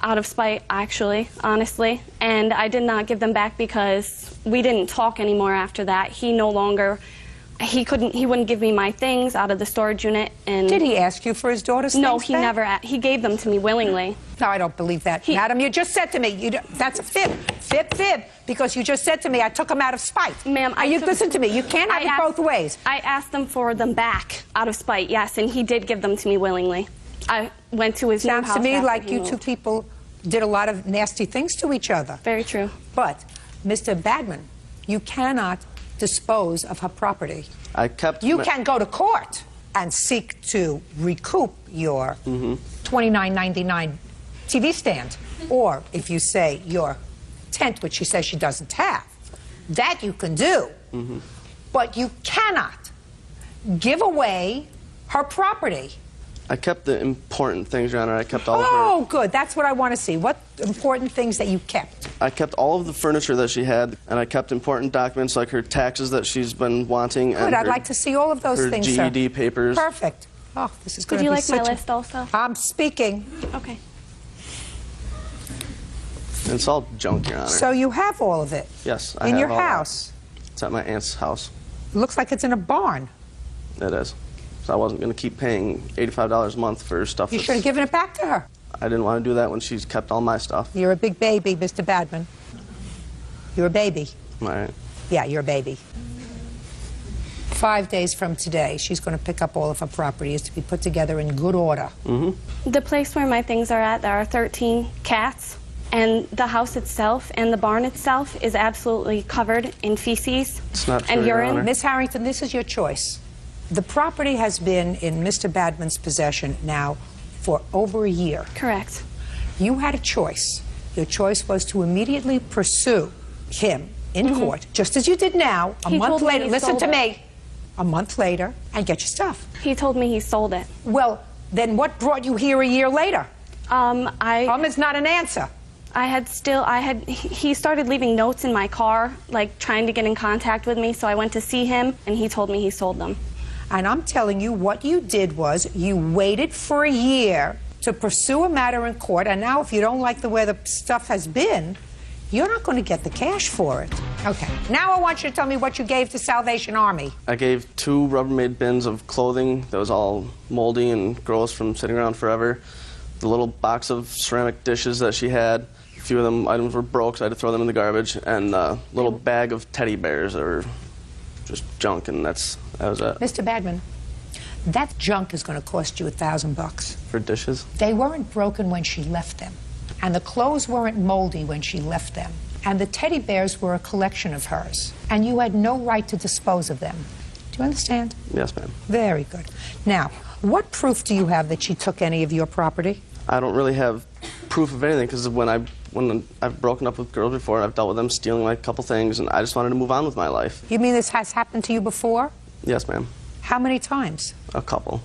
out of spite, actually, honestly, and I did not give them back because we didn't talk anymore after that. He no longer, he wouldn't give me my things out of the storage unit. And did he ask you for his daughter's things? No, he never. He gave them to me willingly. No, I don't believe that. Madam, you just said to me, that's a fib, because you just said to me, I took them out of spite. Ma'am, listen to me, you can't have it both ways. I asked them for them back out of spite, yes, and he did give them to me willingly. I went to his new house. Sounds to me after like he you moved. two people did a lot of nasty things to each other. Very true. But, Mr. Badman, you cannot dispose of her property. I kept... You can go to court and seek to recoup your $29.99 TV stand. Or, if you say your tent, which she says she doesn't have, that you can do. But you cannot give away her property. I kept the important things, Your Honor. I kept all of her... Oh, good. That's what I want to see. What important things that you kept? I kept all of the furniture that she had, and I kept important documents like her taxes that she's been wanting. Good. And I'd like to see all of those her things, GED sir. papers. Perfect. Oh, this is going to Would be you like such my a... list also? I'm speaking. Okay. It's all junk, Your Honor. So you have all of it? Yes, I in have your all that. house? It's at my aunt's house. It looks like it's in a barn. It is. So I wasn't going to keep paying $85 a month for stuff. You should have given it back to her. I didn't want to do that when she's kept all my stuff. You're a big baby, Mr. Badman. You're a baby. All right. Yeah, you're a baby. 5 days from today, she's going to pick up all of her property. It's to be put together in good order. The place where my things are at, there are 13 cats, and the house itself and the barn itself is absolutely covered in feces It's not true, and Your urine. Honor. Miss Harrington, this is your choice. The property has been in Mr. Badman's possession now for over a year. Correct. You had a choice. Your choice was to immediately pursue him in court, just as you did now, a He month told me later. he Listen sold to it. me. A month later, and get your stuff. He told me he sold it. Well, then what brought you here a year later? It's not an answer. He started leaving notes in my car, like trying to get in contact with me, so I went to see him, and he told me he sold them. And I'm telling you, what you did was you waited for a year to pursue a matter in court, and now if you don't like the way the stuff has been, you're not going to get the cash for it. Okay. Now I want you to tell me what you gave to Salvation Army. I gave 2 Rubbermaid bins of clothing that was all moldy and gross from sitting around forever. The little box of ceramic dishes that she had. A few of them items were broke, so I had to throw them in the garbage. And a little bag of teddy bears that were just junk, and that was it. Mr. Badman, that junk is going to cost you $1,000. For dishes? They weren't broken when she left them, and the clothes weren't moldy when she left them, and the teddy bears were a collection of hers, and you had no right to dispose of them. Do you understand? Yes, ma'am. Very good. Now, what proof do you have that she took any of your property? I don't really have proof of anything, because when I've broken up with girls before, I've dealt with them stealing like a couple things, and I just wanted to move on with my life. You mean this has happened to you before? Yes, ma'am. How many times? A couple.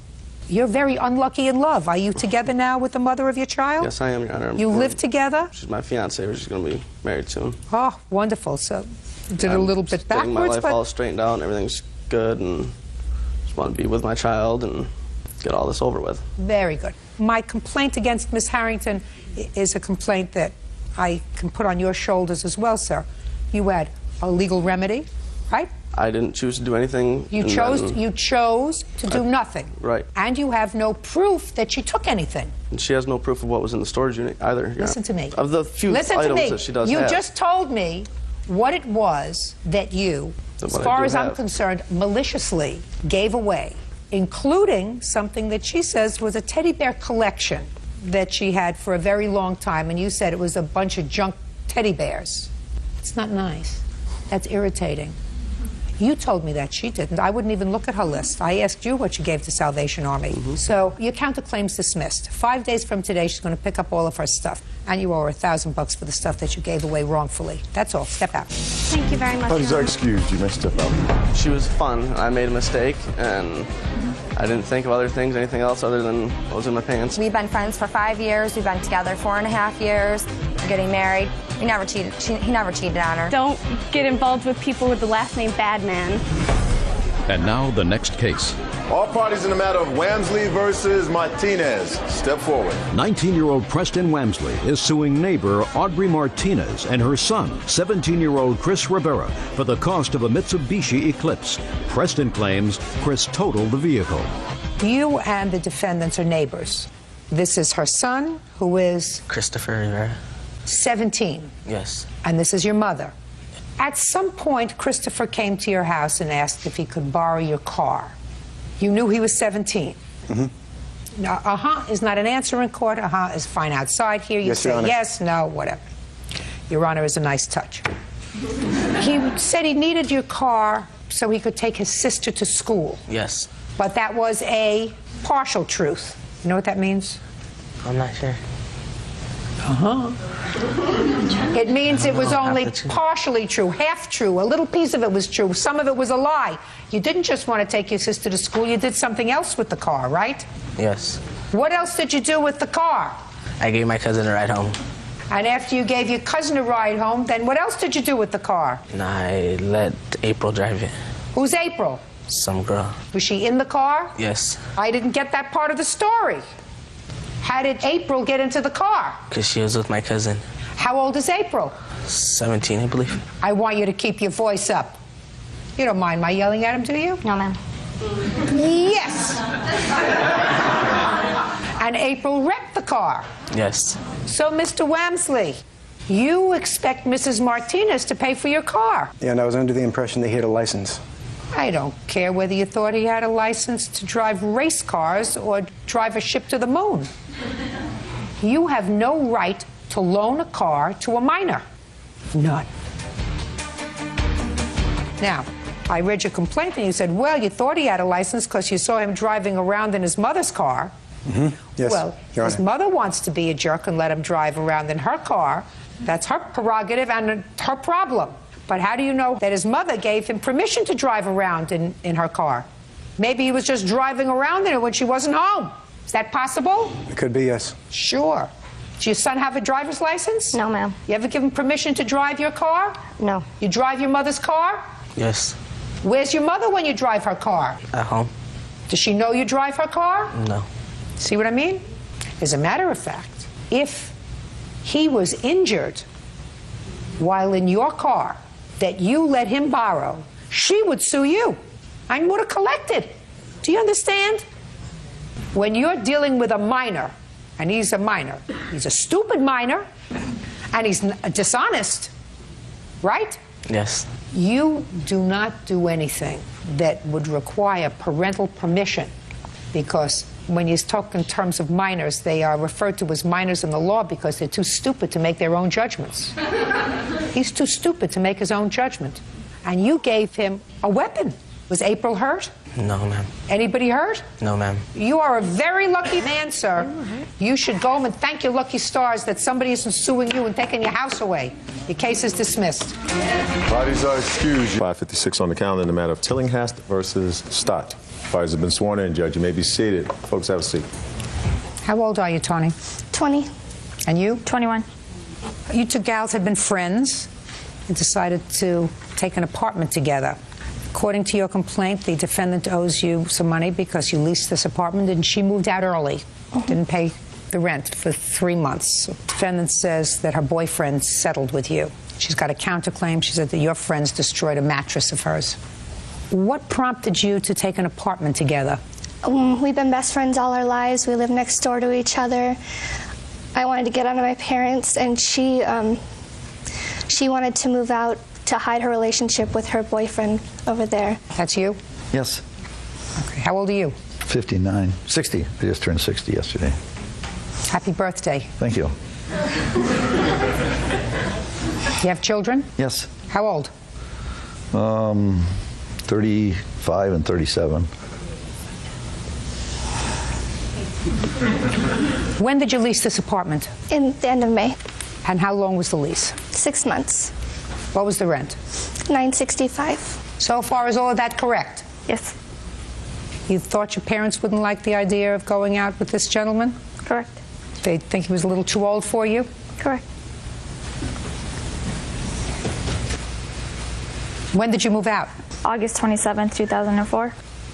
You're very unlucky in love. Are you together now with the mother of your child? Yes, I am, Your Honor. You live together? She's my fiancée. We're just going to be married soon. Oh, wonderful. So, did it a little bit Getting my backwards, life but all straightened out, and everything's good, and just want to be with my child and get all this over with. very good. My complaint against Miss Harrington is a complaint that I can put on your shoulders as well, sir. You had a legal remedy, right? I didn't choose to do anything. You chose to do nothing. Right. And you have no proof that she took anything. And she has no proof of what was in the storage unit either. Your Listen to me. Of the few Listen to items me. that she does You have. just told me what it was that you, That as what I far do as I'm have. concerned, maliciously gave away, including something that she says was a teddy bear collection that she had for a very long time, and you said it was a bunch of junk teddy bears. It's not nice. That's irritating. You told me that. She didn't. I wouldn't even look at her list. I asked you what you gave to Salvation Army. So your counterclaim's dismissed. 5 days from today, she's going to pick up all of her stuff. And you owe her $1,000 for the stuff that you gave away wrongfully. That's all. Step out. Thank you very much. Parties are excused. You may step out. She was fun. I made a mistake, and I didn't think of other things, anything else other than what was in my pants. We've been friends for 5 years. We've been together 4.5 years. We're getting married. We never cheated. He never cheated on her. Don't get involved with people with the last name Badman. And now the next case. All parties in the matter of Wamsley versus Martinez. Step forward. 19-year-old Preston Wamsley is suing neighbor Audrey Martinez and her son, 17-year-old Chris Rivera, for the cost of a Mitsubishi Eclipse. Preston claims Chris totaled the vehicle. You and the defendants are neighbors. This is her son, who is Christopher Rivera. 17. Yes. And this is your mother. At some point, Christopher came to your house and asked if he could borrow your car. You knew he was 17. Mm-hmm. Now, is not an answer in court. Is fine outside here. You Yes, Your say Honor. yes, no, whatever. Your Honor is a nice touch. He said he needed your car so he could take his sister to school. Yes. But that was a partial truth. You know what that means? I'm not sure. It means it was only partially true, half true. A little piece of it was true. Some of it was a lie. You didn't just want to take your sister to school. You did something else with the car, right? Yes. What else did you do with the car? I gave my cousin a ride home. And after you gave your cousin a ride home, then what else did you do with the car? And I let April drive it. Who's April? Some girl. Was she in the car? Yes. I didn't get that part of the story. How did April get into the car? Because she was with my cousin. How old is April? 17, I believe. I want you to keep your voice up. You don't mind my yelling at him, do you? No, ma'am. Yes. And April wrecked the car. Yes. So, Mr. Wamsley, you expect Mrs. Martinez to pay for your car. Yeah, and I was under the impression that he had a license. I don't care whether you thought he had a license to drive race cars or drive a ship to the moon. You have no right to loan a car to a minor. None. Now, I read your complaint and you said, well, you thought he had a license because you saw him driving around in his mother's car. Mm-hmm. Yes, Well, Your his Honor. mother wants to be a jerk and let him drive around in her car. That's her prerogative and her problem. But how do you know that his mother gave him permission to drive around in her car? Maybe he was just driving around in it when she wasn't home. Is that possible? It could be, yes. Sure. Does your son have a driver's license? No, ma'am. You ever give him permission to drive your car? No. You drive your mother's car? Yes. Where's your mother when you drive her car? At home. Does she know you drive her car? No. See what I mean? As a matter of fact, if he was injured while in your car that you let him borrow, she would sue you and would have collected. Do you understand? When you're dealing with a minor, and he's a minor, he's a stupid minor, and he's dishonest, right? Yes. You do not do anything that would require parental permission, because when you talk in terms of minors, they are referred to as minors in the law because they're too stupid to make their own judgments. He's too stupid to make his own judgment. And you gave him a weapon. Was April hurt? No, ma'am. Anybody hurt? No, ma'am. You are a very lucky man, sir. You should go home and thank your lucky stars that somebody isn't suing you and taking your house away. Your case is dismissed. Parties are excused. 5:56 on the calendar in the matter of Tillinghast versus Stott. Parties have been sworn in, Judge. You may be seated. Folks, have a seat. How old are you, Tony? 20. And you? 21. You two gals have been friends and decided to take an apartment together. According to your complaint, the defendant owes you some money because you leased this apartment and she moved out early. Didn't pay the rent for 3 months. The defendant says that her boyfriend settled with you. She's got a counterclaim. She said that your friends destroyed a mattress of hers. What prompted you to take an apartment together? We've been best friends all our lives. We live next door to each other. I wanted to get out of my parents, and she wanted to move out to hide her relationship with her boyfriend over there. That's you? Yes. Okay. How old are you? 59. 60. I just turned 60 yesterday. Happy birthday. Thank you. You have children? Yes. How old? 35 and 37. When did you lease this apartment? In the end of May. And how long was the lease? 6 months. What was the rent? $965. So far, is all of that correct? Yes. You thought your parents wouldn't like the idea of going out with this gentleman? Correct. They think he was a little too old for you? Correct. When did you move out? August 27th, 2004.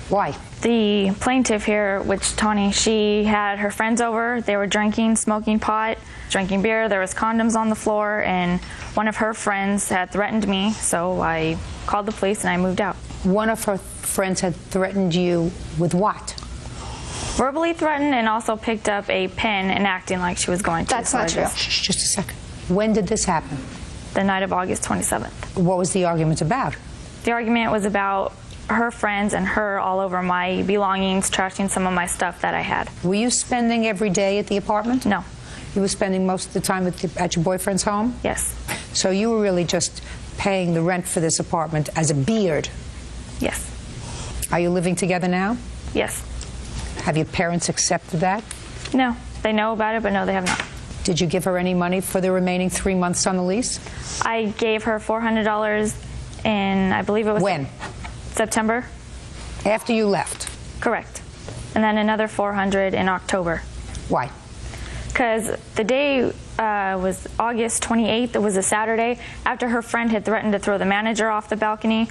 Why? The plaintiff here, which Tony, she had her friends over. They were drinking, smoking pot, drinking beer. There was condoms on the floor, and one of her friends had threatened me, so I called the police and I moved out. One of her friends had threatened you with what? Verbally threatened, and also picked up a pen and acting like she was going to. That's not true. Just a second. When did this happen? The night of August 27th. What was the argument about? The argument was about her friends and her all over my belongings, trashing some of my stuff that I had. Were you spending every day at the apartment? No. You were spending most of the time at your boyfriend's home? Yes. So you were really just paying the rent for this apartment as a beard? Yes. Are you living together now? Yes. Have your parents accepted that? No. They know about it, but no, they have not. Did you give her any money for the remaining 3 months on the lease? I gave her $400 in, I believe it was... When? September. After you left? Correct. And then another $400 in October. Why? Because the day was August 28th. It was a Saturday. After her friend had threatened to throw the manager off the balcony,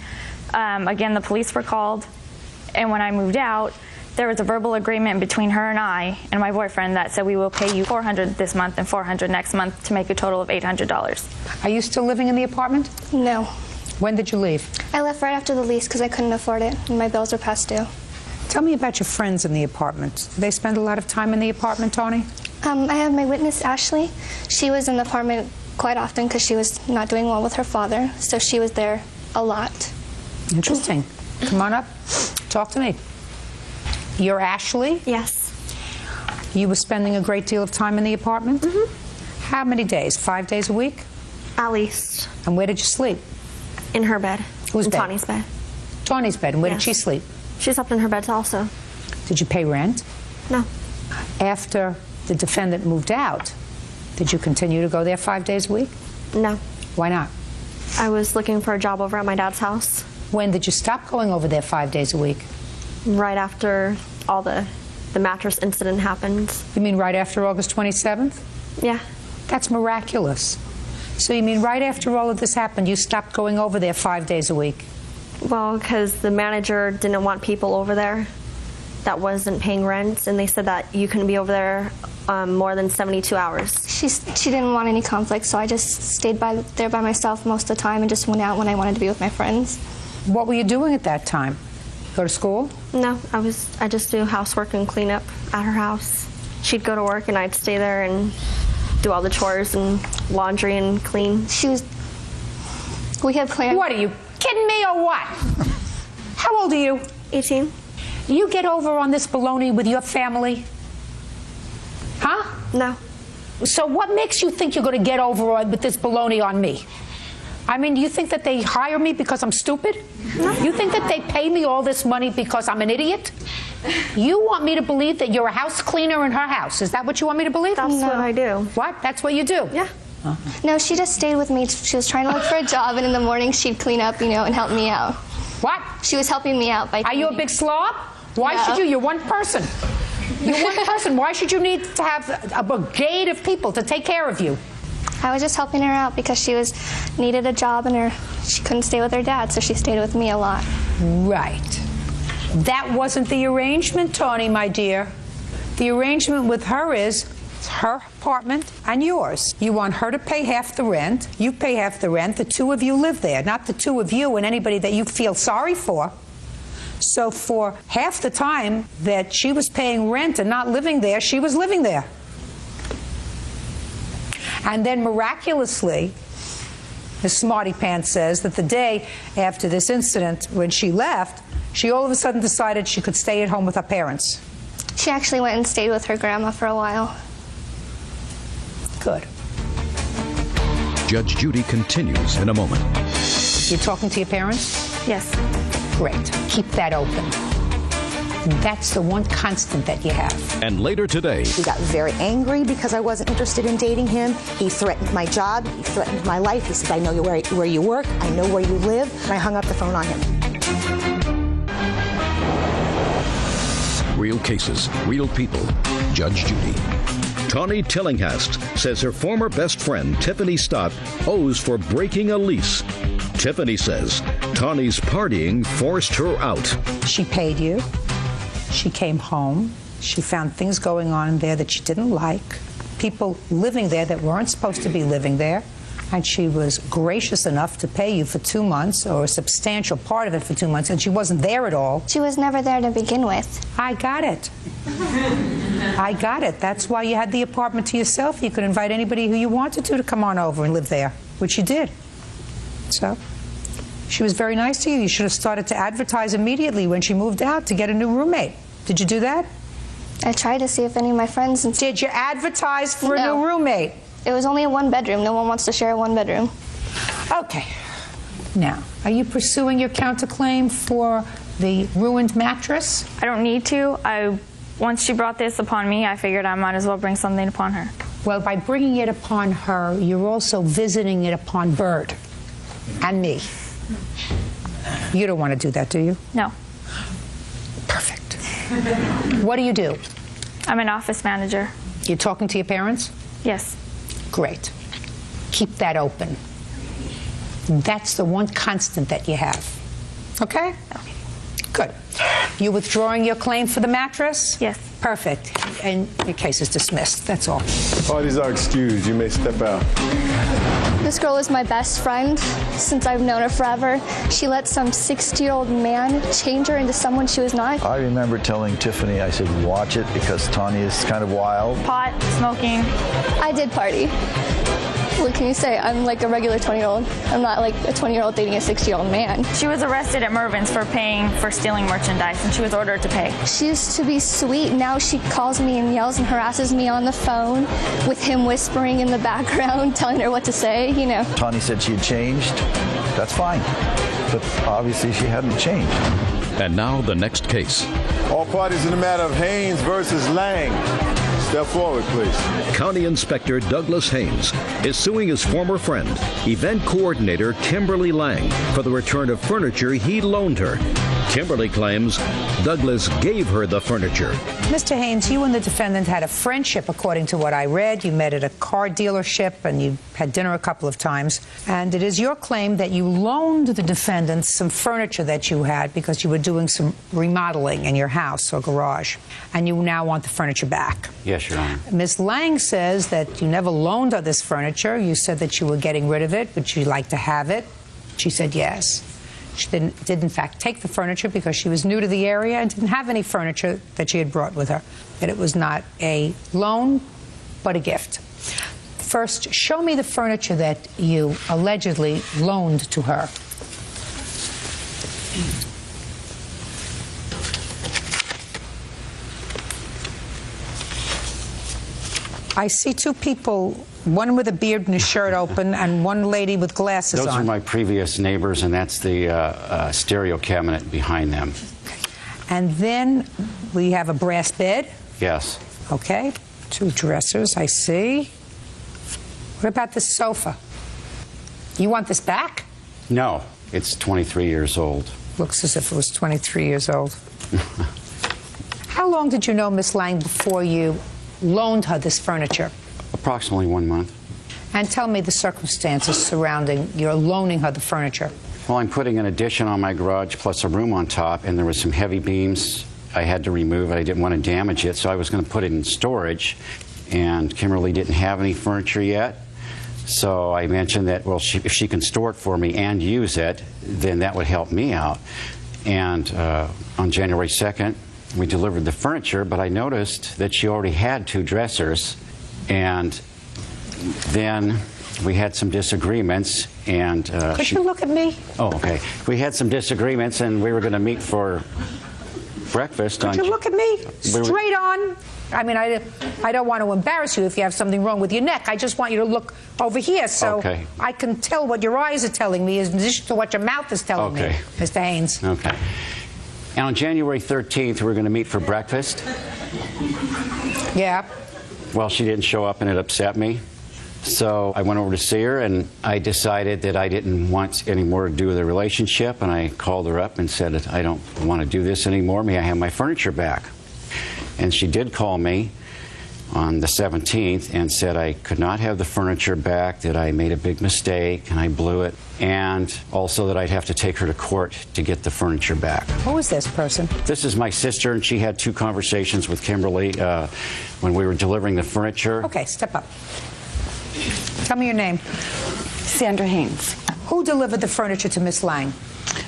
again, the police were called. And when I moved out, there was a verbal agreement between her and I and my boyfriend that said we will pay you $400 this month and $400 next month to make a total of $800. Are you still living in the apartment? No. When did you leave? I left right after the lease because I couldn't afford it and my bills were past due. Tell me about your friends in the apartment. Do they spend a lot of time in the apartment, Tony? I have my witness, Ashley. She was in the apartment quite often because she was not doing well with her father, so she was there a lot. Interesting. Come on up. Talk to me. You're Ashley? Yes. You were spending a great deal of time in the apartment? Mm-hmm. How many days? 5 days a week? At least. And where did you sleep? In her bed. Whose bed? Tawny's bed. Tawny's bed. And where did she sleep? She slept in her bed also. Did you pay rent? No. After the defendant moved out, did you continue to go there 5 days a week? No. Why not? I was looking for a job over at my dad's house. When did you stop going over there 5 days a week? Right after all the mattress incident happened. You mean right after August 27th? Yeah. That's miraculous. So you mean right after all of this happened, you stopped going over there 5 days a week? Well, because the manager didn't want people over there that wasn't paying rent, and they said that you couldn't be over there more than 72 hours. She didn't want any conflict, so I just stayed there by myself most of the time and just went out when I wanted to be with my friends. What were you doing at that time? Go to school? No, I just do housework and clean up at her house. She'd go to work and I'd stay there and do all the chores and laundry and clean. We had planned. What, are you kidding me or what? How old are you? 18. You get over on this baloney with your family? Huh? No. So what makes you think you're going to get over with this baloney on me? I mean, you think that they hire me because I'm stupid? No. You think that they pay me all this money because I'm an idiot? You want me to believe that you're a house cleaner in her house. Is that what you want me to believe? That's what I do. What? That's what you do? Yeah. No, she just stayed with me. She was trying to look for a job, and in the morning she'd clean up, and help me out. What? She was helping me out by. Are you a big slob? Why No. should you? You're one person. You're one person. Why should you need to have a brigade of people to take care of you? I was just helping her out because she needed a job and she couldn't stay with her dad, so she stayed with me a lot. Right. That wasn't the arrangement, Tawny, my dear. The arrangement with her is it's her apartment and yours. You want her to pay half the rent. You pay half the rent. The two of you live there, not the two of you and anybody that you feel sorry for. So for half the time that she was paying rent and not living there, she was living there. And then miraculously, Miss Smarty Pants says that the day after this incident, when she left, she all of a sudden decided she could stay at home with her parents. She actually went and stayed with her grandma for a while. Good. Judge Judy continues in a moment. You're talking to your parents? Yes. Great. Keep that open. That's the one constant that you have. And later today, He got very angry because I wasn't interested in dating him. He threatened my job. He threatened my life. He said, I know where you work. I know where you live. And I hung up the phone on him. real cases, real people. Judge Judy. Tawny Tillinghast says her former best friend, Tiffany Stott, owes for breaking a lease. Tiffany says Tawny's partying forced her out. She paid you. She came home. She found things going on in there that she didn't like, people living there that weren't supposed to be living there, and she was gracious enough to pay you for 2 months, or a substantial part of it for 2 months, and she wasn't there at all. She was never there to begin with. I got it. I got it. That's why you had the apartment to yourself. You could invite anybody who you wanted to come on over and live there, which you did. So she was very nice to you. You should have started to advertise immediately when she moved out to get a new roommate. Did you do that? I tried to see if any of my friends... Did you advertise for a new roommate? It was only a one-bedroom. No one wants to share a one-bedroom. Okay. Now, are you pursuing your counterclaim for the ruined mattress? I don't need to. Once she brought this upon me, I figured I might as well bring something upon her. Well, by bringing it upon her, you're also visiting it upon Bird and me. You don't want to do that, do you? No. Perfect. What do you do? I'm an office manager. You're talking to your parents? Yes. Great. Keep that open. That's the one constant that you have. Okay? Okay. Good. You withdrawing your claim for the mattress? Yes. Perfect. And your case is dismissed. That's all. Parties are excused. You may step out. This girl is my best friend since I've known her forever. She let some 60-year-old man change her into someone she was not. I remember telling Tiffany, I said, watch it because Tawny is kind of wild. Pot, smoking. I did party. What can you say? I'm like a regular 20-year-old. I'm not like a 20-year-old dating a 60-year-old man. She was arrested at Mervyn's for stealing merchandise, and she was ordered to pay. She used to be sweet. Now she calls me and yells and harasses me on the phone with him whispering in the background, telling her what to say, you know. Tawny said she had changed. That's fine. But obviously she hadn't changed. And now the next case. All parties in the matter of Haynes versus Lang. Step forward, please. County Inspector Douglas Haynes is suing his former friend, event coordinator Kimberly Lang, for the return of furniture he loaned her. Kimberly claims Douglas gave her the furniture. Mr. Haynes, you and the defendant had a friendship, according to what I read. You met at a car dealership and you had dinner a couple of times. And it is your claim that you loaned the defendant some furniture that you had because you were doing some remodeling in your house or garage. And you now want the furniture back. Yes, Your Honor. Ms. Lang says that you never loaned her this furniture. You said that you were getting rid of it, but you'd like to have it. She said yes. She did in fact take the furniture because she was new to the area and didn't have any furniture that she had brought with her. That it was not a loan, but a gift. First, show me the furniture that you allegedly loaned to her. I see two people, one with a beard and a shirt open, and one lady with glasses on. Those are my previous neighbors, and that's the stereo cabinet behind them. And then we have a brass bed. Yes. Okay. Two dressers, I see. What about this sofa? You want this back? No, it's 23 years old. Looks as if it was 23 years old. How long did you know Miss Lang before you loaned her this furniture? Approximately 1 month. And tell me the circumstances surrounding your loaning her the furniture. Well, I'm putting an addition on my garage plus a room on top, and there was some heavy beams I had to remove, and I didn't want to damage it, so I was going to put it in storage. And Kimberly didn't have any furniture yet, so I mentioned that, well, if she can store it for me and use it, then that would help me out. And on January 2nd, we delivered the furniture, but I noticed that she already had 2 dressers, and then we had some disagreements, and Could you look at me? Oh, okay. We had some disagreements, and we were going to meet for breakfast. Could you look at me? Straight on. I mean, I don't want to embarrass you if you have something wrong with your neck. I just want you to look over here so I can tell what your eyes are telling me in addition to what your mouth is telling me, Mr. Haynes. Okay. And on January 13th, we're going to meet for breakfast. Yeah. Well, she didn't show up, and it upset me. So I went over to see her, and I decided that I didn't want any more to do with the relationship, and I called her up and said, I don't want to do this anymore. May I have my furniture back? And she did call me on the 17th and said I could not have the furniture back, that I made a big mistake and I blew it, and also that I'd have to take her to court to get the furniture back. Who is this person? This is my sister, and she had 2 conversations with Kimberly when we were delivering the furniture. Okay, step up. Tell me your name. Sandra Haynes. Who delivered the furniture to Miss Lang?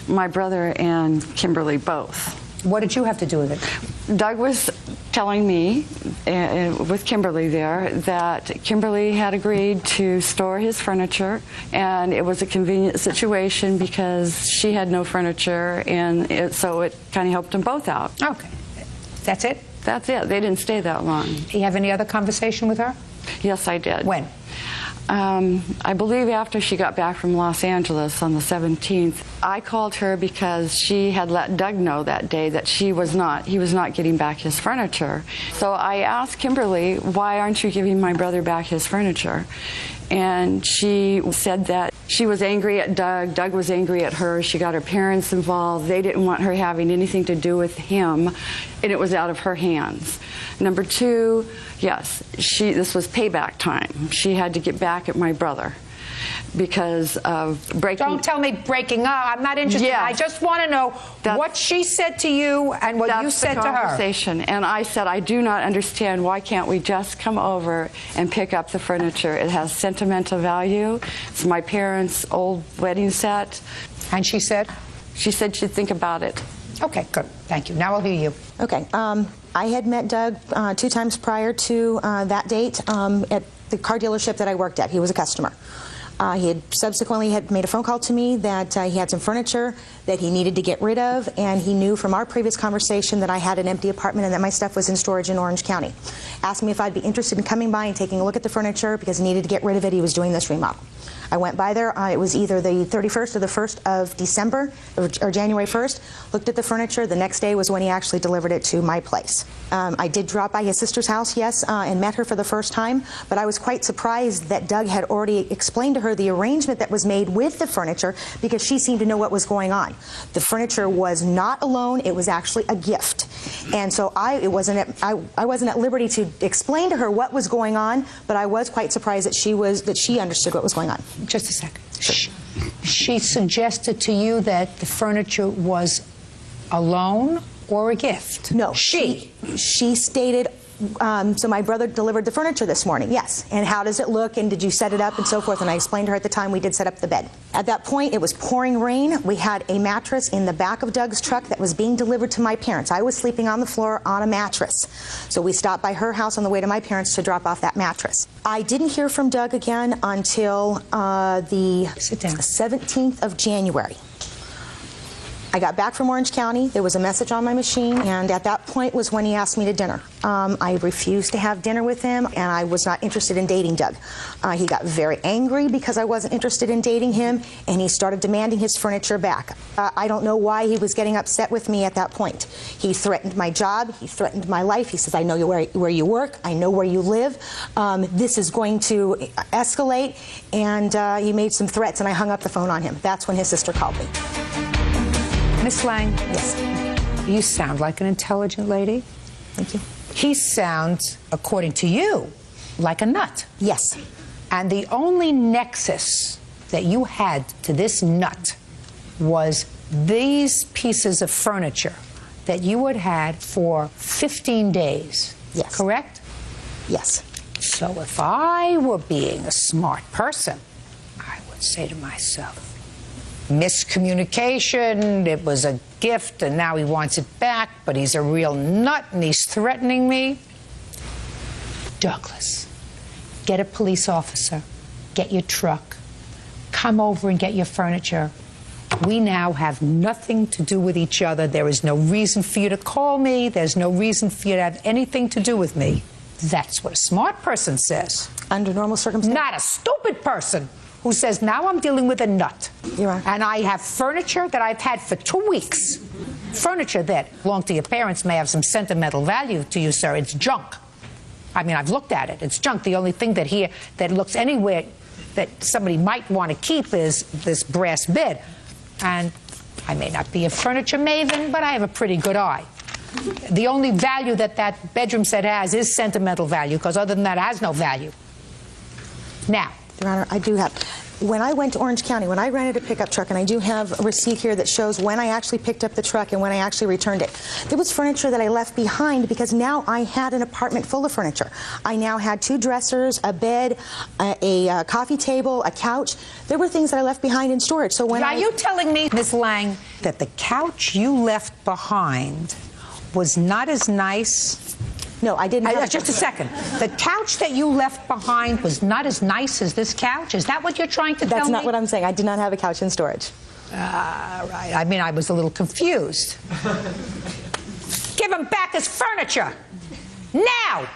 My brother and Kimberly both. What did you have to do with it? Doug was telling me, with Kimberly there, that Kimberly had agreed to store his furniture, and it was a convenient situation because she had no furniture, and so it kind of helped them both out. Okay. That's it? That's it. They didn't stay that long. You have any other conversation with her? Yes, I did. When? I believe after she got back from Los Angeles on the 17th. I called her because she had let Doug know that day that he was not getting back his furniture. So I asked Kimberly, why aren't you giving my brother back his furniture? And she said that she was angry at Doug. Doug was angry at her. She got her parents involved. They didn't want her having anything to do with him, and it was out of her hands. Number 2, yes, this was payback time. She had to get back at my brother because of breaking. Don't tell me breaking up. I'm not interested. Yes. I just want to know what she said to you and what you said to her. That's the conversation. And I said, I do not understand. Why can't we just come over and pick up the furniture? It has sentimental value. It's my parents' old wedding set. And she said? She said she'd think about it. Okay, good. Thank you. Now I'll hear you. Okay. I had met Doug 2 times prior to that date at the car dealership that I worked at. He was a customer. He had subsequently made a phone call to me that he had some furniture that he needed to get rid of, and he knew from our previous conversation that I had an empty apartment and that my stuff was in storage in Orange County. Asked me if I'd be interested in coming by and taking a look at the furniture because he needed to get rid of it. He was doing this remodel. I went by there. It was either the 31st or the 1st of December, or January 1st. Looked at the furniture. The next day was when he actually delivered it to my place. I did drop by his sister's house, yes, and met her for the first time, but I was quite surprised that Doug had already explained to her the arrangement that was made with the furniture because she seemed to know what was going on. The furniture was not a loan. It was actually a gift. And so I wasn't at liberty to explain to her what was going on, but I was quite surprised that she understood what was going on. Just a second. Sure. She suggested to you that the furniture was a loan or a gift? No. She stated, so my brother delivered the furniture this morning, yes. And how does it look, and did you set it up, and so forth. And I explained to her at the time we did set up the bed. At that point, it was pouring rain. We had a mattress in the back of Doug's truck that was being delivered to my parents. I was sleeping on the floor on a mattress. So we stopped by her house on the way to my parents to drop off that mattress. I didn't hear from Doug again until the 17th of January. I got back from Orange County. There was a message on my machine, and at that point was when he asked me to dinner. I refused to have dinner with him, and I was not interested in dating Doug. He got very angry because I wasn't interested in dating him, and he started demanding his furniture back. I don't know why he was getting upset with me at that point. He threatened my job. He threatened my life. He says, I know where you work. I know where you live. This is going to escalate, and he made some threats, and I hung up the phone on him. That's when his sister called me. Miss Lang, yes. You sound like an intelligent lady. Thank you. He sounds, according to you, like a nut. Yes. And the only nexus that you had to this nut was these pieces of furniture that you had had for 15 days. Yes. Correct? Yes. So if I were being a smart person, I would say to myself, miscommunication, it was a gift and now he wants it back, but he's a real nut and he's threatening me. Douglas, get a police officer, get your truck, come over and get your furniture, We now have nothing to do with each other. There is no reason for you to call me. There's no reason for you to have anything to do with me. That's what a smart person says. Under normal circumstances? Not a stupid person who says, now I'm dealing with a nut. You are. And I have furniture that I've had for 2 weeks. Furniture that belonged to your parents may have some sentimental value to you, sir. It's junk. I mean, I've looked at it. It's junk. The only thing that looks anywhere that somebody might want to keep is this brass bed. And I may not be a furniture maven, but I have a pretty good eye. The only value that that bedroom set has is sentimental value, because other than that, it has no value. Now, Your Honor, I do have. When I went to Orange County, when I rented a pickup truck, and I do have a receipt here that shows when I actually picked up the truck and when I actually returned it, there was furniture that I left behind because now I had an apartment full of furniture. I now had 2 dressers, a bed, a coffee table, a couch. There were things that I left behind in storage. So when are you telling me, Ms. Lang, that the couch you left behind was not as nice? No, I didn't have just a second. The couch that you left behind was not as nice as this couch? Is that what you're trying to tell me? That's not what I'm saying. I did not have a couch in storage. Right. I mean, I was a little confused. Give him back his furniture. Now!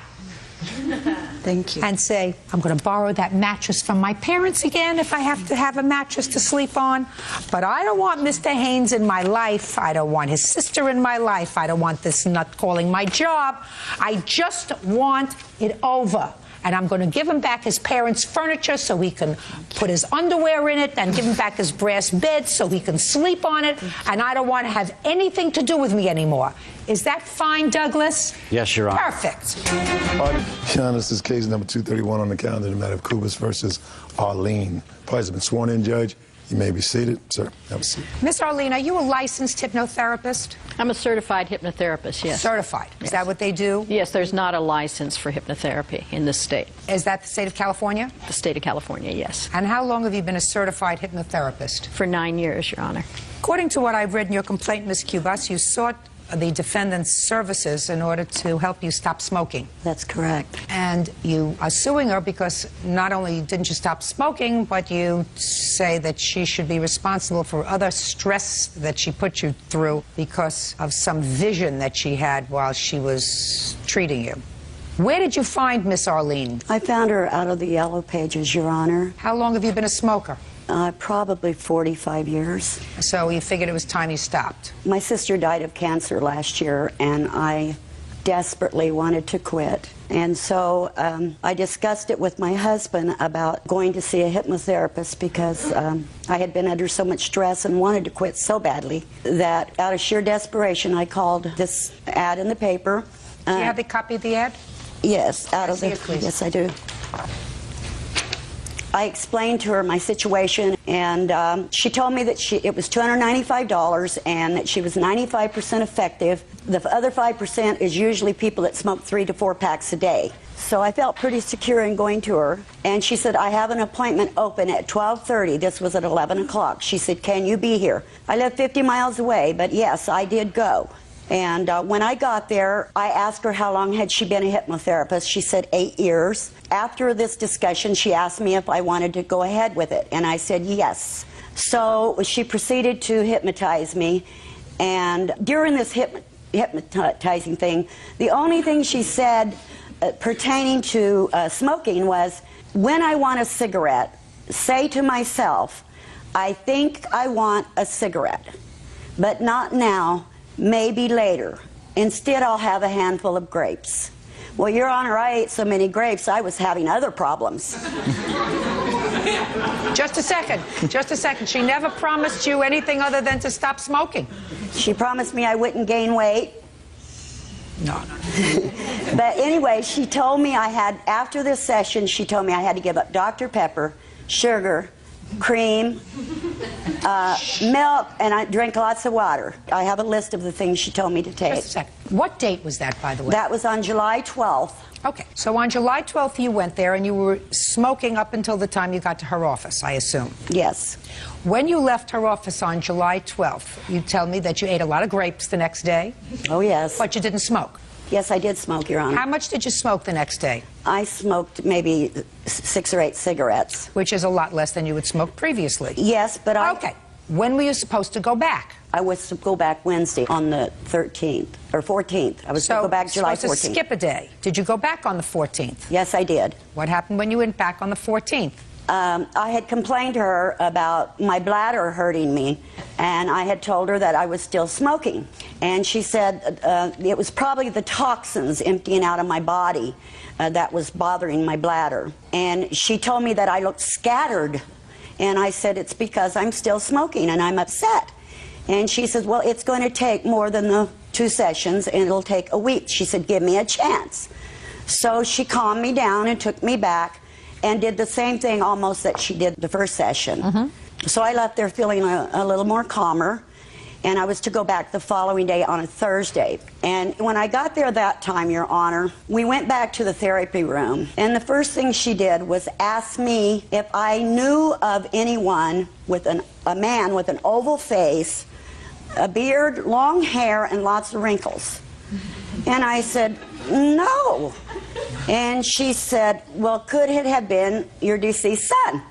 Thank you. And say, I'm going to borrow that mattress from my parents again if I have to have a mattress to sleep on. But I don't want Mr. Haynes in my life. I don't want his sister in my life. I don't want this nut calling my job. I just want it over. And I'm going to give him back his parents' furniture so he can put his underwear in it, and give him back his brass bed so he can sleep on it. And I don't want to have anything to do with me anymore. Is that fine, Douglas? Yes, Your Honor. Perfect. Sean, this is case number 231 on the calendar, the matter of Kubas versus Arlene. Parties have been sworn in, Judge. You may be seated. Sir, have a seat. Miss Arlene, are you a licensed hypnotherapist? I'm a certified hypnotherapist, yes. Certified. Yes. Is that what they do? Yes, there's not a license for hypnotherapy in this state. Is that the state of California? The state of California, yes. And how long have you been a certified hypnotherapist? For 9 years, Your Honor. According to what I've read in your complaint, Ms. Kubas, you sought the defendant's services in order to help you stop smoking. That's correct. And you are suing her because not only didn't you stop smoking, but you say that she should be responsible for other stress that she put you through because of some vision that she had while she was treating you. Where did you find Miss Arlene? I found her out of the Yellow Pages, Your Honor. How long have you been a smoker? Probably 45 years. So you figured it was time you stopped? My sister died of cancer last year, and I desperately wanted to quit. And so I discussed it with my husband about going to see a hypnotherapist because I had been under so much stress and wanted to quit so badly that out of sheer desperation I called this ad in the paper. Do you have the copy of the ad? Yes, out of the... Please. Yes, I do. I explained to her my situation, and she told me that it was $295 and that she was 95% effective. The other 5% is usually people that smoke 3 to 4 packs a day. So I felt pretty secure in going to her, and she said, I have an appointment open at 12:30. This was at 11 o'clock. She said, can you be here? I live 50 miles away, but yes, I did go. And when I got there, I asked her how long had she been a hypnotherapist. She said 8 years. After this discussion, she asked me if I wanted to go ahead with it, and I said yes. So she proceeded to hypnotize me, and during this hypnotizing thing, the only thing she said pertaining to smoking was, when I want a cigarette, say to myself, I think I want a cigarette, but not now. Maybe later. Instead, I'll have a handful of grapes. Well, Your Honor, I ate so many grapes, I was having other problems. Just a second. Just a second. She never promised you anything other than to stop smoking. She promised me I wouldn't gain weight. No. But anyway, she told me after this session, she told me I had to give up Dr. Pepper, sugar, cream, milk, and I drink lots of water. I have a list of the things she told me to take. Just a second. What date was that, by the way? That was on July 12th. Okay. So on July 12th, you went there, and you were smoking up until the time you got to her office, I assume. Yes. When you left her office on July 12th, you tell me that you ate a lot of grapes the next day. Oh, yes. But you didn't smoke. Yes, I did smoke, Your Honor. How much did you smoke the next day? I smoked maybe 6 or 8 cigarettes. Which is a lot less than you would smoke previously. Yes, but Okay. When were you supposed to go back? I was to go back Wednesday on the 13th or 14th. I was to go back July 14th. Supposed to skip a day. Did you go back on the 14th? Yes, I did. What happened when you went back on the 14th? I had complained to her about my bladder hurting me, and I had told her that I was still smoking. And she said it was probably the toxins emptying out of my body that was bothering my bladder. And she told me that I looked scattered. And I said, it's because I'm still smoking and I'm upset. And she says, well, it's going to take more than the 2 sessions, and it'll take a week. She said, give me a chance. So she calmed me down and took me back and did the same thing almost that she did the first session. So I left there feeling a little more calmer, and I was to go back the following day on a Thursday. And when I got there that time, Your Honor, we went back to the therapy room, and the first thing she did was ask me if I knew of anyone with a man with an oval face, a beard, long hair, and lots of wrinkles. And I said, no. And she said, well, could it have been your deceased son?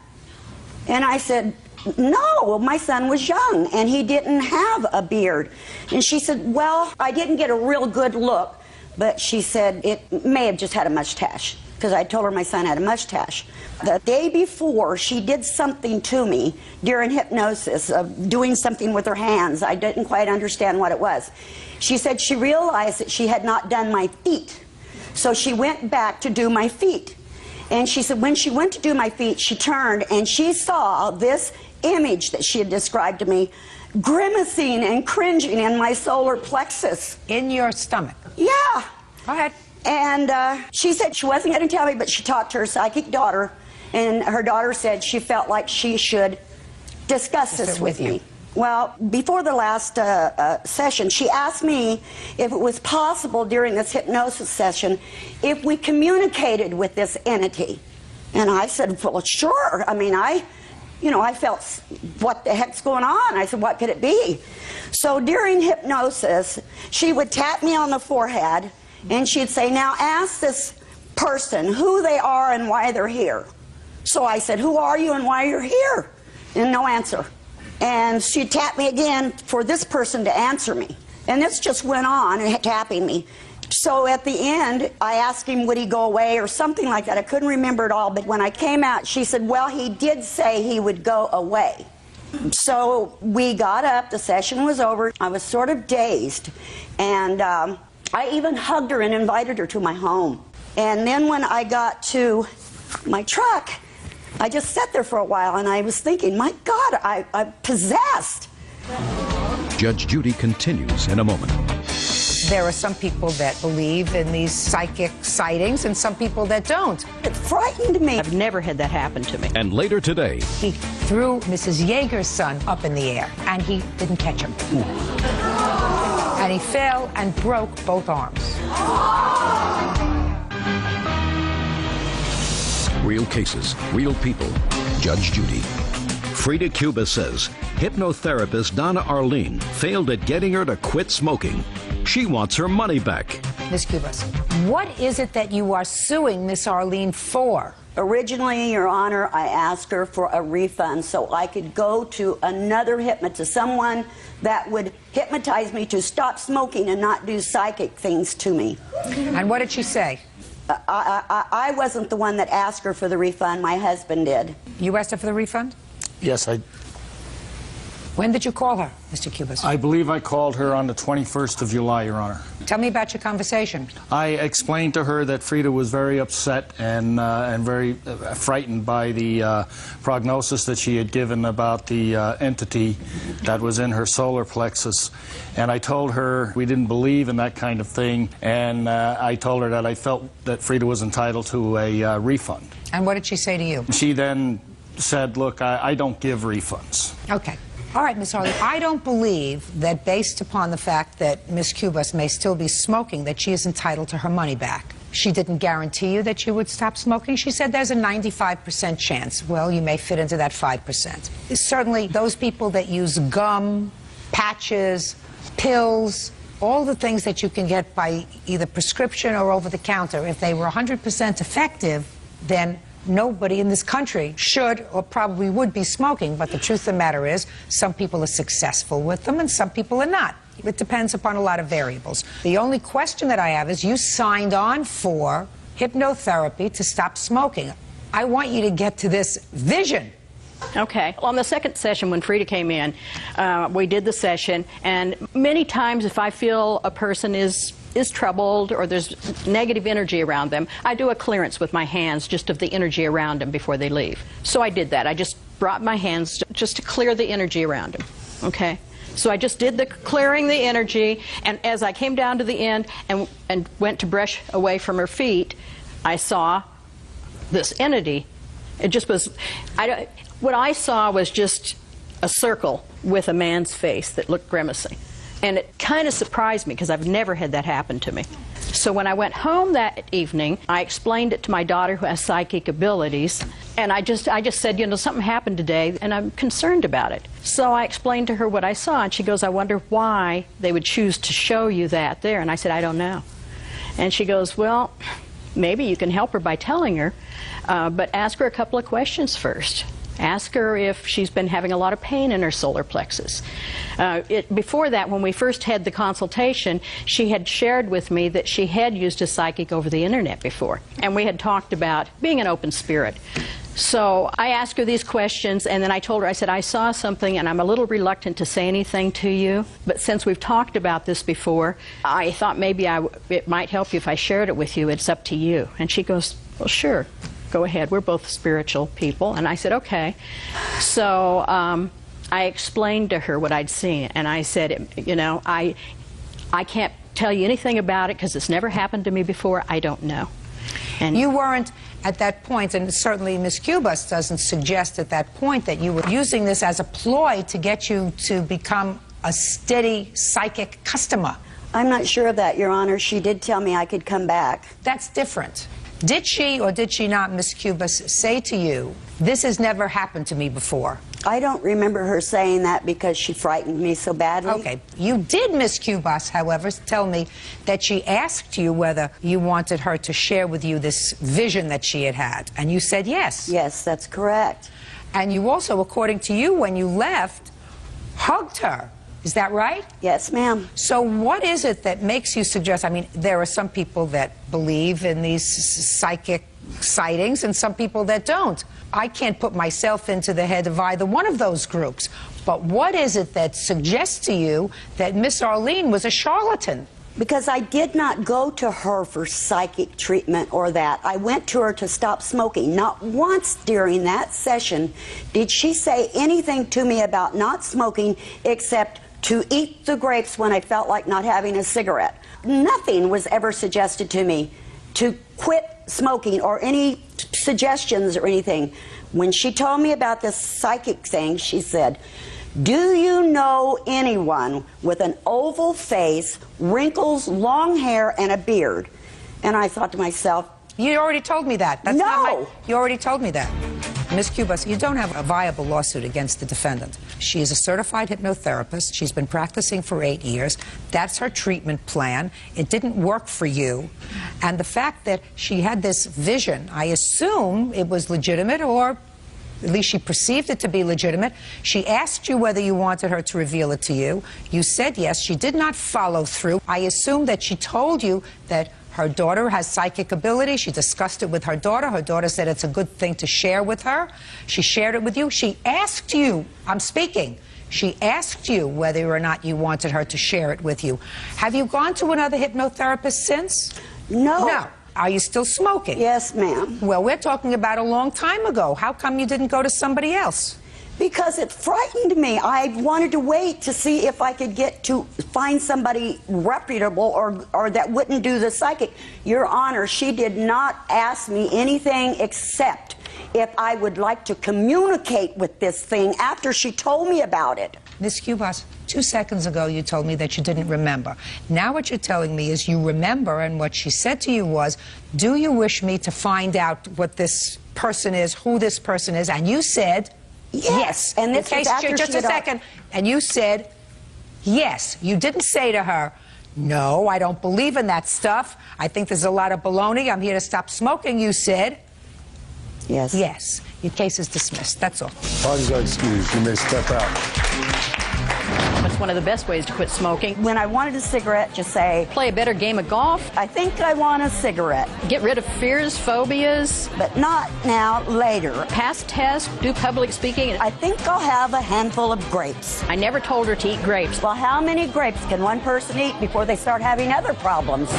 And I said, no, my son was young, and he didn't have a beard. And she said, well, I didn't get a real good look, but she said it may have just had a mustache, because I told her my son had a mustache. The day before, she did something to me during hypnosis, of doing something with her hands. I didn't quite understand what it was. She said she realized that she had not done my feet, so she went back to do my feet. And she said when she went to do my feet, she turned and she saw this image that she had described to me, grimacing and cringing in my solar plexus. In your stomach? Yeah. Go ahead. And she said she wasn't going to tell me, but she talked to her psychic daughter, and her daughter said she felt like she should discuss this with me. Well, before the last session, she asked me if it was possible during this hypnosis session if we communicated with this entity. And I said, well, sure. I mean, I felt, what the heck's going on? I said, what could it be? So during hypnosis, she would tap me on the forehead, and she'd say, now ask this person who they are and why they're here. So I said, who are you and why you're here? And no answer. And she tapped me again for this person to answer me. And this just went on, and tapping me. So at the end, I asked him, would he go away or something like that. I couldn't remember it all, but when I came out, she said, well, he did say he would go away. So we got up, the session was over. I was sort of dazed, and I even hugged her and invited her to my home. And then when I got to my truck, I just sat there for a while, and I was thinking, my God, I'm possessed. Judge Judy continues in a moment. There are some people that believe in these psychic sightings and some people that don't. It frightened me. I've never had that happen to me. And later today, He threw Mrs. Yeager's son up in the air, and he didn't catch him. And he fell and broke both arms. real cases, real people. Judge Judy. Frida Cuba says hypnotherapist Donna Arlene failed at getting her to quit smoking. She wants her money back. Ms. Cubas, what is it that you are suing Miss Arlene for? Originally, Your Honor, I asked her for a refund so I could go to another hypnotist, someone that would hypnotize me to stop smoking and not do psychic things to me. And what did she say? I wasn't the one that asked her for the refund. My husband did. You asked her for the refund? Yes, I... When did you call her, Mr. Cubas? I believe I called her on the 21st of July, Your Honor. Tell me about your conversation. I explained to her that Frida was very upset and very frightened by the prognosis that she had given about the entity that was in her solar plexus. And I told her we didn't believe in that kind of thing, and I told her that I felt that Frida was entitled to a refund. And what did she say to you? She then said, look, I don't give refunds. Okay. All right, Ms. Arlene, I don't believe that based upon the fact that Ms. Cubas may still be smoking, that she is entitled to her money back. She didn't guarantee you that you would stop smoking. She said there's a 95% chance. Well, you may fit into that 5%. Certainly, those people that use gum, patches, pills, all the things that you can get by either prescription or over the counter, if they were 100% effective, then nobody in this country should or probably would be smoking, but the truth of the matter is some people are successful with them and some people are not. It depends upon a lot of variables. The only question that I have is you signed on for hypnotherapy to stop smoking. I want you to get to this vision. Okay. On the second session when Frida came in, we did the session, and many times if I feel a person is troubled or there's negative energy around them, I do a clearance with my hands just of the energy around them before they leave. So I did that. I just brought my hands just to clear the energy around them. Okay? So I just did the clearing the energy, and as I came down to the end and went to brush away from her feet, I saw this entity. It just was, what I saw was just a circle with a man's face that looked grimacing. And it kind of surprised me because I've never had that happen to me. So when I went home that evening, I explained it to my daughter who has psychic abilities. And I just said, you know, something happened today and I'm concerned about it. So I explained to her what I saw, and she goes, I wonder why they would choose to show you that there. And I said, I don't know. And she goes, well, maybe you can help her by telling her, but ask her a couple of questions first. Ask her if she's been having a lot of pain in her solar plexus. Before that, when we first had the consultation, she had shared with me that she had used a psychic over the internet before, and we had talked about being an open spirit. So I asked her these questions, and then I told her, I said, I saw something, and I'm a little reluctant to say anything to you, but since we've talked about this before, I thought maybe it might help you if I shared it with you. It's up to you. And she goes, well, sure. Go ahead. We're both spiritual people. And I said, okay. So I explained to her what I'd seen. And I said, you know, I can't tell you anything about it because it's never happened to me before. I don't know. And you weren't at that point, and certainly Ms. Cubas doesn't suggest at that point that you were using this as a ploy to get you to become a steady psychic customer. I'm not sure of that, Your Honor. She did tell me I could come back. That's different. Did she or did she not, Ms. Cubas, say to you, this has never happened to me before? I don't remember her saying that because she frightened me so badly. Okay. You did, Ms. Cubas, however, tell me that she asked you whether you wanted her to share with you this vision that she had had, and you said yes. Yes, that's correct. And you also, according to you, when you left, hugged her. Is that right? Yes, ma'am. So what is it that makes you suggest, I mean, there are some people that believe in these psychic sightings and some people that don't. I can't put myself into the head of either one of those groups. But what is it that suggests to you that Miss Arlene was a charlatan? Because I did not go to her for psychic treatment or that. I went to her to stop smoking. Not once during that session did she say anything to me about not smoking except to eat the grapes when I felt like not having a cigarette. Nothing was ever suggested to me to quit smoking or any suggestions or anything. When she told me about this psychic thing, she said, do you know anyone with an oval face, wrinkles, long hair, and a beard? And I thought to myself, you already told me that. That's no! You already told me that. Ms. Cubas, you don't have a viable lawsuit against the defendant. She is a certified hypnotherapist. She's been practicing for 8 years. That's her treatment plan. It didn't work for you. And the fact that she had this vision, I assume it was legitimate, or at least she perceived it to be legitimate. She asked you whether you wanted her to reveal it to you. You said yes. She did not follow through. I assume that she told you that her daughter has psychic ability. She discussed it with her daughter. Her daughter said it's a good thing to share with her. She shared it with you. She asked you, I'm speaking, she asked you whether or not you wanted her to share it with you. Have you gone to another hypnotherapist since? No. No. Are you still smoking? Yes, ma'am. Well, we're talking about a long time ago. How come you didn't go to somebody else? Because it frightened me. I wanted to wait to see if I could get to find somebody reputable or that wouldn't do the psychic. Your Honor, she did not ask me anything except if I would like to communicate with this thing after she told me about it. Ms. Cubas, 2 seconds ago you told me that you didn't remember. Now what you're telling me is you remember, and what she said to you was, do you wish me to find out what this person is, who this person is? And you said, yes. And this was after just a second. And you said, yes. You didn't say to her, no, I don't believe in that stuff. I think there's a lot of baloney. I'm here to stop smoking. You said, Yes. Yes. Your case is dismissed. That's all. Parties are excused. You may step out. That's one of the best ways to quit smoking. When I wanted a cigarette, just say, Play a better game of golf. I think I want a cigarette. Get rid of fears, phobias. But not now, later. Pass tests, do public speaking. I think I'll have a handful of grapes. I never told her to eat grapes. Well, how many grapes can one person eat before they start having other problems?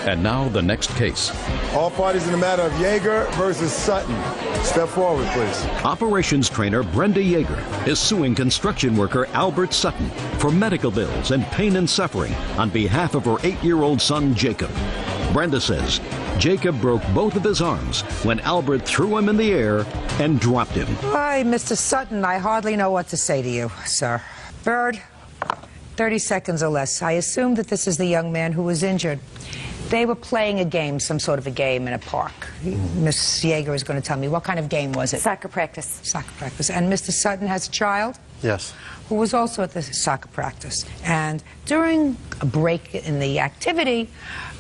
And now the next case. All parties in the matter of Yeager versus Sutton. Step forward, please. Operations trainer Brenda Yeager is suing construction worker Albert Sutton for medical bills and pain and suffering on behalf of her 8-year-old son Jacob. Brenda says Jacob broke both of his arms when Albert threw him in the air and dropped him. Hi, Mr. Sutton. I hardly know what to say to you, sir. Bird, 30 seconds or less. I assume that this is the young man who was injured. They were playing a game, some sort of a game in a park. Miss Yeager is going to tell me, what kind of game was it? Soccer practice. Soccer practice. And Mr. Sutton has a child? Yes. Who was also at the soccer practice. And during a break in the activity,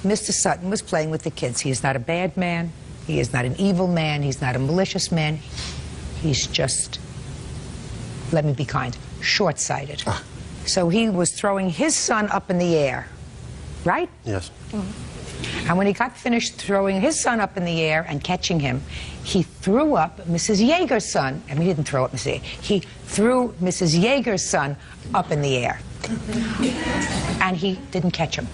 Mr. Sutton was playing with the kids. He is not a bad man. He is not an evil man. He's not a malicious man. He's just, let me be kind, short-sighted. So he was throwing his son up in the air, right? Yes. And when he got finished throwing his son up in the air and catching him, he threw up Mrs. Yeager's son. I mean, he didn't throw up Mrs. Yeager. He threw Mrs. Yeager's son up in the air. And he didn't catch him.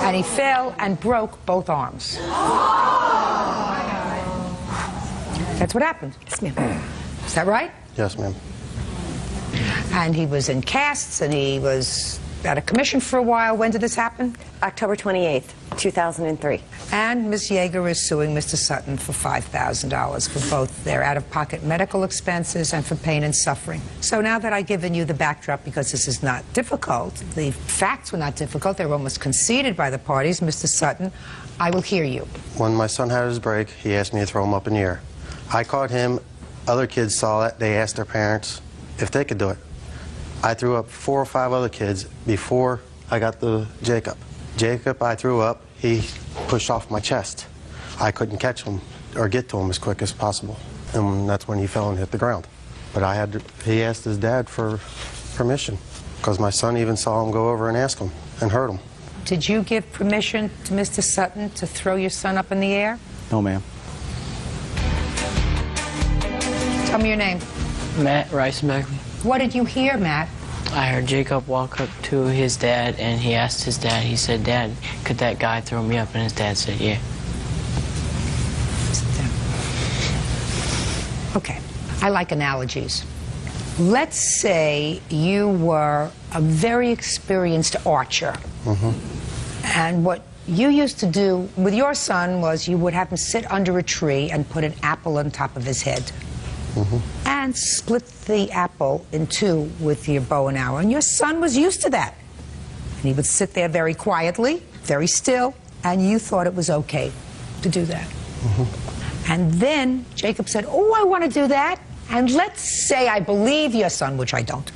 And he fell and broke both arms. That's what happened. Yes, ma'am. Is that right? Yes, ma'am. And he was in casts, and he was out of commission for a while. When did this happen? October 28th, 2003. And Ms. Yeager is suing Mr. Sutton for $5,000 for both their out-of-pocket medical expenses and for pain and suffering. So now that I've given you the backdrop, because this is not difficult, the facts were not difficult, they were almost conceded by the parties, Mr. Sutton, I will hear you. When my son had his break, he asked me to throw him up in the air. I caught him. Other kids saw it. They asked their parents if they could do it. I threw up 4 or 5 other kids before I got to Jacob. Jacob, I threw up. He pushed off my chest. I couldn't catch him or get to him as quick as possible. And that's when he fell and hit the ground. But he asked his dad for permission, because my son even saw him go over and ask him and hurt him. Did you give permission to Mr. Sutton to throw your son up in the air? No, ma'am. Tell me your name. Matt Rice-Mackley. What did you hear, Matt? I heard Jacob walk up to his dad, and he asked his dad, he said, "Dad, could that guy throw me up?" And his dad said, "Yeah." Okay, I like analogies. Let's say you were a very experienced archer. And what you used to do with your son was you would have him sit under a tree and put an apple on top of his head. And split the apple in 2 with your bow and arrow. And your son was used to that. And he would sit there very quietly, very still, and you thought it was okay to do that. And then Jacob said, "Oh, I want to do that." And let's say I believe your son, which I don't,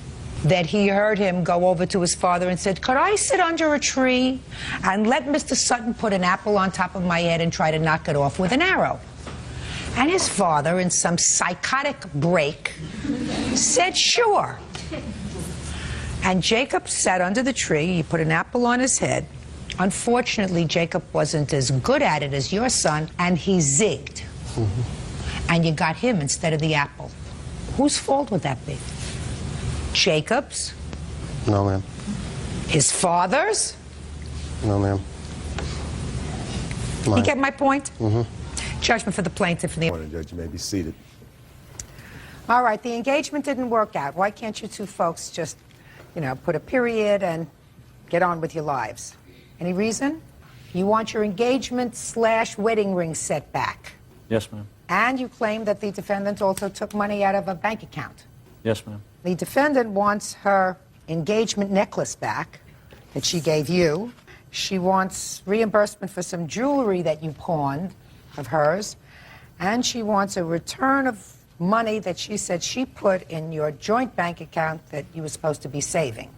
that he heard him go over to his father and said, "Could I sit under a tree and let Mr. Sutton put an apple on top of my head and try to knock it off with an arrow?" And his father, in some psychotic break, said, "Sure." And Jacob sat under the tree. He put an apple on his head. Unfortunately, Jacob wasn't as good at it as your son, and he zigged. And you got him instead of the apple. Whose fault would that be? Jacob's? No, ma'am. His father's? No, ma'am. You get my point? Mm-hmm. Judgment for the plaintiff. And the Morning, Judge. You may be seated. All right, the engagement didn't work out. Why can't you two folks just, put a period and get on with your lives? Any reason? You want your engagement/wedding ring set back. Yes, ma'am. And you claim that the defendant also took money out of a bank account. Yes, ma'am. The defendant wants her engagement necklace back that she gave you. She wants reimbursement for some jewelry that you pawned of hers. And she wants a return of money that she said she put in your joint bank account that you were supposed to be saving.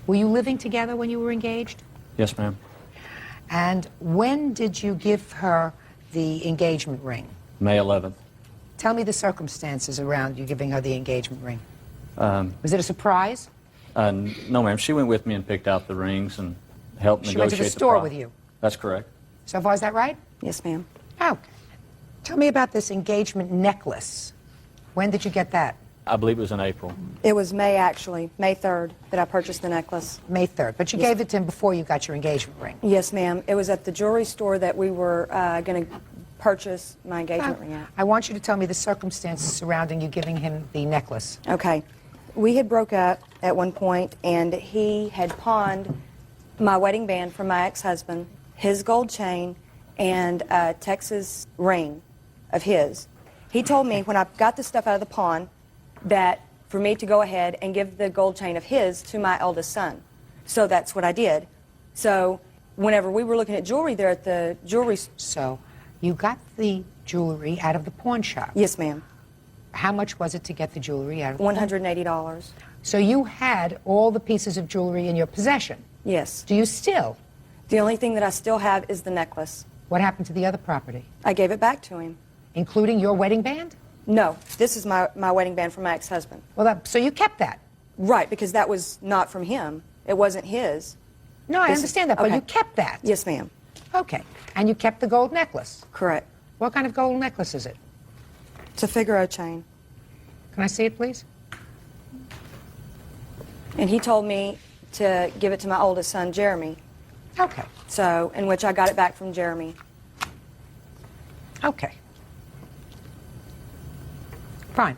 Were you living together when you were engaged? Yes, ma'am. And when did you give her the engagement ring? May 11th. Tell me the circumstances around you giving her the engagement ring. Was it a surprise? No, ma'am. She went with me and picked out the rings and helped She negotiate went to the store with you? That's correct. So far, is that right? Yes, ma'am. Okay. Tell me about this engagement necklace. When did you get that? I believe it was in April. It was May, actually, May 3rd, that I purchased the necklace. May 3rd. But you gave it to him before you got your engagement ring. Yes, ma'am. It was at the jewelry store that we were going to purchase my engagement ring at. I want you to tell me the circumstances surrounding you giving him the necklace. Okay. We had broke up at one point, and he had pawned my wedding band from my ex-husband, his gold chain, and a Texas ring of his. He told me when I got the stuff out of the pawn that for me to go ahead and give the gold chain of his to my eldest son. So that's what I did. So whenever we were looking at jewelry there at the jewelry... So you got the jewelry out of the pawn shop? Yes, ma'am. How much was it to get the jewelry out of the pawn? $180. So you had all the pieces of jewelry in your possession? Yes. Do you still? The only thing that I still have is the necklace. What happened to the other property? I gave it back to him. Including your wedding band? No, this is my wedding band from my ex-husband. Well, so you kept that? Right, because that was not from him. It wasn't his. No, I understand that, but you kept that? Yes, ma'am. Okay. And you kept the gold necklace? Correct. What kind of gold necklace is it? It's a Figaro chain. Can I see it, please? And he told me to give it to my oldest son, Jeremy. Okay. So, in which I got it back from Jeremy. Okay. Fine.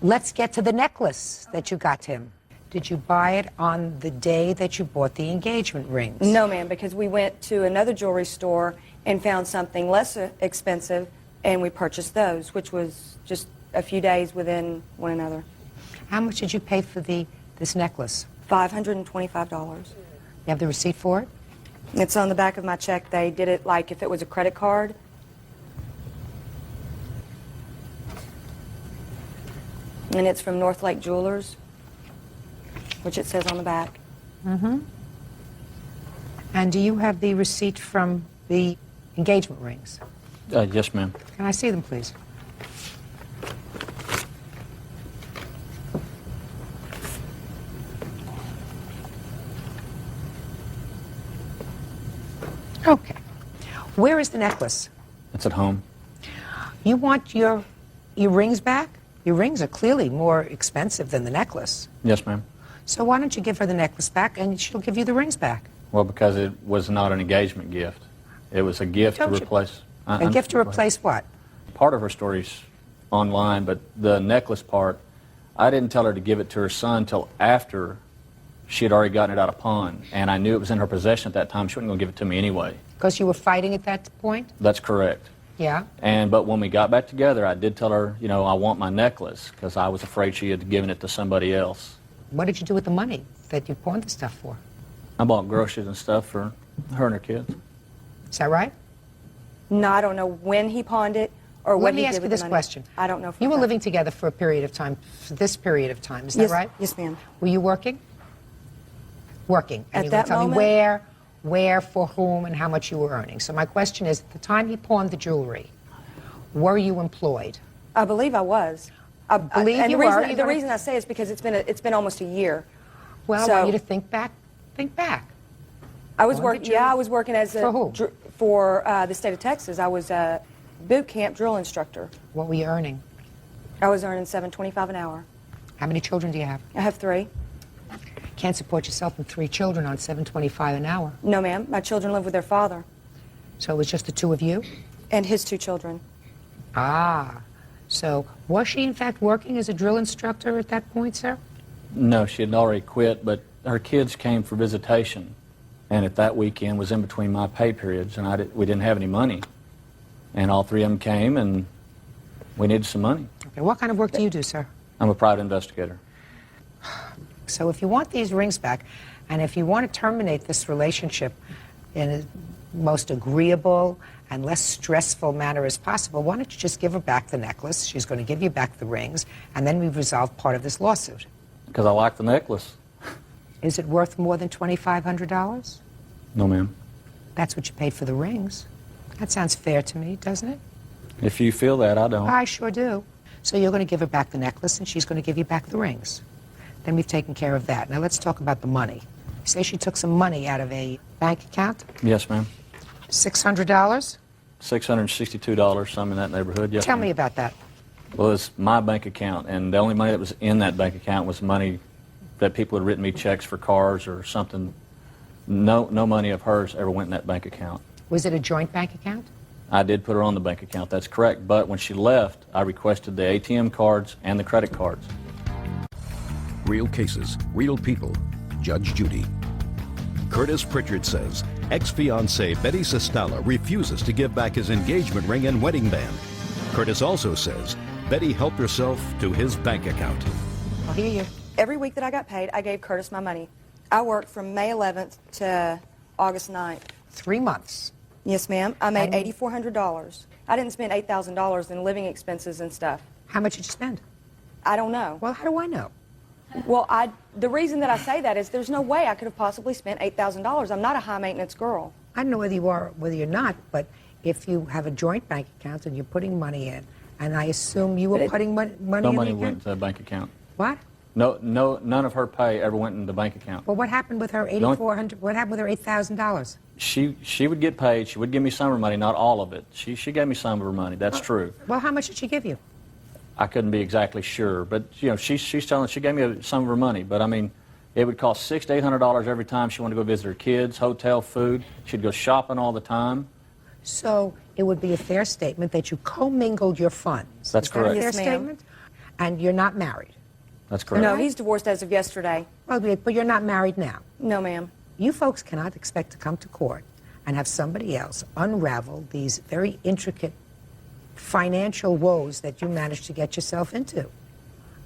Let's get to the necklace that you got him. Did you buy it on the day that you bought the engagement rings? No, ma'am, because we went to another jewelry store and found something less expensive, and we purchased those, which was just a few days within one another. How much did you pay for this necklace? $525. You have the receipt for it? It's on the back of my check. They did it like if it was a credit card. And it's from North Lake Jewelers, which it says on the back. Mm-hmm. And do you have the receipt from the engagement rings? Yes, ma'am. Can I see them, please? Okay. Where is the necklace? It's at home. You want your rings back? Your rings are clearly more expensive than the necklace. Yes, ma'am. So why don't you give her the necklace back and she'll give you the rings back? Well, because it was not an engagement gift. It was a gift to replace... A gift to replace what? Part of her story's online, but the necklace part, I didn't tell her to give it to her son until after she had already gotten it out of pawn, and I knew it was in her possession at that time. She wasn't going to give it to me anyway. Because you were fighting at that point? That's correct. Yeah. But when we got back together, I did tell her, I want my necklace, because I was afraid she had given it to somebody else. What did you do with the money that you pawned the stuff for? I bought groceries and stuff for her and her kids. Is that right? No, I don't know when he pawned it or what he did with the money. Let me ask you this question. I don't know. You were living together for a period of time, for this period of time, is that right? Yes, ma'am. Were you working? Working. And At that tell moment? me where, for whom, and how much you were earning. So my question is, at the time he pawned the jewelry, were you employed? I believe I was. I believe you were. The reason I say is because it's been almost a year. Well, so, I want you to think back. Think back. I was working. Yeah, I was working as a for who? For the state of Texas. I was a boot camp drill instructor. What were you earning? I was earning $7.25 an hour. How many children do you have? I have 3. Can't support yourself and 3 children on $7.25 an hour. No, ma'am. My children live with their father. So it was just the 2 of you? And his 2 children. Ah. So was she in fact working as a drill instructor at that point, sir? No, she had already quit, but her kids came for visitation. And at that weekend was in between my pay periods, and we didn't have any money. And all 3 of them came, and we needed some money. Okay, what kind of work do you do, sir? I'm a private investigator. So if you want these rings back, and if you want to terminate this relationship in a most agreeable and less stressful manner as possible, why don't you just give her back the necklace? She's going to give you back the rings, and then we've resolved part of this lawsuit. Because I like the necklace. Is it worth more than $2,500? No, ma'am. That's what you paid for the rings. That sounds fair to me, doesn't it? If you feel that, I don't. I sure do. So you're going to give her back the necklace, and she's going to give you back the rings. Then we've taken care of that. Now let's talk about the money. You say she took some money out of a bank account? Yes, ma'am. $600? $662, something in that neighborhood. Yes, Tell ma'am. me about that. Well, it's my bank account, and the only money that was in that bank account was money that people had written me checks for cars or something. No money of hers ever went in that bank account. Was it a joint bank account? I did put her on the bank account, that's correct. But when she left, I requested the ATM cards and the credit cards. Real cases, real people. Judge Judy. Curtis Pritchard says ex-fiancée Betty Sestala refuses to give back his engagement ring and wedding band. Curtis also says Betty helped herself to his bank account. I'll hear you. Every week that I got paid, I gave Curtis my money. I worked from May 11th to August 9th. 3 months. Yes, ma'am. I made $8,400. I didn't spend $8,000 in living expenses and stuff. How much did you spend? I don't know. Well, how do I know? Well, the reason that I say that is there's no way I could have possibly spent $8,000. I'm not a high-maintenance girl. I don't know whether you are, whether you're not, but if you have a joint bank account and you're putting money in, and I assume you were putting money No in the money account? went into the bank account. What? No, none of her pay ever went in the bank account. Well, what happened with her $8,400? What happened with her $8,000? She would get paid. She would give me some of her money, not all of it. She gave me some of her money. That's true. Well, how much did she give you? I couldn't be exactly sure, but you know, she's telling. She gave me some of her money, but I mean, it would cost $600 to $800 every time she wanted to go visit her kids, hotel, food. She'd go shopping all the time. So it would be a fair statement that you commingled your funds. That's Is correct. That a fair Yes, ma'am. statement? And you're not married. That's correct. No, he's divorced as of yesterday. Well, but you're not married now. No, ma'am. You folks cannot expect to come to court and have somebody else unravel these very intricate financial woes that you managed to get yourself into.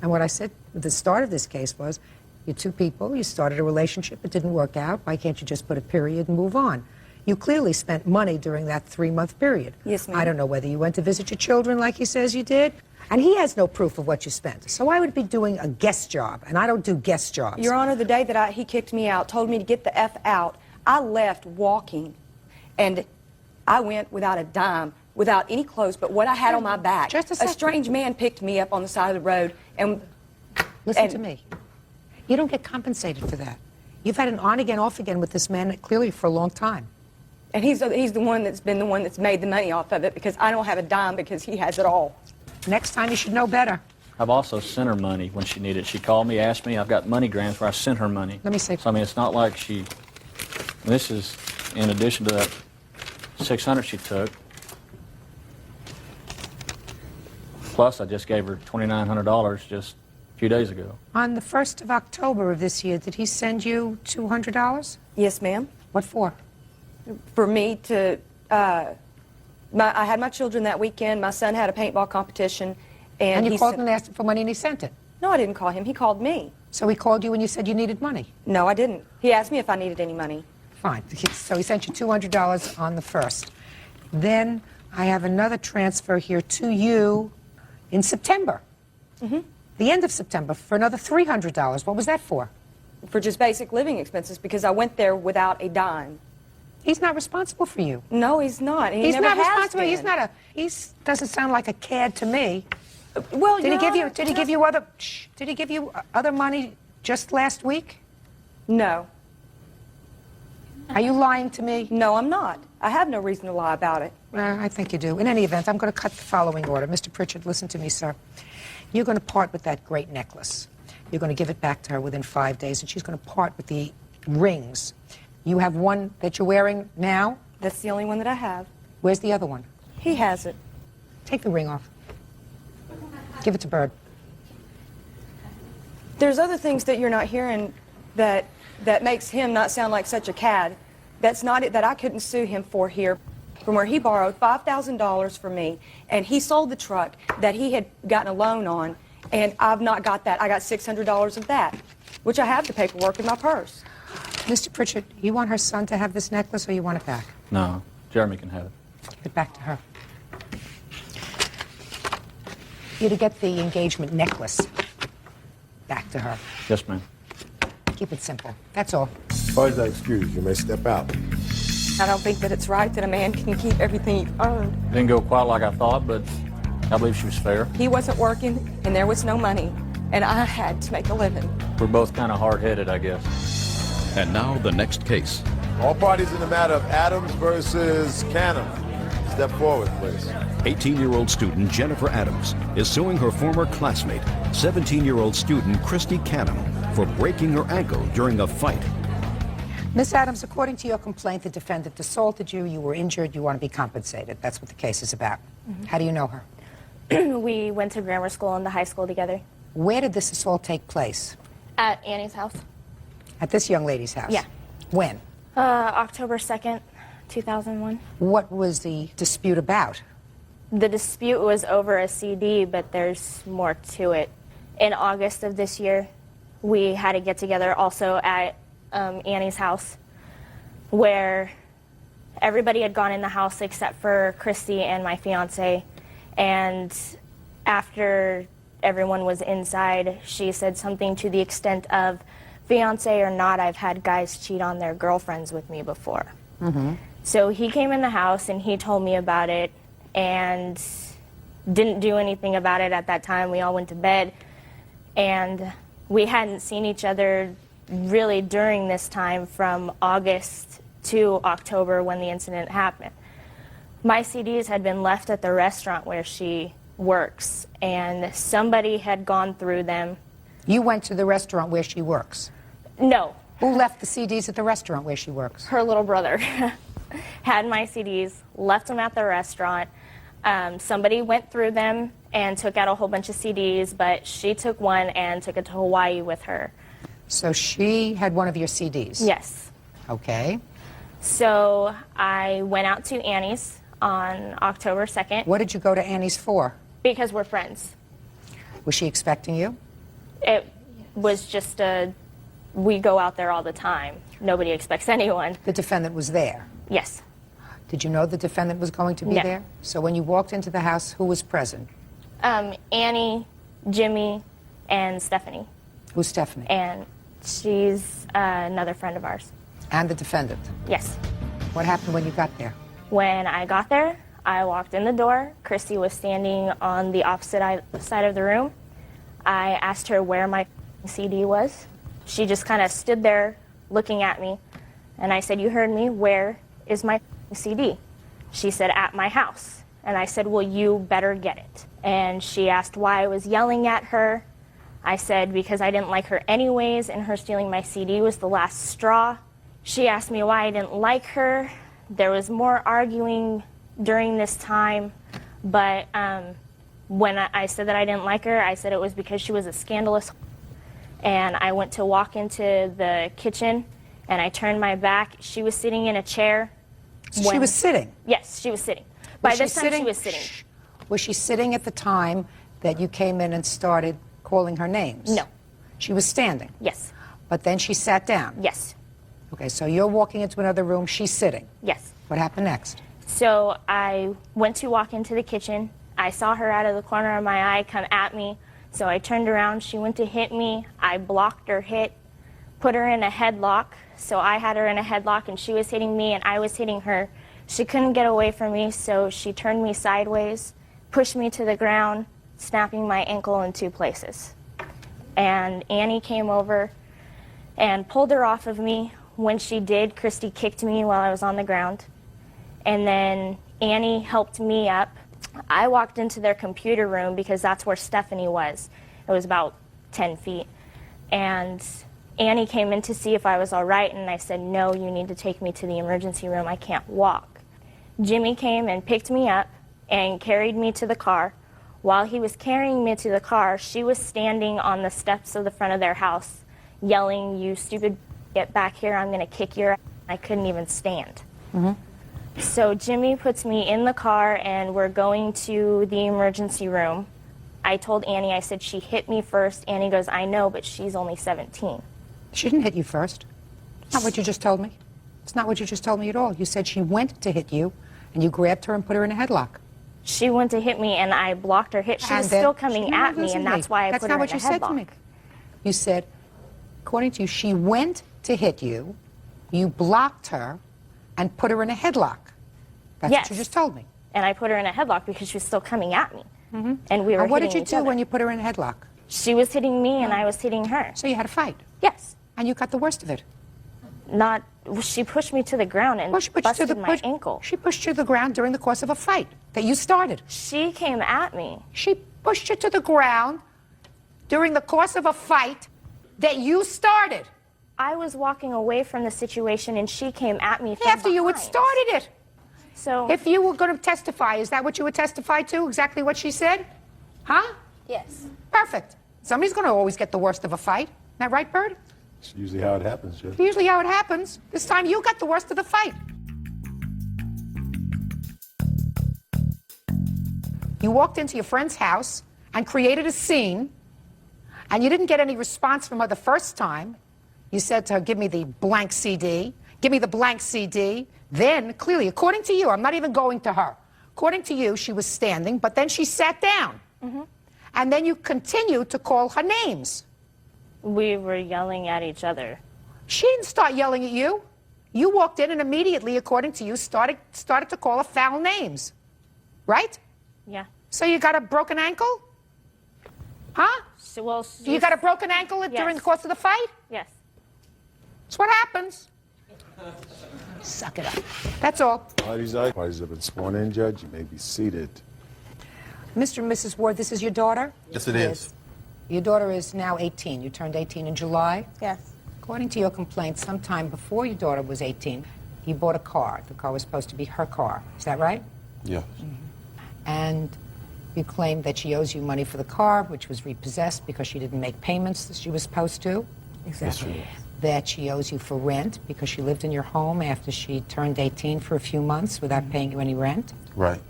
And what I said at the start of this case was, you're two people, you started a relationship, it didn't work out, why can't you just put a period and move on? You clearly spent money during that 3-month period. Yes, ma'am. I don't know whether you went to visit your children like he says you did, and he has no proof of what you spent. So I would be doing a guest job, and I don't do guest jobs. Your Honor, the day that he kicked me out, told me to get the F out, I left walking, and I went without a dime, without any clothes but what I had on my back. Just a second. strange man picked me up on the side of the road and... Listen to me. You don't get compensated for that. You've had an on-again, off-again with this man clearly for a long time. And he's the one that's been the one that's made the money off of it because I don't have a dime because he has it all. Next time you should know better. I've also sent her money when she needed it. She called me, asked me. I've got money grants where I sent her money. Let me see. So I mean, it's not like she. This is in addition to that $600 she took. Plus, I just gave her $2,900 just a few days ago. On the 1st of October of this year, did he send you $200? Yes, ma'am. What for? For me to... I had my children that weekend. My son had a paintball competition. And you he called him and asked him for money and he sent it? No, I didn't call him. He called me. So he called you and you said you needed money? No, I didn't. He asked me if I needed any money. Fine. So he sent you $200 on the 1st. Then I have another transfer here to you in September. Mm-hmm. The end of September for another $300. What was that for? For just basic living expenses because I went there without a dime. He's not responsible for you. No, he's not. And he He's never not has responsible. been. He's not a. He doesn't sound like a cad to me. Well, did he give you? Did he give you other? Did he give you other money just last week? No. Are you lying to me? No, I'm not. I have no reason to lie about it. I think you do. In any event, I'm going to cut the following order. Mr. Pritchard, listen to me, sir. You're going to part with that great necklace. You're going to give it back to her within 5 days, and she's going to part with the rings. You have one that you're wearing now? That's the only one that I have. Where's the other one? He has it. Take the ring off. Give it to Bird. There's other things that you're not hearing that makes him not sound like such a cad. That's not it that I couldn't sue him for here. From where he borrowed $5,000 from me, and he sold the truck that he had gotten a loan on, and I've not got that. I got $600 of that, which I have the paperwork in my purse. Mr. Pritchard, you want her son to have this necklace, or you want it back? No, Jeremy can have it. Give it back to her. You're to get the engagement necklace back to her. Yes, ma'am. Keep it simple. That's all. As far as that excuse, you may step out. I don't think that it's right that a man can keep everything he's earned. Didn't go quite like I thought, but I believe she was fair. He wasn't working, and there was no money, and I had to make a living. We're both kind of hard-headed, I guess. And now the next case. All parties in the matter of Adams versus Canham. Step forward, please. 18-year-old student Jennifer Adams is suing her former classmate, 17-year-old student Christy Canham, for breaking her ankle during a fight. Miss Adams, according to your complaint, the defendant assaulted you, you were injured, you want to be compensated. That's what the case is about. How do you know her? We went to grammar school and the high school together. Where did this assault take place? At Annie's house. At this young lady's house? Yeah. When? October 2nd, 2001. What was the dispute about? The dispute was over a CD, but there's more to it. In August of this year, we had a get-together also at Annie's house, where everybody had gone in the house except for Christy and my fiance. And after everyone was inside, she said something to the extent of, fiance or not, I've had guys cheat on their girlfriends with me before. So he came in the house and he told me about it and didn't do anything about it at that time. We all went to bed, and we hadn't seen each other really during this time from August to October when the incident happened. My CDs had been left at the restaurant where she works, and somebody had gone through them. You went to the restaurant where she works? No. Who left the CDs at the restaurant where she works? Her little brother had my CDs, left them at the restaurant. Somebody went through them and took out a whole bunch of CDs, but she took one and took it to Hawaii with her. So she had one of your CDs? Yes. Okay. So I went out to Annie's on October 2nd. What did you go to Annie's for? Because we're friends. Was she expecting you? It was just we go out there all the time. Nobody expects anyone. The defendant was there? Yes. Did you know the defendant was going to be No. there? So when you walked into the house, who was present? Annie, Jimmy, and Stephanie. Who's Stephanie? And she's another friend of ours. And the defendant? Yes. What happened when you got there? When I got there, I walked in the door. Christy was standing on the opposite side of the room. I asked her where my CD was. She just kind of stood there looking at me. And I said, you heard me, where is my CD? She said, at my house. And I said, well, you better get it. And she asked why I was yelling at her. I said, because I didn't like her anyways, and her stealing my CD was the last straw. She asked me why I didn't like her. There was more arguing during this time, but when I said that I didn't like her, I said it was because she was a scandalous. And I went to walk into the kitchen, and I turned my back. She was sitting in a chair. So she was sitting? Yes, she was sitting. By this time, she was sitting. Was she sitting at the time that you came in and started calling her names? No. She was standing? Yes. But then she sat down? Yes. Okay, so you're walking into another room, she's sitting? Yes. What happened next? So I went to walk into the kitchen. I saw her out of the corner of my eye come at me. So I turned around, she went to hit me. I blocked her hit, put her in a headlock. So I had her in a headlock and she was hitting me and I was hitting her. She couldn't get away from me, so she turned me sideways, pushed me to the ground, snapping my ankle in 2 places. And Annie came over and pulled her off of me. When she did, Christy kicked me while I was on the ground. And then Annie helped me up. I walked into their computer room because that's where Stephanie was. It was about 10 feet. And Annie came in to see if I was all right, and I said, no, you need to take me to the emergency room. I can't walk. Jimmy came and picked me up and carried me to the car. While he was carrying me to the car, she was standing on the steps of the front of their house, yelling, you stupid, get back here, I'm going to kick your ass. I couldn't even stand. So Jimmy puts me in the car, and we're going to the emergency room. I told Annie, I said, she hit me first. Annie goes, I know, but she's only 17. She didn't hit you first. It's not what you just told me. It's not what you just told me at all. You said she went to hit you, and you grabbed her and put her in a headlock. She went to hit me, and I blocked her hit. She was still coming at me, and that's why I put her in a headlock. That's not what you said to me. You said, according to you, she went to hit you, you blocked her, and put her in a headlock. That's Yes. what you just told me. And I put her in a headlock because she was still coming at me. And we were And what did hitting you each do other. when you put her in a headlock? She was hitting me and I was hitting her. So you had a fight? Yes. And you got the worst of it? Not. She pushed me to the ground and busted my ankle. She pushed you to the ground during the course of a fight that you started. She came at me. She pushed you to the ground during the course of a fight that you started. I was walking away from the situation and she came at me from After you had behind. started it. So if you were going to testify, is that what you would testify to? Exactly what she said? Huh? Yes. Perfect. Somebody's going to always get the worst of a fight. Isn't that right, Bird? It's usually how it happens, Judge. Usually how it happens. This time you got the worst of the fight. You walked into your friend's house and created a scene, and you didn't get any response from her the first time. You said to her, give me the blank CD. Give me the blank CD. Then, clearly, according to you, I'm not even going to her. According to you, she was standing, but then she sat down. And then you continued to call her names. We were yelling at each other. She didn't start yelling at you. You walked in and immediately, according to you, started to call her foul names. Right? Yeah. So you got a broken ankle? Huh? Well, You got a broken ankle during the course of the fight? Yes. That's what happens. Suck it up. That's all. Parties have been sworn in, Judge. You may be seated. Mr. and Mrs. Ward, this is your daughter? Yes, it is. Your daughter is now 18. You turned 18 in July? Yes. According to your complaint, sometime before your daughter was 18, you bought a car. The car was supposed to be her car. Is that right? Yeah. And you claim that she owes you money for the car, which was repossessed because she didn't make payments that she was supposed to. Exactly. Yes, that she owes you for rent because she lived in your home after she turned 18 for a few months without paying you any rent. Right.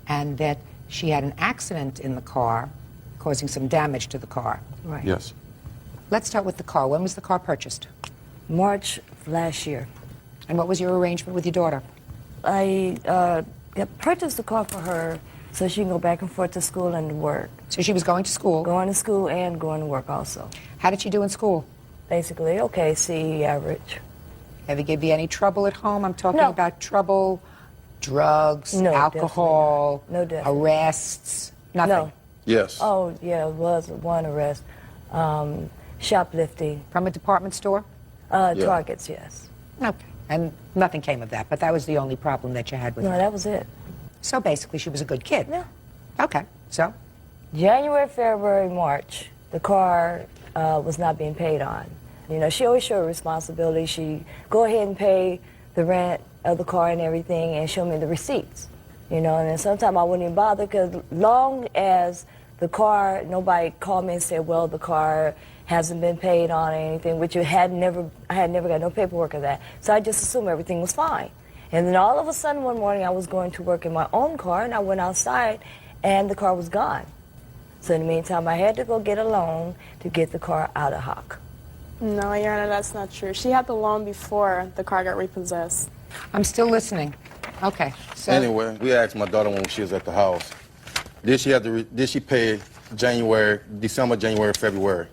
And that she had an accident in the car causing some damage to the car. Right. Yes. Let's start with the car. When was the car purchased? March of last year. And what was your arrangement with your daughter? I purchased the car for her so she can go back and forth to school and to work. So she was going to school? Going to school and going to work also. How did she do in school? Basically, okay, C average. Have you give you any trouble at home? I'm talking No. about trouble, drugs, No, alcohol, definitely not. No, definitely. arrests, nothing? No. Yes. Oh, yeah, it was one arrest. Shoplifting. From a department store? Targets, yes. Okay. And nothing came of that, but that was the only problem that you had with No, her? that was it. So basically she was a good kid? Yeah. Okay, so? January, February, March, the car was not being paid on. You know, she always showed responsibility. She go ahead and pay the rent of the car and everything and show me the receipts. You know, and then sometimes I wouldn't even bother because long as the car, nobody called me and said, well, the car hasn't been paid on or anything, which I had never got no paperwork of that. So I just assumed everything was fine. And then all of a sudden one morning I was going to work in my own car and I went outside and the car was gone. So in the meantime, I had to go get a loan to get the car out of hock. No, Your Honor, that's not true. She had the loan before the car got repossessed. I'm still listening. Okay, so... Anyway, we asked my daughter when she was at the house, did she pay December, January, February?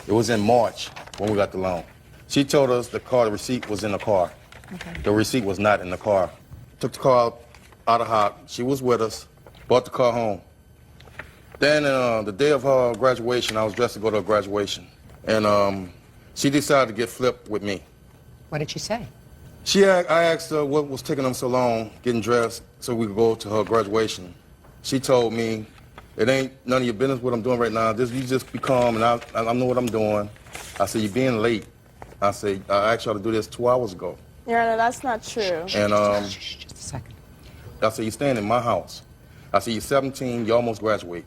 It was in March when we got the loan. She told us the receipt was in the car. Okay. The receipt was not in the car. Took the car out of hock. She was with us, brought the car home. Then the day of her graduation, I was dressed to go to a graduation. And she decided to get flipped with me. What did she say? I asked her what was taking them so long getting dressed so we could go to her graduation. She told me, it ain't none of your business what I'm doing right now. You just be calm and I know what I'm doing. I said, you're being late. I said, I asked y'all to do this 2 hours ago. Your Honor, that's not true. And just a second. I said, you're staying in my house. I said, you're 17, you almost graduate.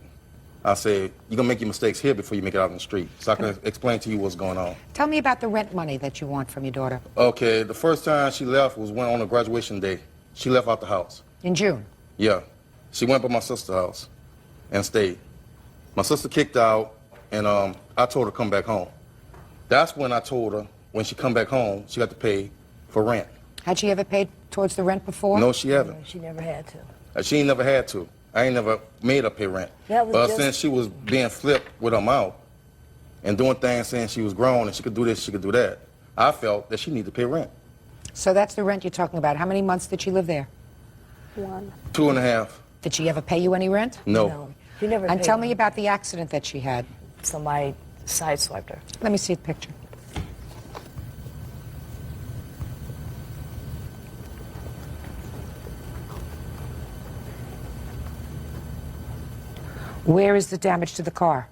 I said, you're going to make your mistakes here before you make it out in the street. So I can explain to you what's going on. Tell me about the rent money that you want from your daughter. Okay, the first time she left was on a graduation day. She left out the house. In June? Yeah. She went by my sister's house and stayed. My sister kicked out, and I told her to come back home. That's when I told her, when she come back home, she got to pay for rent. Had she ever paid towards the rent before? No, she haven't. She never had to. She ain't never had to. I ain't never made her pay rent. But since she was being flipped with her mouth and doing things saying she was grown and she could do this, she could do that, I felt that she needed to pay rent. So that's the rent you're talking about. How many months did she live there? 1. 2.5. Did she ever pay you any rent? No. She never And paid tell me. me about the accident that she had. Somebody sideswiped her. Let me see the picture. Where is the damage to the car?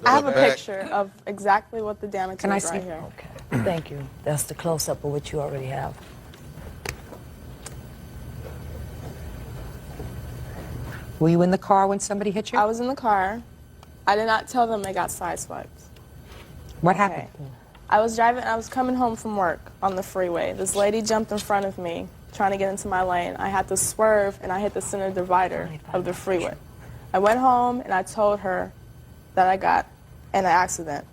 I have a picture of exactly what the damage Can I is see? right here. Okay. Thank you. That's the close-up of what you already have. Were you in the car when somebody hit you? I was in the car. I did not tell them they got sideswiped. What happened? I was driving, I was coming home from work on the freeway. This lady jumped in front of me, trying to get into my lane. I had to swerve, and I hit the center divider of the freeway. I went home, and I told her that I got in an accident.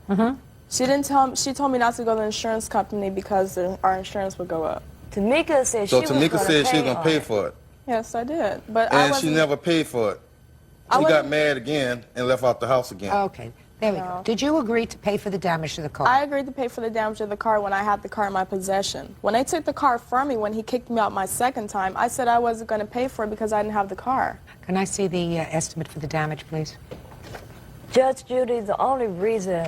She didn't tell me, she told me not to go to the insurance company because our insurance would go up. Tamika said So Tamika said she was going to pay for it. Yes, I did. But I And she wasn't, never paid for it. She got mad again and left out the house again. Okay, there we go. Did you agree to pay for the damage to the car? I agreed to pay for the damage to the car when I had the car in my possession. When they took the car from me, when he kicked me out my second time, I said I wasn't going to pay for it because I didn't have the car. Can I see the estimate for the damage, please? Judge Judy, the only reason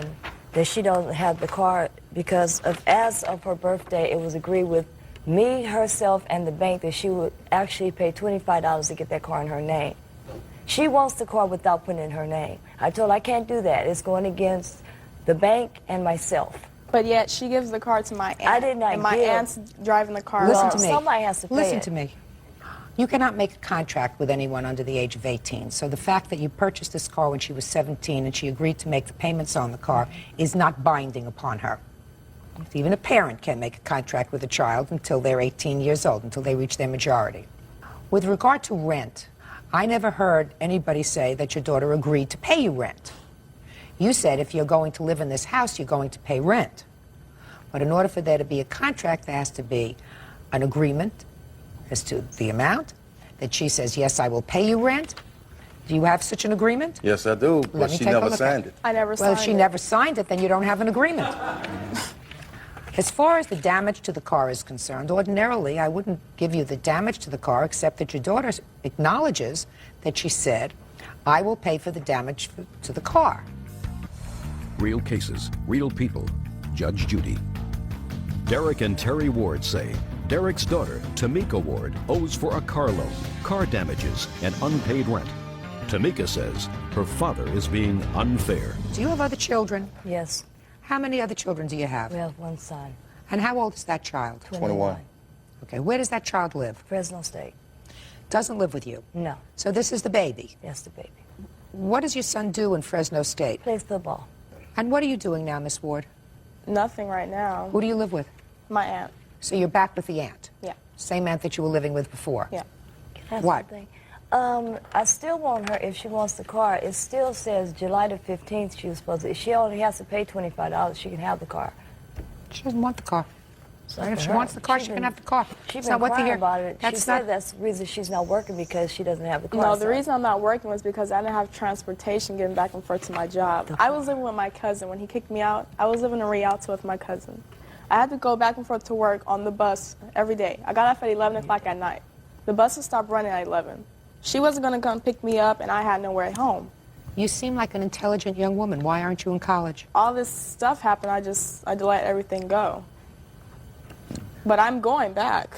that she don't have the car because as of her birthday, it was agreed with me, herself, and the bank that she would actually pay $25 to get that car in her name. She wants the car without putting it in her name. I told her I can't do that. It's going against the bank and myself. But yet she gives the car to my aunt. I did not And my give. aunt's driving the car. Listen to me. Somebody has to pay Listen it. to me. You cannot make a contract with anyone under the age of 18. So the fact that you purchased this car when she was 17 and she agreed to make the payments on the car is not binding upon her. Even a parent can't make a contract with a child until they're 18 years old, until they reach their majority. With regard to rent, I never heard anybody say that your daughter agreed to pay you rent. You said if you're going to live in this house, you're going to pay rent. But in order for there to be a contract, there has to be an agreement as to the amount, that she says, yes, I will pay you rent. Do you have such an agreement? Yes, I do, Let but me she take a never look at signed it. I never Well, signed if she it. never signed it, then you don't have an agreement. As far as the damage to the car is concerned, ordinarily I wouldn't give you the damage to the car except that your daughter acknowledges that she said, I will pay for the damage to the car. Real cases, real people. Judge Judy. Derek and Terry Ward say Derek's daughter, Tamika Ward, owes for a car loan, car damages, and unpaid rent. Tamika says her father is being unfair. Do you have other children? Yes. How many other children do you have? We have one son. And how old is that child? 21. Okay, where does that child live? Fresno State. Doesn't live with you? No. So this is the baby? Yes, the baby. What does your son do in Fresno State? Plays football. And what are you doing now, Miss Ward? Nothing right now. Who do you live with? My aunt. So you're back with the aunt? Yeah. Same aunt that you were living with before? Yeah. What? I still want her, if she wants the car, it still says July the 15th she was supposed to, if she only has to pay $25, she can have the car. She doesn't want the car. Not If for she her. wants the car, she can have the car. She's It's been not what to crying hear. about it. She That's said not. that's the reason she's not working because she doesn't have the car. No, the so- reason I'm not working was because I didn't have transportation getting back and forth to my job. I was living with my cousin. When he kicked me out, I was living in Rialto with my cousin. I had to go back and forth to work on the bus every day. I got off at 11 o'clock at night. The buses stopped running at 11. She wasn't going to come pick me up, and I had nowhere at home. You seem like an intelligent young woman. Why aren't you in college? All this stuff happened. I let everything go. But I'm going back.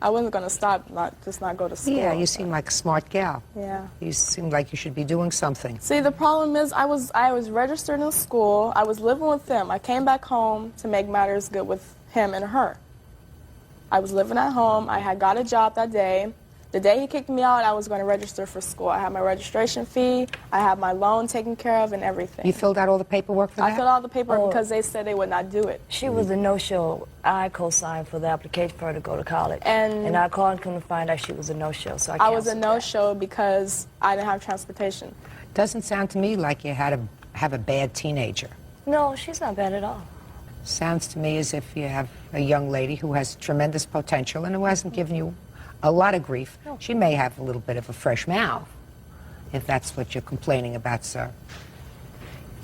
I wasn't going to stop, not go to school. Yeah, you seem like a smart gal. Yeah. You seem like you should be doing something. See, the problem is I was registered in school. I was living with them. I came back home to make matters good with him and her. I was living at home. I had got a job that day. The day he kicked me out, I was going to register for school. I had my registration fee. I had my loan taken care of and everything. You filled out all the paperwork for that? I filled out the paperwork because they said they would not do it. She was a no-show. I co-signed for the application for her to go to college. And I called and couldn't find out she was a no-show, so I was a no-show because I didn't have transportation. Doesn't sound to me like you have a bad teenager. No, she's not bad at all. Sounds to me as if you have a young lady who has tremendous potential and who hasn't given you a lot of grief. She may have a little bit of a fresh mouth, if that's what you're complaining about, sir.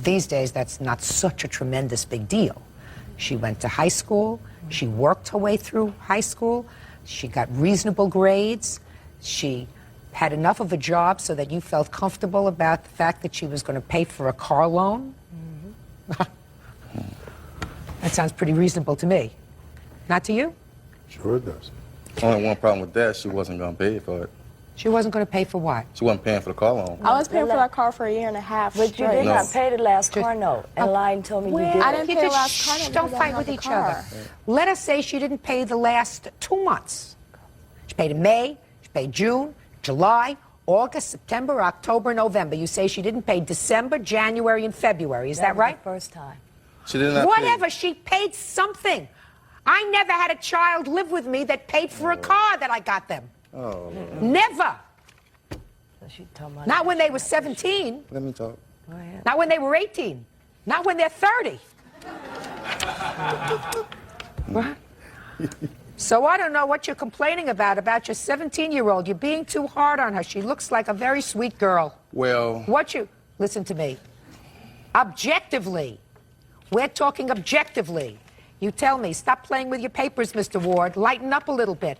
These days, that's not such a tremendous big deal. She went to high school. She worked her way through high school. She got reasonable grades. She had enough of a job so that you felt comfortable about the fact that she was going to pay for a car loan. That sounds pretty reasonable to me. Not to you? Sure it does. Only one problem with that, she wasn't going to pay for it. She wasn't going to pay for what? She wasn't paying for the car loan. I was paying for that car for a year and a half. But you did not pay the last car note, and lied and told me you did. I didn't pay the last Shh, car note. don't because I fight didn't with have each the car. other. Let us say she didn't pay the last 2 months. She paid in May, she paid June, July, August, September, October, November. You say she didn't pay December, January, and February. Is that right? The first time. She did not Whatever, she paid something. I never had a child live with me that paid for a car that I got them. Oh. Never. So she told me Not when they were 17. Let me talk. Go ahead. Not when they were 18. Not when they're 30. What? So I don't know what you're complaining about your 17-year-old. You're being too hard on her. She looks like a very sweet girl. Well, Listen to me. Objectively. We're talking objectively. You tell me, stop playing with your papers, Mr. Ward. Lighten up a little bit.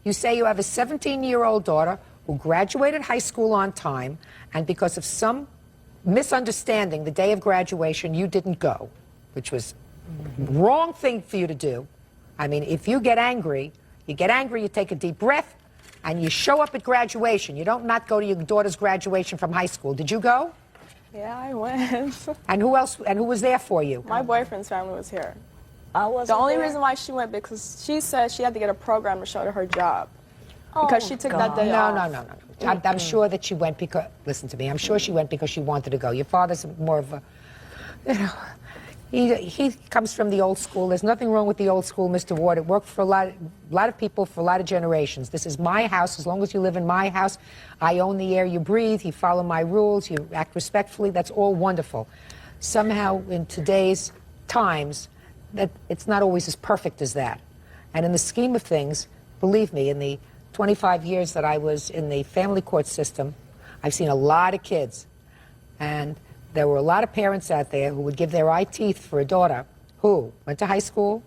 You say you have a 17-year-old daughter who graduated high school on time, and because of some misunderstanding the day of graduation, you didn't go, which was the wrong thing for you to do. I mean, if you get angry, you take a deep breath, and you show up at graduation. You don't not go to your daughter's graduation from high school. Did you go? Yeah, I went. And who else? And who was there for you? My boyfriend's family was here. I wasn't The only there. reason why she went because she said she had to get a program to show her her job. Because she took that day off. No. I'm sure that she went because, listen to me, I'm sure she went because she wanted to go. Your father's more of a, you know, he comes from the old school. There's nothing wrong with the old school, Mr. Ward. It worked for a lot of people for a lot of generations. This is my house. As long as you live in my house, I own the air you breathe. You follow my rules. You act respectfully. That's all wonderful. Somehow, in today's times, that it's not always as perfect as that. And in the scheme of things, believe me, in the 25 years that I was in the family court system, I've seen a lot of kids. And there were a lot of parents out there who would give their eye teeth for a daughter who went to high school,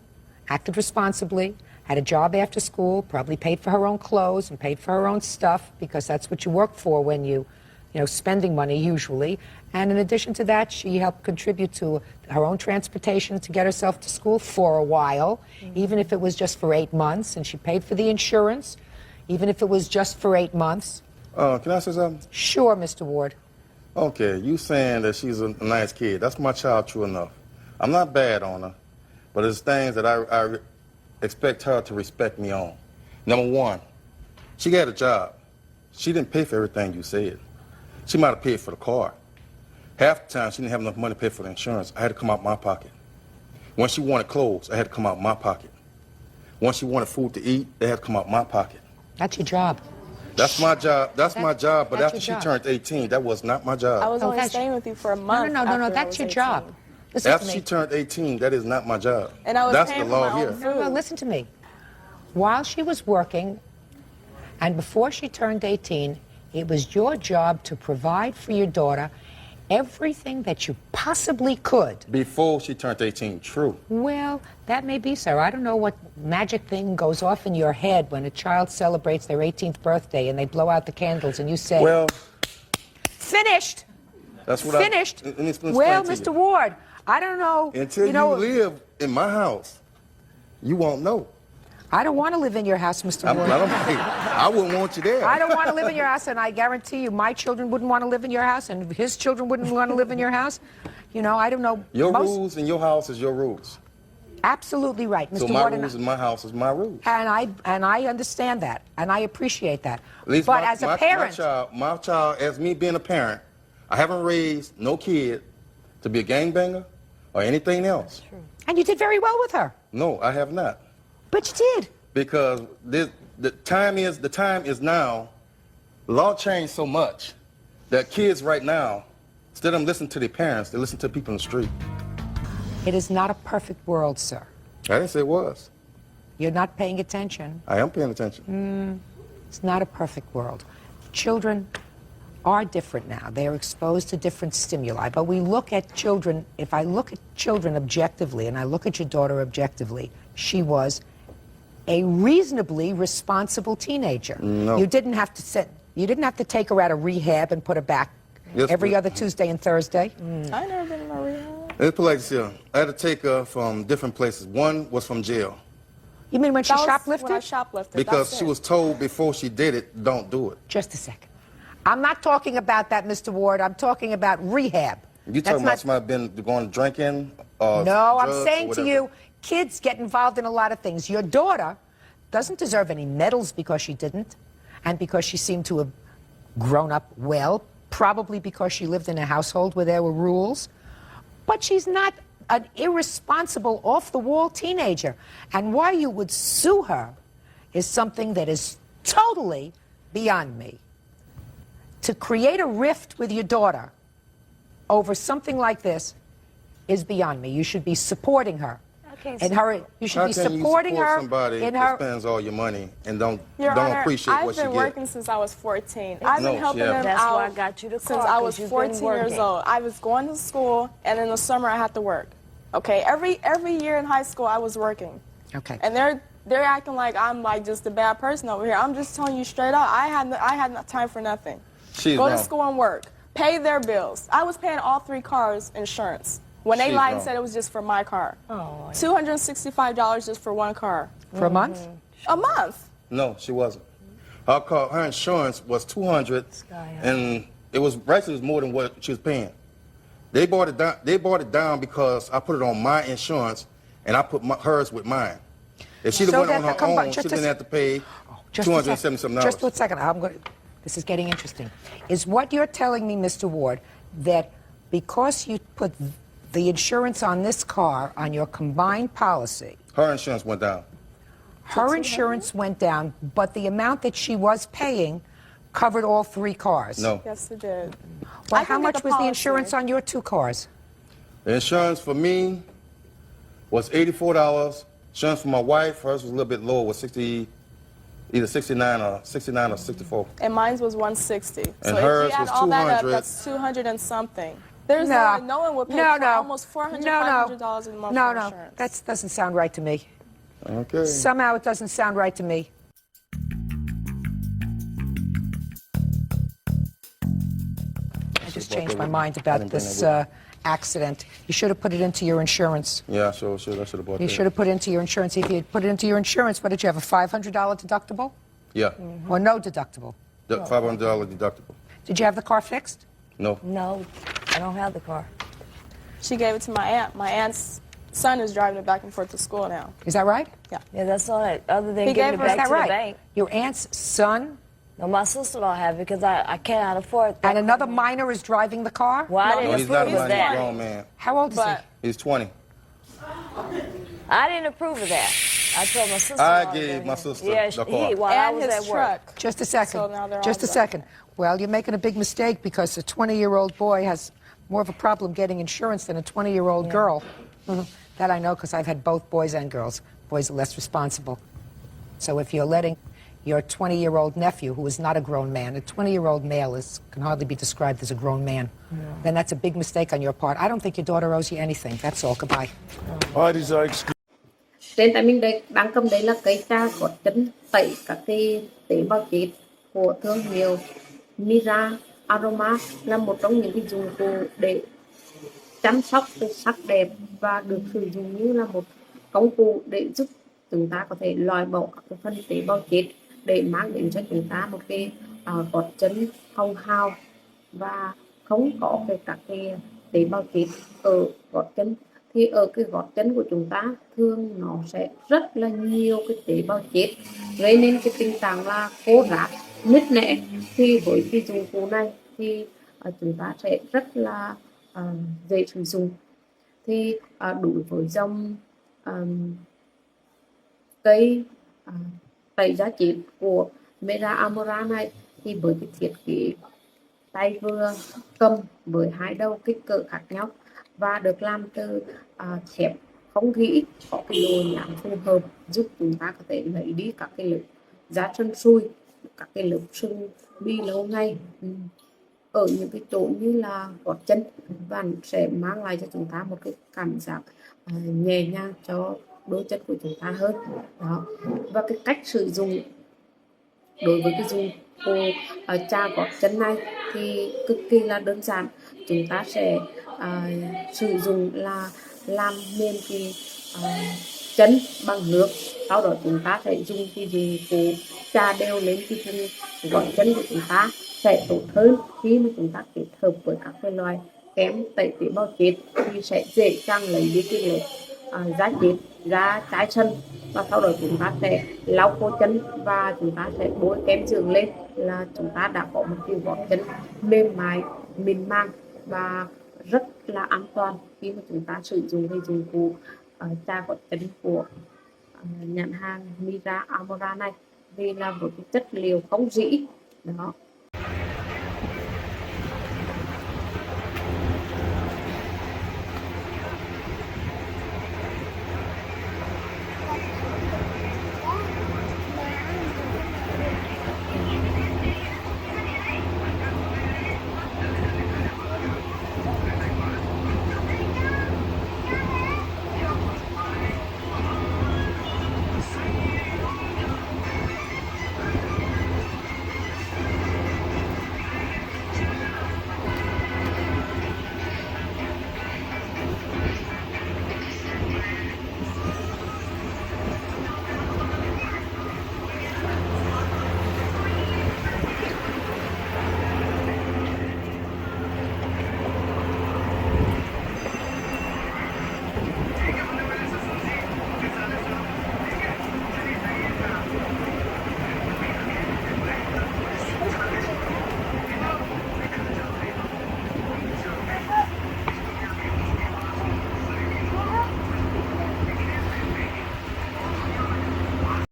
acted responsibly, had a job after school, probably paid for her own clothes and paid for her own stuff, because that's what you work for when you know, spending money usually. And in addition to that, she helped contribute to her own transportation to get herself to school for a while, even if it was just for 8 months. And she paid for the insurance, even if it was just for 8 months. Can I say something? Sure, Mr. Ward. Okay, you saying that she's a nice kid. That's my child, true enough. I'm not bad on her, but there's things that I expect her to respect me on. Number one, she got a job. She didn't pay for everything you said. She might have paid for the car. Half the time, she didn't have enough money to pay for the insurance. I had to come out my pocket. When she wanted clothes, I had to come out my pocket. When she wanted food to eat, they had to come out my pocket. That's your job. That's my job. That's my job. But that's after she your job. turned 18, that was not my job. I was only that's- staying with you for a month. No, after I that's was your 18. job. Listen After to she me. turned 18, that is not my job. And I was That's paying the for law my here. own No, food. listen to me. While she was working and before she turned 18, it was your job to provide for your daughter everything that you possibly could. Before she turned 18, true. Well, that may be, sir. I don't know what magic thing goes off in your head when a child celebrates their 18th birthday and they blow out the candles and you say, Well, finished. that's what Finished. Let me explain Well, to Mr. you. Ward, I don't know. Until you live in my house, you won't know. I don't want to live in your house, Mr. Ward. I wouldn't want you there. I don't want to live in your house, and I guarantee you my children wouldn't want to live in your house, and his children wouldn't want to live in your house. You know, I don't know. Your rules in your house is your rules. Absolutely right, Mr. So my Ward. rules in my house is my rules. And I understand that, and I appreciate that. At least but as a parent, my child, as me being a parent, I haven't raised no kid to be a gangbanger or anything else. and you did very well with her. No, I have not. But you did. Because the time is now. The law changed so much that kids right now, instead of listening to their parents, they listen to people in the street. It is not a perfect world, sir. I didn't say it was. You're not paying attention. I am paying attention. It's not a perfect world. Children are different now. They're exposed to different stimuli. But we look at children, if I look at children objectively, and I look at your daughter objectively, she was a reasonably responsible teenager. No. You didn't have to take her out of rehab and put her back every other Tuesday and Thursday. I never been in a rehab. Let's put it like this here. I had to take her from different places. One was from jail. You mean when she shoplifted? When I shoplifted. Because that's she it. was told before she did it, don't do it. Just a second. I'm not talking about that, Mr. Ward. I'm talking about rehab. You talking about somebody been going drinking? No, I'm drugs, saying or to whatever? you, kids get involved in a lot of things. Your daughter doesn't deserve any medals because she didn't, and because she seemed to have grown up well, probably because she lived in a household where there were rules. But she's not an irresponsible, off-the-wall teenager. And why you would sue her is something that is totally beyond me. To create a rift with your daughter over something like this is beyond me. You should be supporting her. And her, you should How be can supporting you support her somebody in that her. spends all your money and don't Your Honor, appreciate what she I've gets? been working since I was 14. I've No, been helping she them hasn't. That's out why I got you the since car, I 'cause was you've been 14 years working. old. I was going to school, and in the summer I had to work. Okay, every year in high school I was working. Okay. And they're acting like I'm like just a bad person over here. I'm just telling you straight up. I had no time for nothing. She's Go to wrong. school and work. Pay their bills. I was paying all 3 cars insurance. When they She's lied and wrong. said it was just for my car. Oh, $265 just for one car. For a month? A month. No, she wasn't. Her insurance was $200, and it was more than what she was paying. They bought it down. They bought it down because I put it on my insurance, and I put hers with mine. If she'd have went on her own, she didn't have to pay $277. Just a second. This is getting interesting. Is what you're telling me, Mr. Ward, that because you put the insurance on this car on your combined policy, Her insurance went down. her insurance went down, but the amount that she was paying covered all 3 cars? No. Yes, it did. Well, I how can get much the was the policy. insurance on your 2 cars? The insurance for me was $84. Insurance for my wife, hers was a little bit lower, was either 69 or 64. And mine was 160. And so hers if you add was all that up, 200. that's 200 and something. There's No. no one would pay No, for no. almost $400, $500 a month No, for no. insurance. That doesn't sound right to me. Okay. Somehow it doesn't sound right to me. I just changed my mind about this accident. You should have put it into your insurance. Yeah, sure. I should have bought You that. should have put it into your insurance. If you had put it into your insurance, what did you have, a $500 deductible? Yeah, Or no deductible? the $500 deductible. Did you have the car fixed? No. No, I don't have the car. She gave it to my aunt. My aunt's son is driving it back and forth to school now. Is that right? Yeah. Yeah, that's all right. Other than He giving gave it her- back Is that to right? the bank. Your aunt's son? No, my sister-in-law have it because I cannot afford that. And another minor is driving the car? Well, I No, didn't No, he's not a approve of minor, he's a that. grown man. How old is But He's 20. I didn't approve of that. I told my sister. I gave my sister yeah, the car. while I And was his at work. truck. he? Just a second. So now they're Just all a second. Well, you're making a big mistake because a 20-year-old boy has more of a problem getting insurance than a 20-year-old girl. That I know because I've had both boys and girls. Boys are less responsible. So if you're letting your 20-year-old nephew, who is not a grown man, a 20-year-old male can hardly be described as a grown man, then that's a big mistake on your part. I don't think your daughter owes you anything. That's all. Goodbye. Parties are excused. Trên tay mình đây, đang cầm đây là cây tra có chân tẩy các cái tế bào chết của thương hiệu Mira Aroma, là một trong những cái dụng cụ để chăm sóc cái sắc đẹp và được sử dụng như là một công cụ để giúp chúng ta có thể loại bỏ các cái phần tế bào chết để mang đến cho chúng ta một cái gót chân hồng hào và không có các cái tế bào chết ở gót chân. Thì ở cái gót chân của chúng ta thường nó sẽ rất là nhiều cái tế bào chết gây nên cái tình trạng là khô ráp, nứt nẻ. Thì với cái dụng cụ này thì chúng ta sẽ rất là dễ sử dụng. Thì đối với dòng cây tẩy da chết của Mera Amora này thì với cái thiết kế tay vừa cầm với 2 đầu kích cỡ khác nhau và được làm từ thép không gỉ, có cái độ nhám phù hợp giúp chúng ta có thể lấy đi các cái lớp da trơn sùi, các cái lớp sưng bi lâu ngày. ở những cái chỗ như là gót chân và sẽ mang lại cho chúng ta một cái cảm giác nhẹ nhàng cho đôi chân của chúng ta hơn đó. Và cái cách sử dụng đối với cái dụng cụ chà gót chân này thì cực kỳ là đơn giản. Chúng ta sẽ sử dụng là làm mềm cái chân bằng nước, sau đó chúng ta sẽ dùng cái dụng cụ chà đều lên cái phần gót chân của chúng ta sẽ tốt hơn khi mà chúng ta kết hợp với các cái loại kem tẩy tế bào chết thì sẽ dễ dàng lấy đi cái lớp da chết, da trái sân, và sau đó chúng ta sẽ lau khô chân và chúng ta sẽ bôi kem dưỡng lên là chúng ta đã có một cái gót chân mềm mại, mịn màng và rất là an toàn khi mà chúng ta sử dụng cái dụng cụ chà gót chân của nhãn hàng Mira Amora này, vì là với cái chất liệu không rỉ đó.